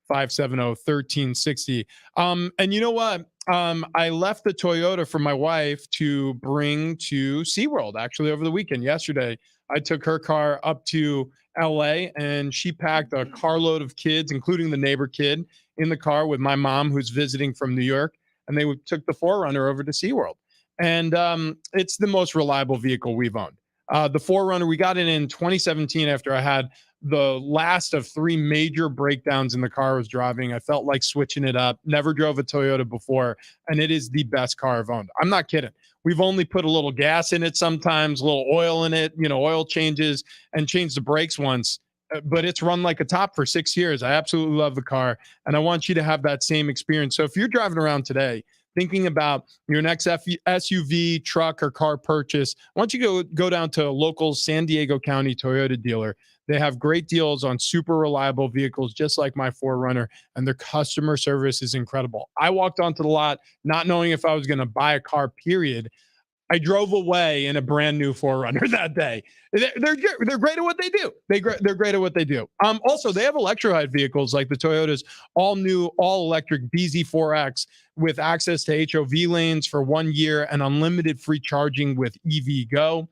570-1360. And you know what? I left the Toyota for my wife to bring to SeaWorld actually over the weekend. Yesterday, I took her car up to LA and she packed a carload of kids, including the neighbor kid, in the car with my mom, who's visiting from New York. And they took the 4Runner over to SeaWorld. And it's the most reliable vehicle we've owned. The 4Runner, we got it in 2017 after I had the last of 3 major breakdowns in the car I was driving. I felt like switching it up. Never drove a Toyota before, and it is the best car I've owned. I'm not kidding. We've only put a little gas in it sometimes, a little oil in it, oil changes, and changed the brakes once. But it's run like a top for 6 years. I absolutely love the car, and I want you to have that same experience. So if you're driving around today thinking about your next SUV, truck, or car purchase, I want you to go down to a local San Diego County Toyota dealer. They have great deals on super reliable vehicles, just like my 4Runner, and their customer service is incredible. I walked onto the lot not knowing if I was going to buy a car, period. I drove away in a brand new 4Runner that day. They're great at what they do. They're great at what they do. Also, they have electrified vehicles like the Toyota's all new, all electric BZ4X with access to HOV lanes for 1 year and unlimited free charging with EV Go.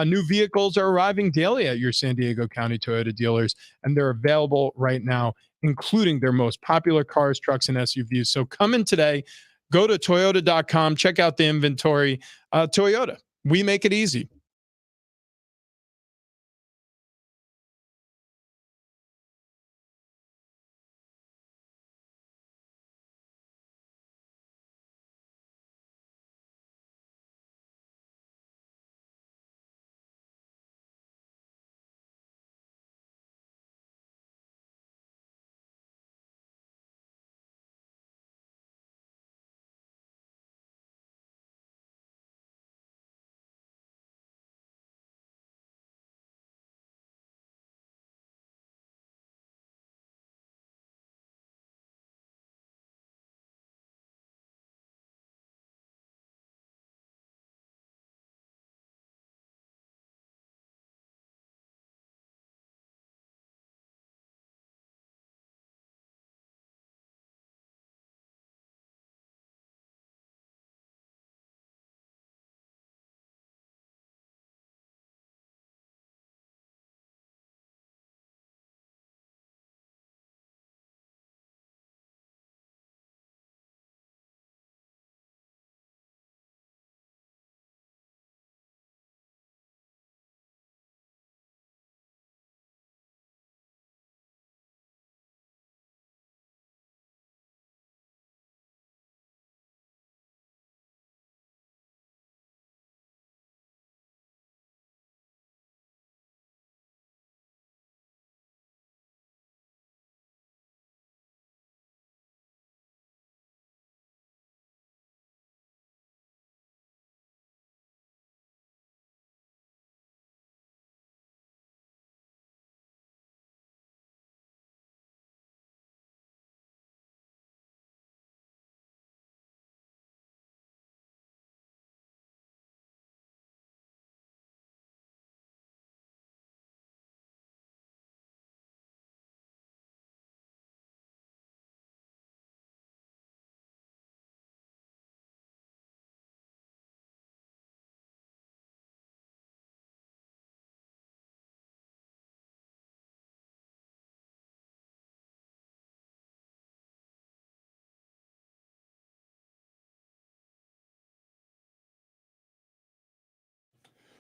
New vehicles are arriving daily at your San Diego County Toyota dealers, and they're available right now, including their most popular cars, trucks, and SUVs. So come in today. Go to toyota.com, check out the inventory. Toyota, we make it easy.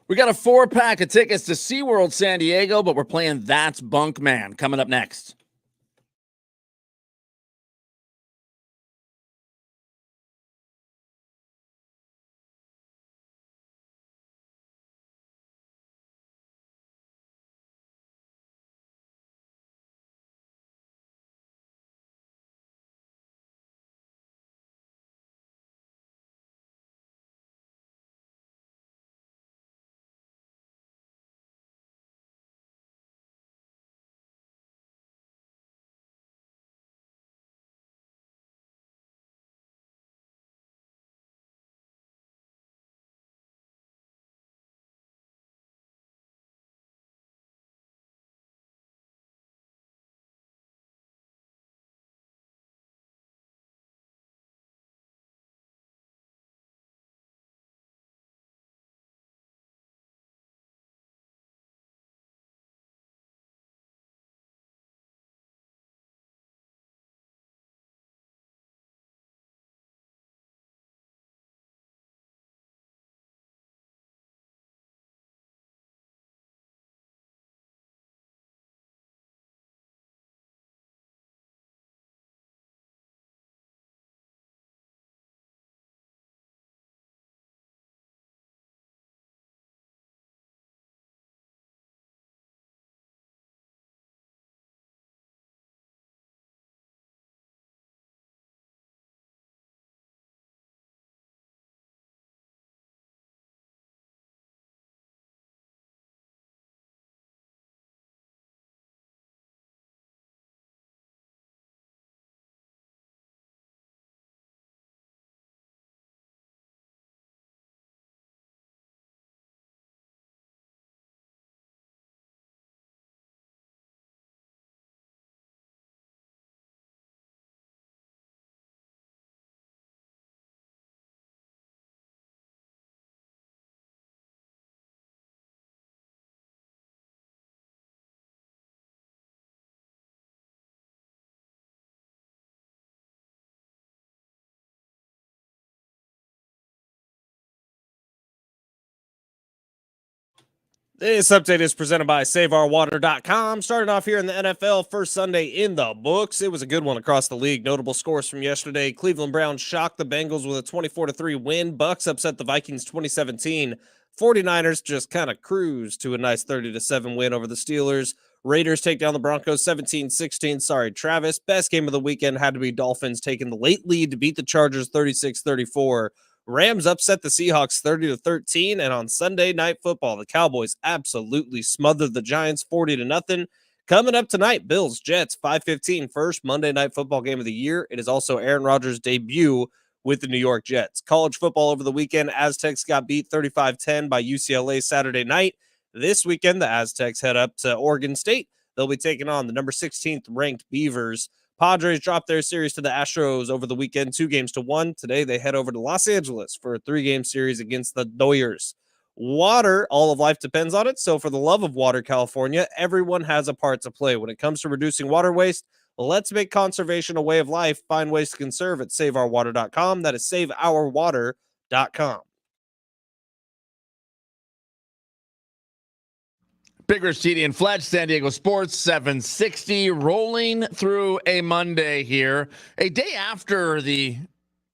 We got a 4-pack of tickets to SeaWorld San Diego, but we're playing That's Bunk Man coming up next. This update is presented by SaveOurWater.com. Starting off here in the NFL, first Sunday in the books. It was a good one across the league. Notable scores from yesterday. Cleveland Browns shocked the Bengals with a 24-3 win. Bucks upset the Vikings 2017. 49ers just kind of cruised to a nice 30-7 win over the Steelers. Raiders take down the Broncos 17-16. Sorry, Travis. Best game of the weekend had to be Dolphins taking the late lead to beat the Chargers 36-34. Rams upset the Seahawks 30-13, and on Sunday Night Football, the Cowboys absolutely smothered the Giants 40-0. Coming up tonight, Bills, Jets, 5:15, first Monday Night Football game of the year. It is also Aaron Rodgers' debut with the New York Jets. College football over the weekend, Aztecs got beat 35-10 by UCLA Saturday night. This weekend, the Aztecs head up to Oregon State. They'll be taking on the number 16th ranked Beavers. Padres dropped their series to the Astros over the weekend, 2-1. Today, they head over to Los Angeles for a 3-game series against the Doyers. Water, all of life depends on it. So for the love of water, California, everyone has a part to play. When it comes to reducing water waste, let's make conservation a way of life. Find ways to conserve at SaveOurWater.com. That is SaveOurWater.com. Big Rich, TD, and Fletch, San Diego Sports 760, rolling through a Monday here, a day after the,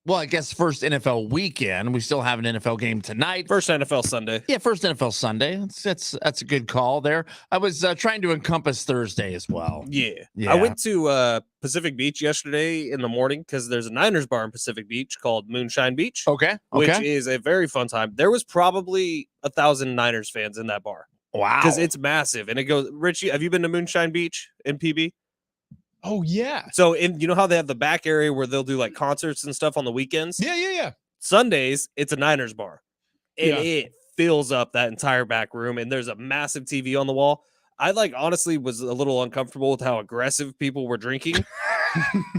well, I guess first NFL weekend. We still have an NFL game tonight. First NFL Sunday. Yeah, first NFL Sunday. That's a good call there. I was trying to encompass Thursday as well. Yeah. Yeah. I went to Pacific Beach yesterday in the morning because there's a Niners bar in Pacific Beach called Moonshine Beach, Okay. which is a very fun time. There was probably 1,000 Niners fans in that bar. Wow. Because it's massive. And it goes, Richie, have you been to Moonshine Beach in PB? Oh, yeah. So, you know how they have the back area where they'll do like concerts and stuff on the weekends? Yeah. Sundays, it's a Niners bar. And Yeah. it fills up that entire back room. And there's a massive TV on the wall. I honestly was a little uncomfortable with how aggressive people were drinking.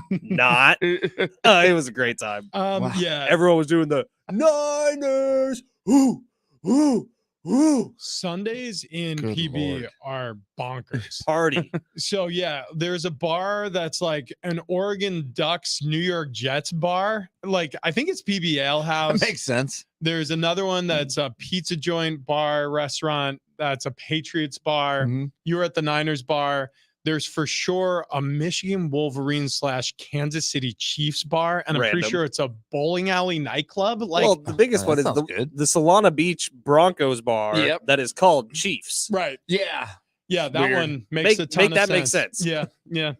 Not. It was a great time. Wow. Yeah. Everyone was doing the Niners. Ooh, ooh. Ooh, Sundays in Good PB Lord. are bonkers. party. So yeah, there's a bar that's like an Oregon Ducks New York Jets bar. Like I think it's PB Ale House. That makes sense. There's another one that's a pizza joint bar restaurant. That's a Patriots bar. Mhm. You're at the Niners bar. There's for sure a Michigan Wolverines / Kansas City Chiefs bar, and I'm Random. pretty sure it's a bowling alley nightclub. Like, Well, the biggest that one is sounds good. the Solana Beach Broncos bar Yep. that is called Chiefs. right? Yeah. Yeah, that Weird. one makes Make- a ton make of that sense. make sense. Yeah.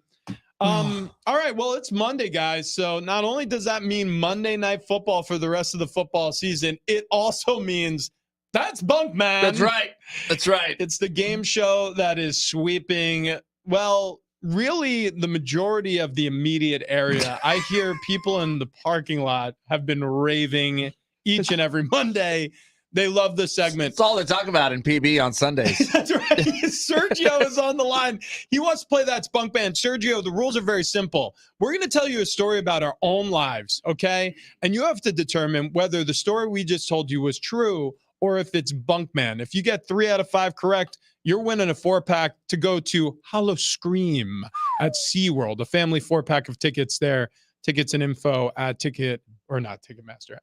All right. Well, it's Monday, guys. So not only does that mean Monday Night Football for the rest of the football season, it also means that's Bunk Man. That's right. That's right. It's the game show that is sweeping, well, really the majority of the immediate area. I hear people in the parking lot have been raving each and every Monday. They love the segment. That's all they talk about in PB on Sundays. That's right. Sergio is on the line. He wants to play that Spunk Band. Sergio, the rules are very simple. We're going to tell you a story about our own lives, okay? And you have to determine whether the story we just told you was true or if it's Bunk Man. If you get 3 out of 5 correct, you're winning a 4-pack to go to Hollow Scream at SeaWorld, a family 4-pack of tickets there. Tickets and info at Ticketmaster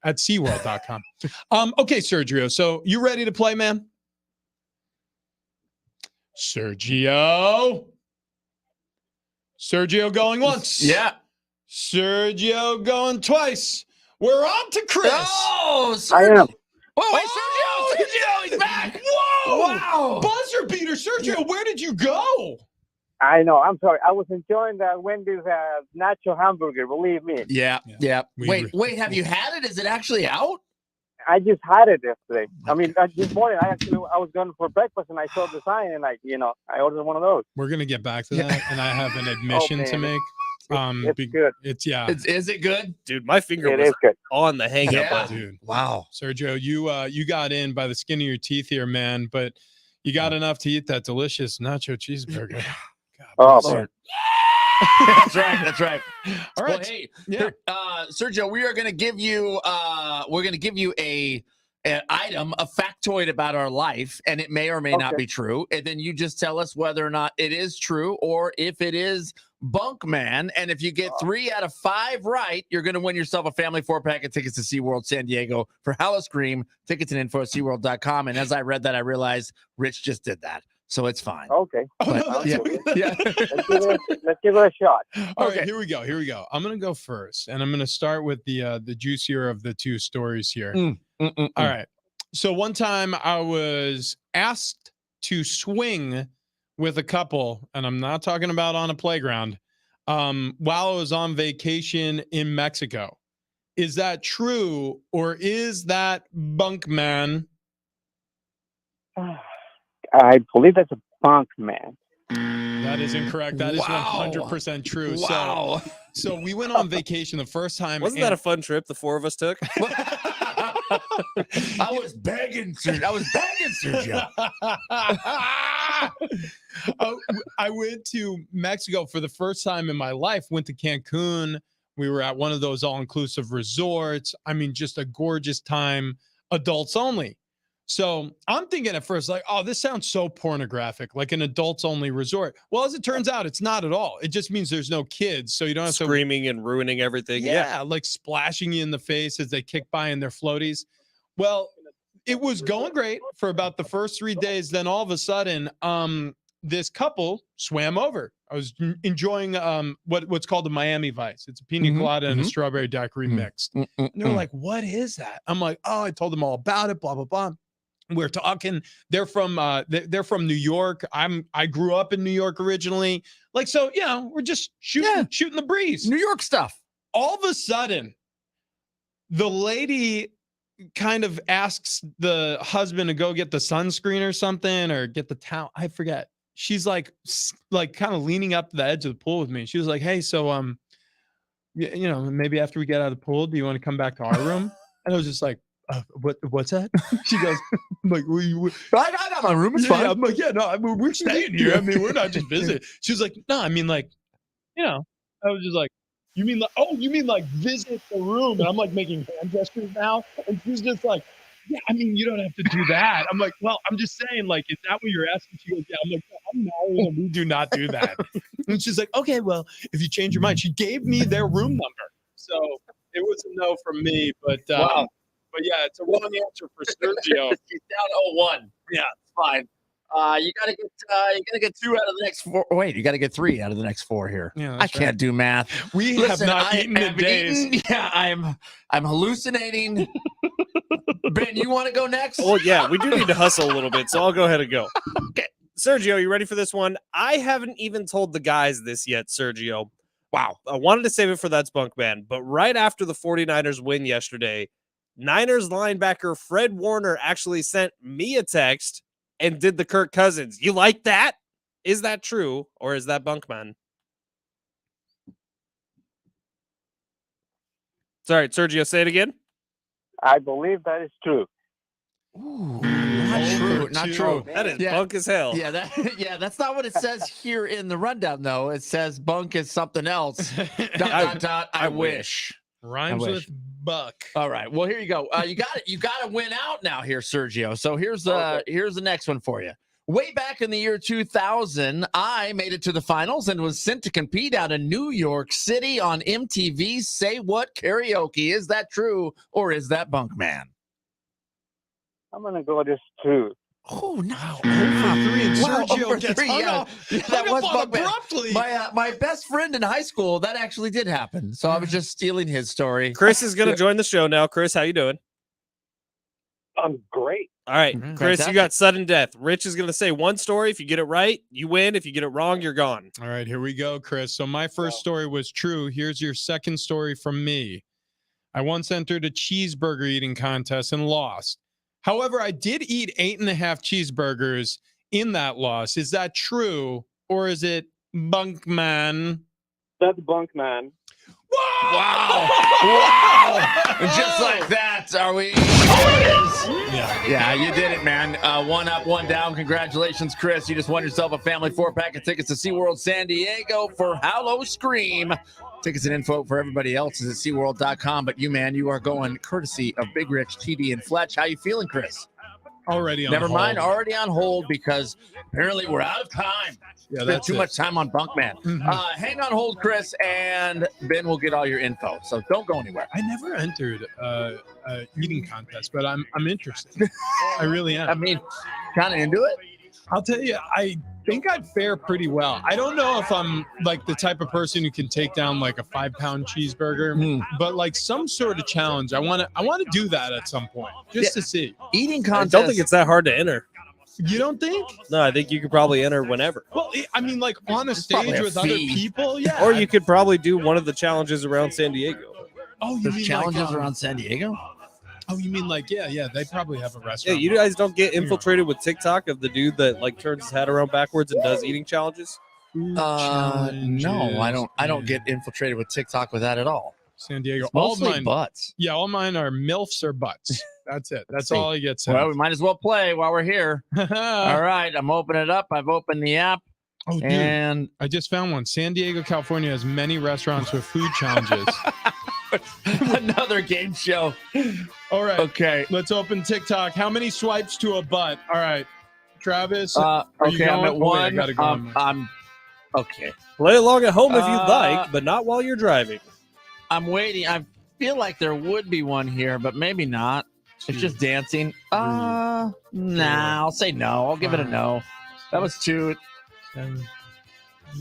at SeaWorld.com. Okay, Sergio. So you ready to play, man? Sergio going once. Yeah. Sergio going twice. We're on to Chris. Oh, I am. Whoa, wait, Sergio, he's back. Whoa! Wow. Buzzer beater, Sergio. Where did you go? I know. I'm sorry. I was enjoying the Wendy's nacho hamburger. Believe me. Yeah. We- Wait, have you had it? Is it actually out? I just had it yesterday. I mean, this morning I was going for breakfast and I saw the sign and I ordered one of those. We're gonna get back to that, and I have an admission to man. make. It's good. It's yeah, Is it good? Dude, my finger It was is good. on the hang up Yeah. button. dude. Wow. Sergio, you got in by the skin of your teeth here, man. But you got enough to eat that delicious nacho cheeseburger. God Oh, bless you. man. That's right. All right. Well, hey, Yeah. Sergio, we are going to give you a an item, a factoid about our life, and it may or may not Okay. be true. And then you just tell us whether or not it is true or if it is bunk, man. And if you get 3 out of 5 right, you're going to win yourself a family 4-pack of tickets to SeaWorld San Diego for Howl-O-Scream. Tickets and info at SeaWorld.com. And as I read that, I realized Rich just did that. So it's fine. Okay. Oh, no, But, that's yeah. okay. Yeah. Let's give it a shot. All Okay. right, here we go. Here we go. I'm gonna go first, and I'm gonna start with the juicier of the two stories here. All right. So one time I was asked to swing with a couple, and I'm not talking about on a playground, while I was on vacation in Mexico. Is that true, or is that bunk, man? I believe that's a bunk, man. That is incorrect. That is Wow. 100% true. Wow. So we went on vacation the first time. Wasn't that a fun trip the 4 of us took? I was begging, Sergio. I went to Mexico for the first time in my life, went to Cancun. We were at one of those all-inclusive resorts. I mean, just a gorgeous time, adults only. So I'm thinking at first, like, oh, this sounds so pornographic, like an adults only resort. Well, as it turns out, it's not at all. It just means there's no kids. So you don't have to Screaming and ruining everything. yeah, like splashing you in the face as they kick by in their floaties. Well, it was going great for about the first 3 days. Then all of a sudden, this couple swam over. I was enjoying what's called the Miami Vice. It's a pina colada and a strawberry daiquiri mixed. And they're like, "What is that?" I'm like, "Oh," I told them all about it. Blah blah blah. We're talking. They're from New York. I grew up in New York originally. Like, so we're just shooting the breeze. New York stuff. All of a sudden, the lady kind of asks the husband to go get the sunscreen or something, or get the towel. I forget. She's like kind of leaning up to the edge of the pool with me. She was like, "Hey, so maybe after we get out of the pool, do you want to come back to our room?" And I was just like, what's that? She goes, I'm like, I got my room. It's fine. I'm like, yeah, no, I mean, we're staying here. I mean, we're not just visiting. She was like, no, I mean, like, I was just like, you mean like visit the room? And I'm like making hand gestures now. And she's just like, yeah, I mean, you don't have to do that. I'm like, well, I'm just saying, like, is that what you're asking? She goes, yeah. I'm like, I'm married and we do not do that. And she's like, okay, well, if you change your mind. She gave me their room number. So it was a no from me, but Wow. But yeah, it's a wrong answer for Sergio. She's down 0-1. Yeah, it's fine. You gotta get 2 out of the next 4. Wait, you gotta get 3 out of the next 4 here. Yeah, I that's can't do math. We have not eaten in days. Yeah, I'm hallucinating. Ben, you want to go next? Well, yeah, we do need to hustle a little bit, so I'll go ahead and go. Okay. Sergio, you ready for this one? I haven't even told the guys this yet, Sergio. Wow. I wanted to save it for That's Bunk Man, but right after the 49ers win yesterday, Niners linebacker Fred Warner actually sent me a text and did the Kirk Cousins. You like that? Is that true, or is that bunk, man? Sorry, Sergio, say it again. I believe that is true. Ooh, not true. Not true. That is bunk as hell. Yeah, that's not what it says here in the rundown, though. It says bunk is something else. ... I wish. Rhymes with buck. All right. Well, here you go. You got to win out now here, Sergio. So here's the next one for you. Way back in the year 2000, I made it to the finals and was sent to compete out in New York City on MTV's Say What Karaoke. Is that true, or is that bunk, man? I'm gonna go this true. Oh no! Over 3 and Wow, Sergio over gets 3, hung yeah. up, That was on bunk, man. abruptly. My best friend in high school, that actually did happen. So I was just stealing his story. Chris is going to join the show now. Chris, how you doing? I'm great. All right, Mhm. Chris, Fantastic. you got sudden death. Rich is going to say one story. If you get it right, you win. If you get it wrong, you're gone. All right, here we go, Chris. So my first story was true. Here's your second story from me. I once entered a cheeseburger eating contest and lost. However, I did eat 8.5 cheeseburgers in that loss. Is that true, or is it bunk, man? That's bunk, man. Wow. Wow. And just like that, are we? Yeah, you did it, man. One up, one down. Congratulations, Chris. You just won yourself a family 4-pack of tickets to SeaWorld San Diego for Hallow Scream. Tickets and info for everybody else is at SeaWorld.com. But you, man, you are going courtesy of Big Rich, TD, and Fletch. How you feeling, Chris? Already on Never hold. mind, already on hold because apparently we're out of time. Yeah, Spent that's too it. much time on Bunkman. Hang on hold, Chris, and Ben will get all your info. So don't go anywhere. I never entered eating contest, but I'm interested. I really am. I mean, kind of into it. I'll tell you, I think I'd fare pretty well. I don't know if I'm like the type of person who can take down like a 5-pound cheeseburger, but like some sort of challenge. I want to do that at some point just to see. Eating I contest. don't think it's that hard to enter. You don't think? No, I think you could probably enter whenever. Well, I mean, like on a probably stage a with other fee. people, yeah. Or you could probably do one of the challenges around San Diego. Oh, you There's mean challenges like, around San Diego? Oh, you mean like yeah? They probably have a Yeah, restaurant. you guys don't get infiltrated with TikTok of the dude that like turns his head around backwards and does eating challenges. No, I don't. I don't get infiltrated with TikTok with that at all. San Diego. It's mostly all mine, butts. Yeah, all mine are MILFs or butts. That's it. That's all I get. Well, we might as well play while we're here. All right, I'm opening it up. I've opened the app. Oh, dude, and I just found one. San Diego, California has many restaurants with food challenges. another game show. All right. Okay. Let's open TikTok. How many swipes to a butt? All right. Travis. are you Okay, I'm going? at Oh, wait, one. I gotta go on my- I'm okay. Play along at home if you'd like, but not while you're driving. I'm waiting. I feel like there would be one here, but maybe not. It's just dancing. Nah, I'll say no. I'll give it a no. That was 2. 7,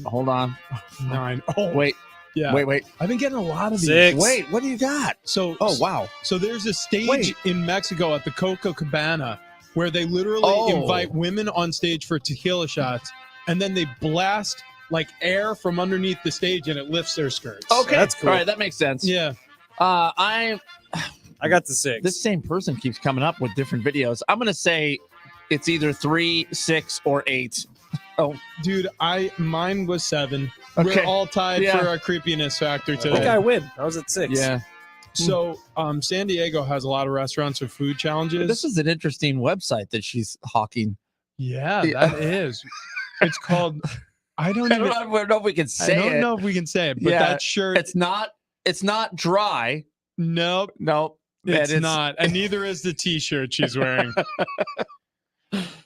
Hold on. 9. Oh, Wait. yeah. Wait. I've been getting a lot of these. 6. Wait, what do you got? So, Oh, wow. So there's a stage Wait. in Mexico at the Copacabana where they literally invite women on stage for tequila shots, and then they blast like air from underneath the stage, and it lifts their skirts. Okay. That's cool. All right, that makes sense. Yeah. I got the 6. This same person keeps coming up with different videos. I'm going to say it's either 3, 6, or 8. Oh, dude, mine was 7. Okay. We're all tied for our creepiness factor I think today. I win. I was at 6. Yeah. So, San Diego has a lot of restaurants with food challenges. This is an interesting website that she's hawking. Yeah, that is. It's called. I don't know if we can say it. I don't know if we can say it, but that shirt. It's not dry. Nope. It's not, and neither is the T-shirt she's wearing.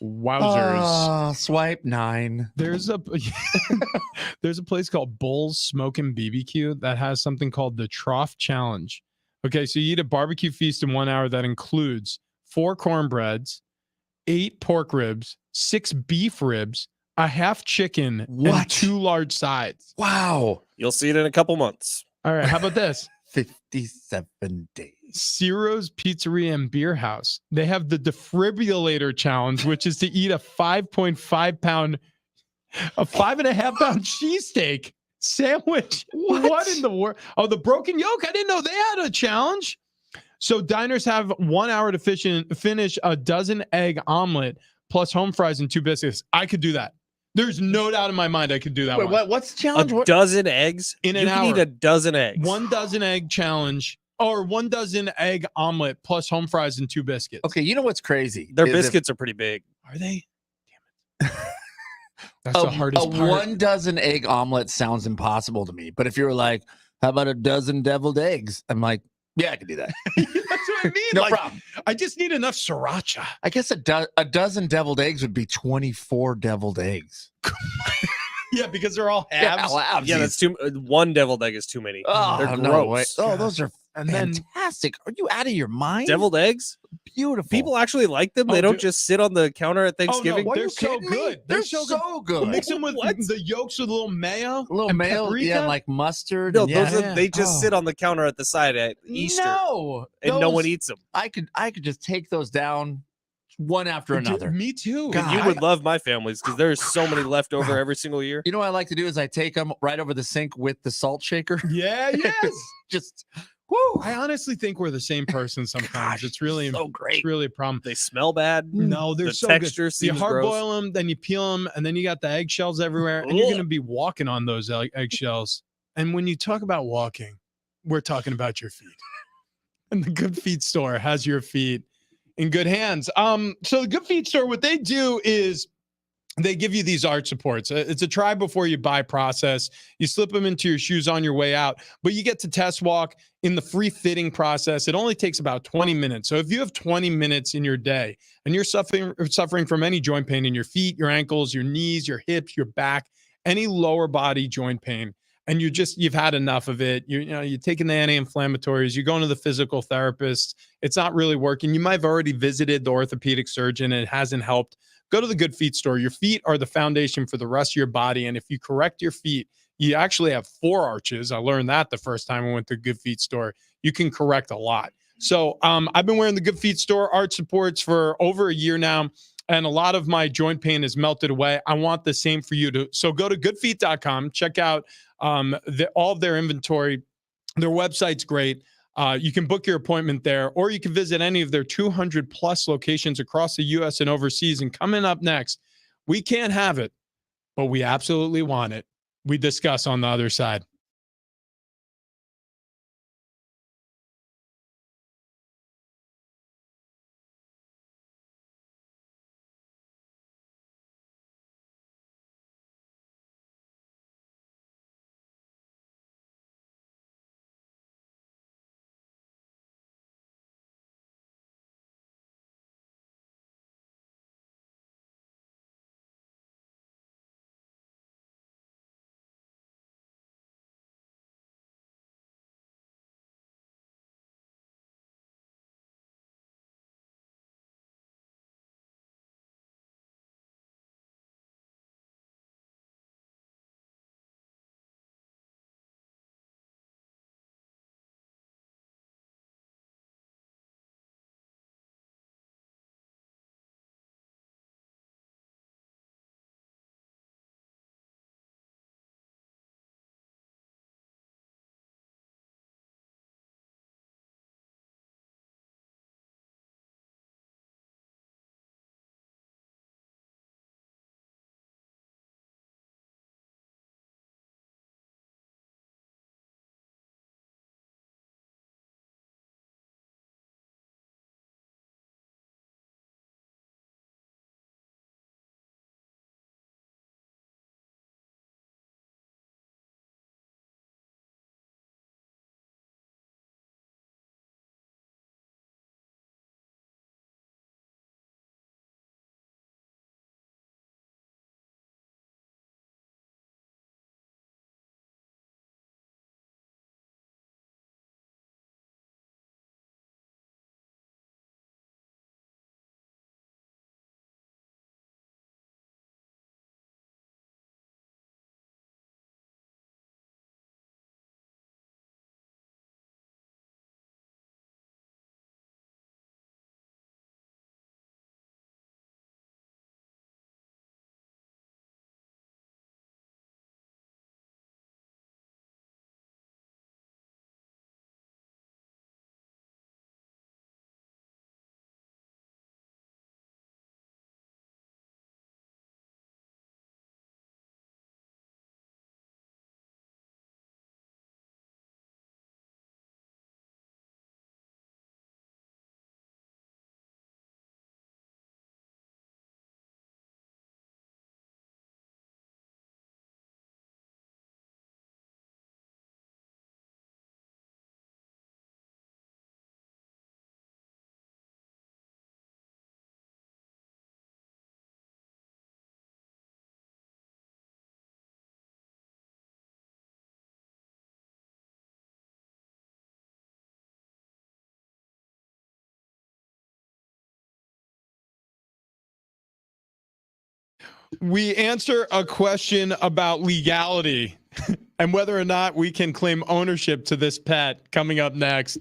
Wowzers! Swipe 9. There's a place called Bull's Smokin' BBQ that has something called the Trough Challenge. Okay, so you eat a barbecue feast in 1 hour that includes 4 cornbreads, 8 pork ribs, 6 beef ribs, a half chicken, and 2 large sides. Wow! You'll see it in a couple months. All right, how about this? 57 days. Ciro's Pizzeria and Beer House. They have the defibrillator challenge, which is to eat a 5.5 pound, a 5.5 pound cheesesteak sandwich. What in the world? Oh, the broken yolk. I didn't know they had a challenge. So diners have 1 hour to finish a dozen egg omelet plus home fries and 2 biscuits. I could do that. There's no doubt in my mind I could do that. Wait, what's the challenge? A dozen eggs? In an hour. You can eat a dozen eggs. 1 dozen egg challenge. Or 1 dozen egg omelet plus home fries and 2 biscuits. Okay, you know what's crazy? Their biscuits are pretty big. Are they? Damn it. That's the hardest part. 1 dozen egg omelet sounds impossible to me. But if you were like, how about a dozen deviled eggs? I'm like, yeah, I can do that. That's what I mean. No problem. I just need enough sriracha. I guess a dozen deviled eggs would be 24 deviled eggs. Yeah, because they're all halves. Yeah, that's too. 1 deviled egg is too many. Oh, They're no way. gross. Oh, those are And then fantastic. Are you out of your mind? Deviled eggs? Beautiful. People actually like them. They don't just sit on the counter at Thanksgiving. they're so good. They're so good. Mix them with the yolks with a little mayo. A little and mayo, paprika. yeah, like mustard. No, and they just sit on the counter at the side at Easter. No, and no one eats them. I could just take those down one after another. Me too. God, You would love my families because there's so many left over every single year. You know what I like to do is I take them right over the sink with the salt shaker. Yeah, yes. Just woo. I honestly think we're the same person sometimes. Gosh, it's really so great. It's really a problem. They smell bad. No, they're The so texture good. You seems hard gross. boil them, then you peel them, and then you got the eggshells everywhere, and you're gonna be walking on those eggshells. And when you talk about walking, we're talking about your feet. And the Good Feet store has your feet in good hands. So the Good Feet store, what they do is they give you these arch supports. It's a try before you buy process. You slip them into your shoes on your way out, but you get to test walk in the free fitting process. It only takes about 20 minutes. So if you have 20 minutes in your day and you're suffering from any joint pain in your feet, your ankles, your knees, your hips, your back, any lower body joint pain, and you've had enough of it, you're taking the anti-inflammatories, you're going to the physical therapist, it's not really working. You might have already visited the orthopedic surgeon and it hasn't helped. Go to the Good Feet store. Your feet are the foundation for the rest of your body. And if you correct your feet, you actually have 4 arches. I learned that the first time I went to the Good Feet store. You can correct a lot. So I've been wearing the Good Feet store arch supports for over a year now, and a lot of my joint pain has melted away. I want the same for you too. So go to goodfeet.com, check out all of their inventory. Their website's great. You can book your appointment there, or you can visit any of their 200 plus locations across the U.S. and overseas. And coming up next, we can't have it, but we absolutely want it. We discuss on the other side. We answer a question about legality and whether or not we can claim ownership to this pet coming up next.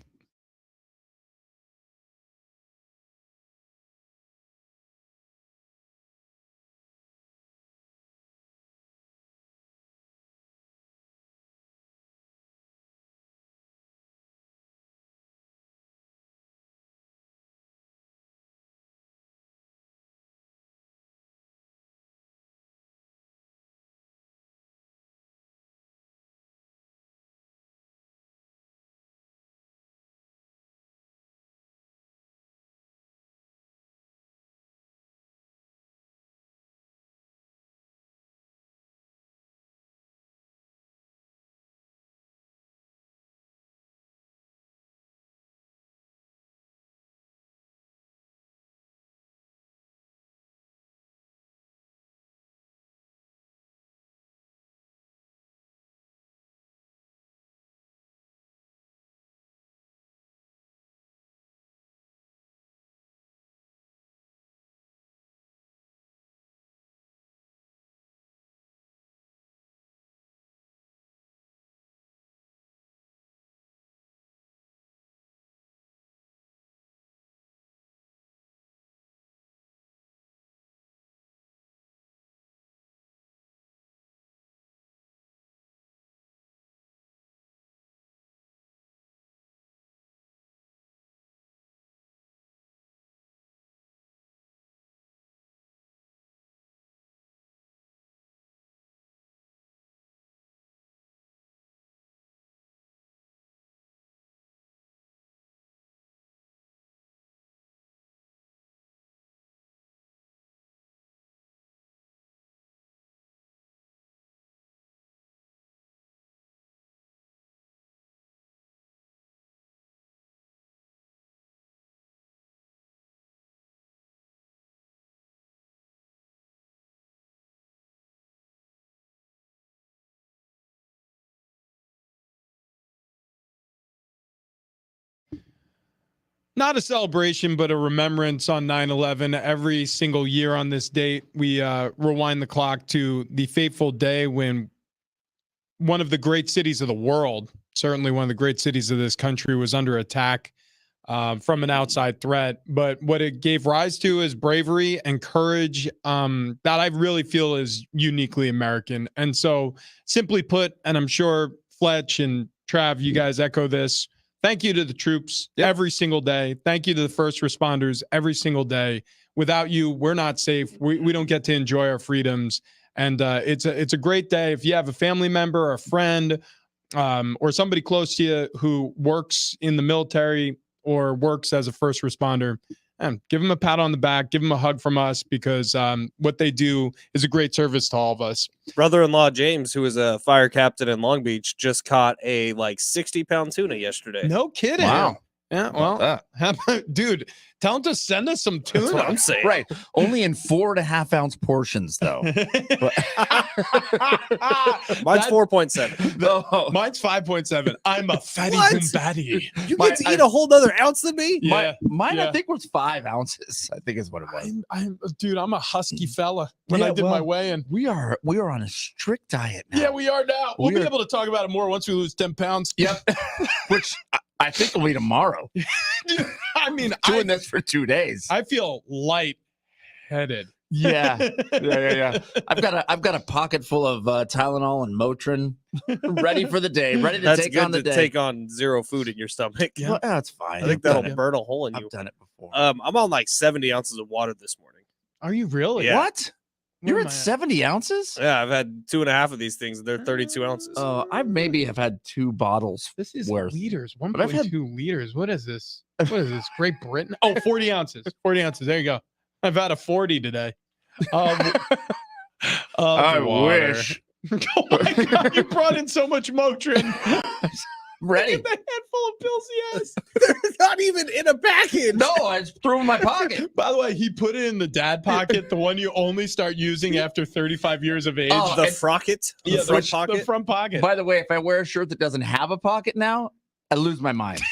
Not a celebration, but a remembrance on 9/11. Every single year on this date, we rewind the clock to the fateful day when one of the great cities of the world, certainly one of the great cities of this country, was under attack from an outside threat. But what it gave rise to is bravery and courage that I really feel is uniquely American. And so, simply put, and I'm sure Fletch and Trav, you guys echo this, thank you to the troops every single day. Thank you to the first responders every single day. Without you, we're not safe. We don't get to enjoy our freedoms. And it's a great day. If you have a family member, or a friend, or somebody close to you who works in the military or works as a first responder, give them a pat on the back, give them a hug from us, because what they do is a great service to all of us. Brother-in-law James, who is a fire captain in Long Beach, just caught a 60-pound tuna yesterday. No kidding. Wow. Yeah, well, dude, tell him to send us some tuna. That's what I'm saying. Right. Only in 4.5-ounce portions, though. Mine's 4.7. No. Mine's 5.7. I'm a fatty What? Gumbatti. You get to eat a whole other ounce than me? Mine, I think, was 5 ounces. I think is what it was. Dude, I'm a husky fella when I did my weigh-in. We are on a strict diet now. Yeah, we are now. We'll be able to talk about it more once we lose 10 pounds. Yep. Which I think will be tomorrow. I mean, doing this for 2 days. I feel light-headed. Yeah. I've got a pocket full of Tylenol and Motrin, ready for the day, ready to take on the day. Take on zero food in your stomach. Yeah, well, that's fine. I think that'll burn a hole in you. I've done it before. I'm on 70 ounces of water this morning. Are you really? Yeah. What? You're at 70 ounces? Yeah, I've had 2.5 of these things. They're 32 ounces. Oh, I maybe have had 2 bottles. This is worth. liters, But I've had 1.2 liters. What is this? What is this? Great Britain? Oh, 40 ounces. 40 ounces. There you go. I've had a 40 today. I water. wish. Oh my God, you brought in so much Motrin. Ready. Look at the handful of pills he has. They're not even in a package. No, I just threw them in my pocket. By the way, he put it in the dad pocket, the one you only start using after 35 years of age. Oh, the frocket? Yeah, the front pocket? The front pocket. By the way, if I wear a shirt that doesn't have a pocket now, I lose my mind.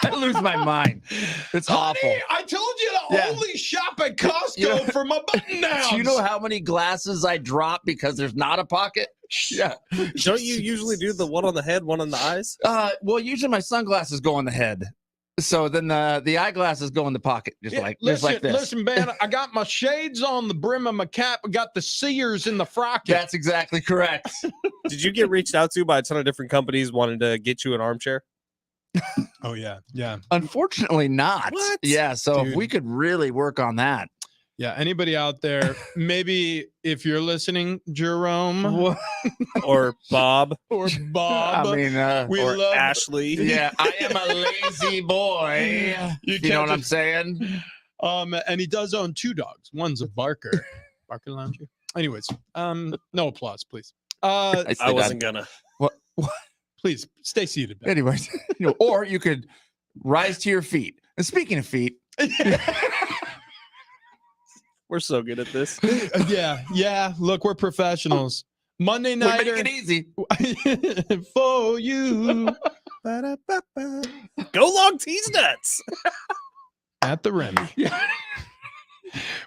I lose my mind. It's awful. I told you to only shop at Costco for my button downs. Do you know how many glasses I drop because there's not a pocket? Yeah. Don't you usually do the one on the head, one on the eyes? Well, usually my sunglasses go on the head. So then the eyeglasses go in the pocket, just like this. Listen, man, I got my shades on the brim of my cap. I got the seers in the frocket. That's exactly correct. Did you get reached out to by a ton of different companies wanting to get you an armchair? Oh, yeah. Unfortunately not. What? Yeah, so Dude. if we could really work on that. Yeah, anybody out there, maybe if you're listening, Jerome Or Bob? or Bob, I mean, we Or love Ashley? yeah, I am a lazy boy. You know what I'm saying? And he does own 2 dogs. One's a Barker. Barker Lounger. Anyways, no applause, please. I wasn't gonna. What? Please stay seated. Ben. Anyways, or you could rise to your feet. And speaking of feet, We're so good at this. yeah. Look, we're professionals. Monday we night make it easy. for you Go long tease nuts. at the Remy,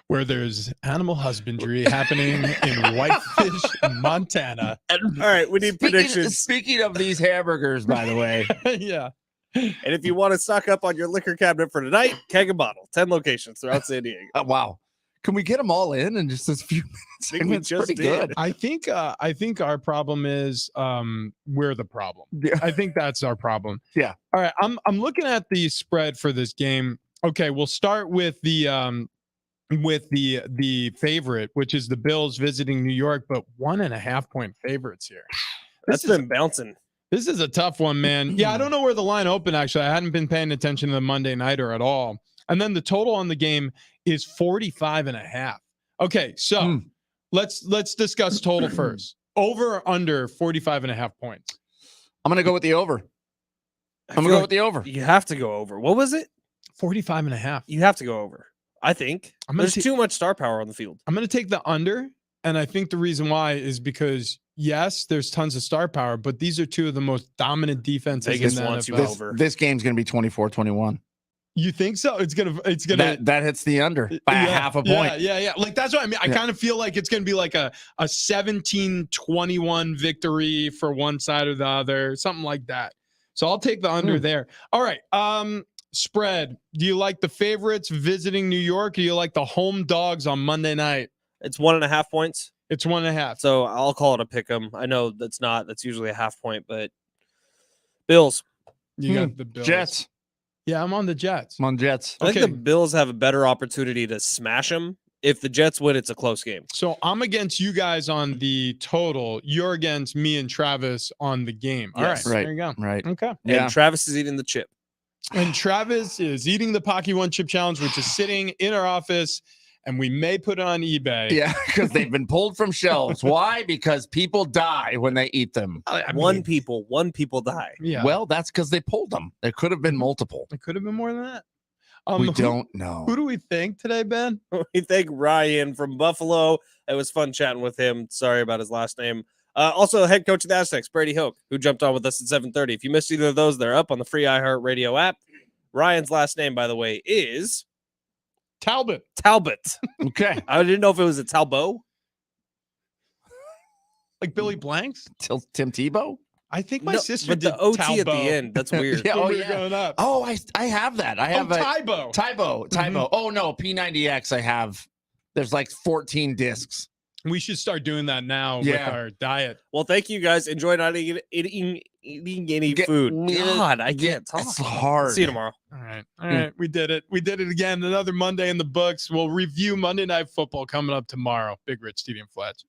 where there's animal husbandry happening in Whitefish, Montana. All right, we need predictions. Speaking of these hamburgers, by the way, Yeah. And if you want to stock up on your liquor cabinet for tonight, keg and bottle, 10 locations throughout San Diego. wow. Can we get them all in just this few minutes? I think we It's just pretty did. good. I think our problem is we're the problem. Yeah. I think that's our problem. Yeah. All right. I'm looking at the spread for this game. Okay, we'll start with the favorite, which is the Bills visiting New York, but 1.5 point favorites here. That's been bouncing. This is a tough one, man. Yeah, I don't know where the line opened, actually. I hadn't been paying attention to the Monday Nighter at all. And then the total on the game is 45.5. Okay, so let's discuss total first. Over or under 45.5 points? I'm going to go with the over. I'm going to go with the over. You have to go over. What was it? 45.5. You have to go over. I think I'm gonna there's ta- too much star power on the field. I'm going to take the under, and I think the reason why is because, yes, there's tons of star power, but these are 2 of the most dominant defenses Vegas in the wants you NFL. over. This game's going to be 24-21. You think so? It's gonna that hits the under by a half a point. Yeah. Like that's what I mean. I kind of feel like it's gonna be like a 17-21 victory for one side or the other, something like that. So I'll take the under there. All right. Spread. Do you like the favorites visiting New York? Or do you like the home dogs on Monday night? It's 1.5 points. It's 1.5. So I'll call it a pick 'em. I know that's usually a half point, but Bills. You got the Bills. Jets. Yeah, I'm on the Jets. I'm on Jets. I think the Bills have a better opportunity to smash them. If the Jets win, it's a close game. So I'm against you guys on the total. You're against me and Travis on the game. All Yes. right. There you go. Right. Okay. Yeah. And Travis is eating the chip. And Travis is eating the Pocky One Chip Challenge, which is sitting in our office, and we may put it on eBay. Yeah, because they've been pulled from shelves. Why? Because people die when they eat them. One people die. Yeah. Well, that's because they pulled them. There could have been multiple. It could have been more than that. We don't know. Who do we think today, Ben? We thank Ryan from Buffalo. It was fun chatting with him. Sorry about his last name. Also, head coach of the Aztecs, Brady Hoke, who jumped on with us at 7:30. If you missed either of those, they're up on the free iHeartRadio app. Ryan's last name, by the way, is Talbot. Okay. I didn't know if it was a Talbot. Like Billy Blanks? Tim Tebow? I think my sister but did the OT Talbot at the end. That's weird. Yeah, when oh, we were yeah. growing up. Oh, I have that. I have Tybo. Tybo. Oh, no, P90X I have. There's like 14 discs. We should start doing that now with our diet. Well, thank you guys. Enjoy not eating any food. God, I can't talk. It's hard. See you tomorrow. All right. We did it. We did it again. Another Monday in the books. We'll review Monday Night Football coming up tomorrow. Big Rich, Stevie, and Fletch.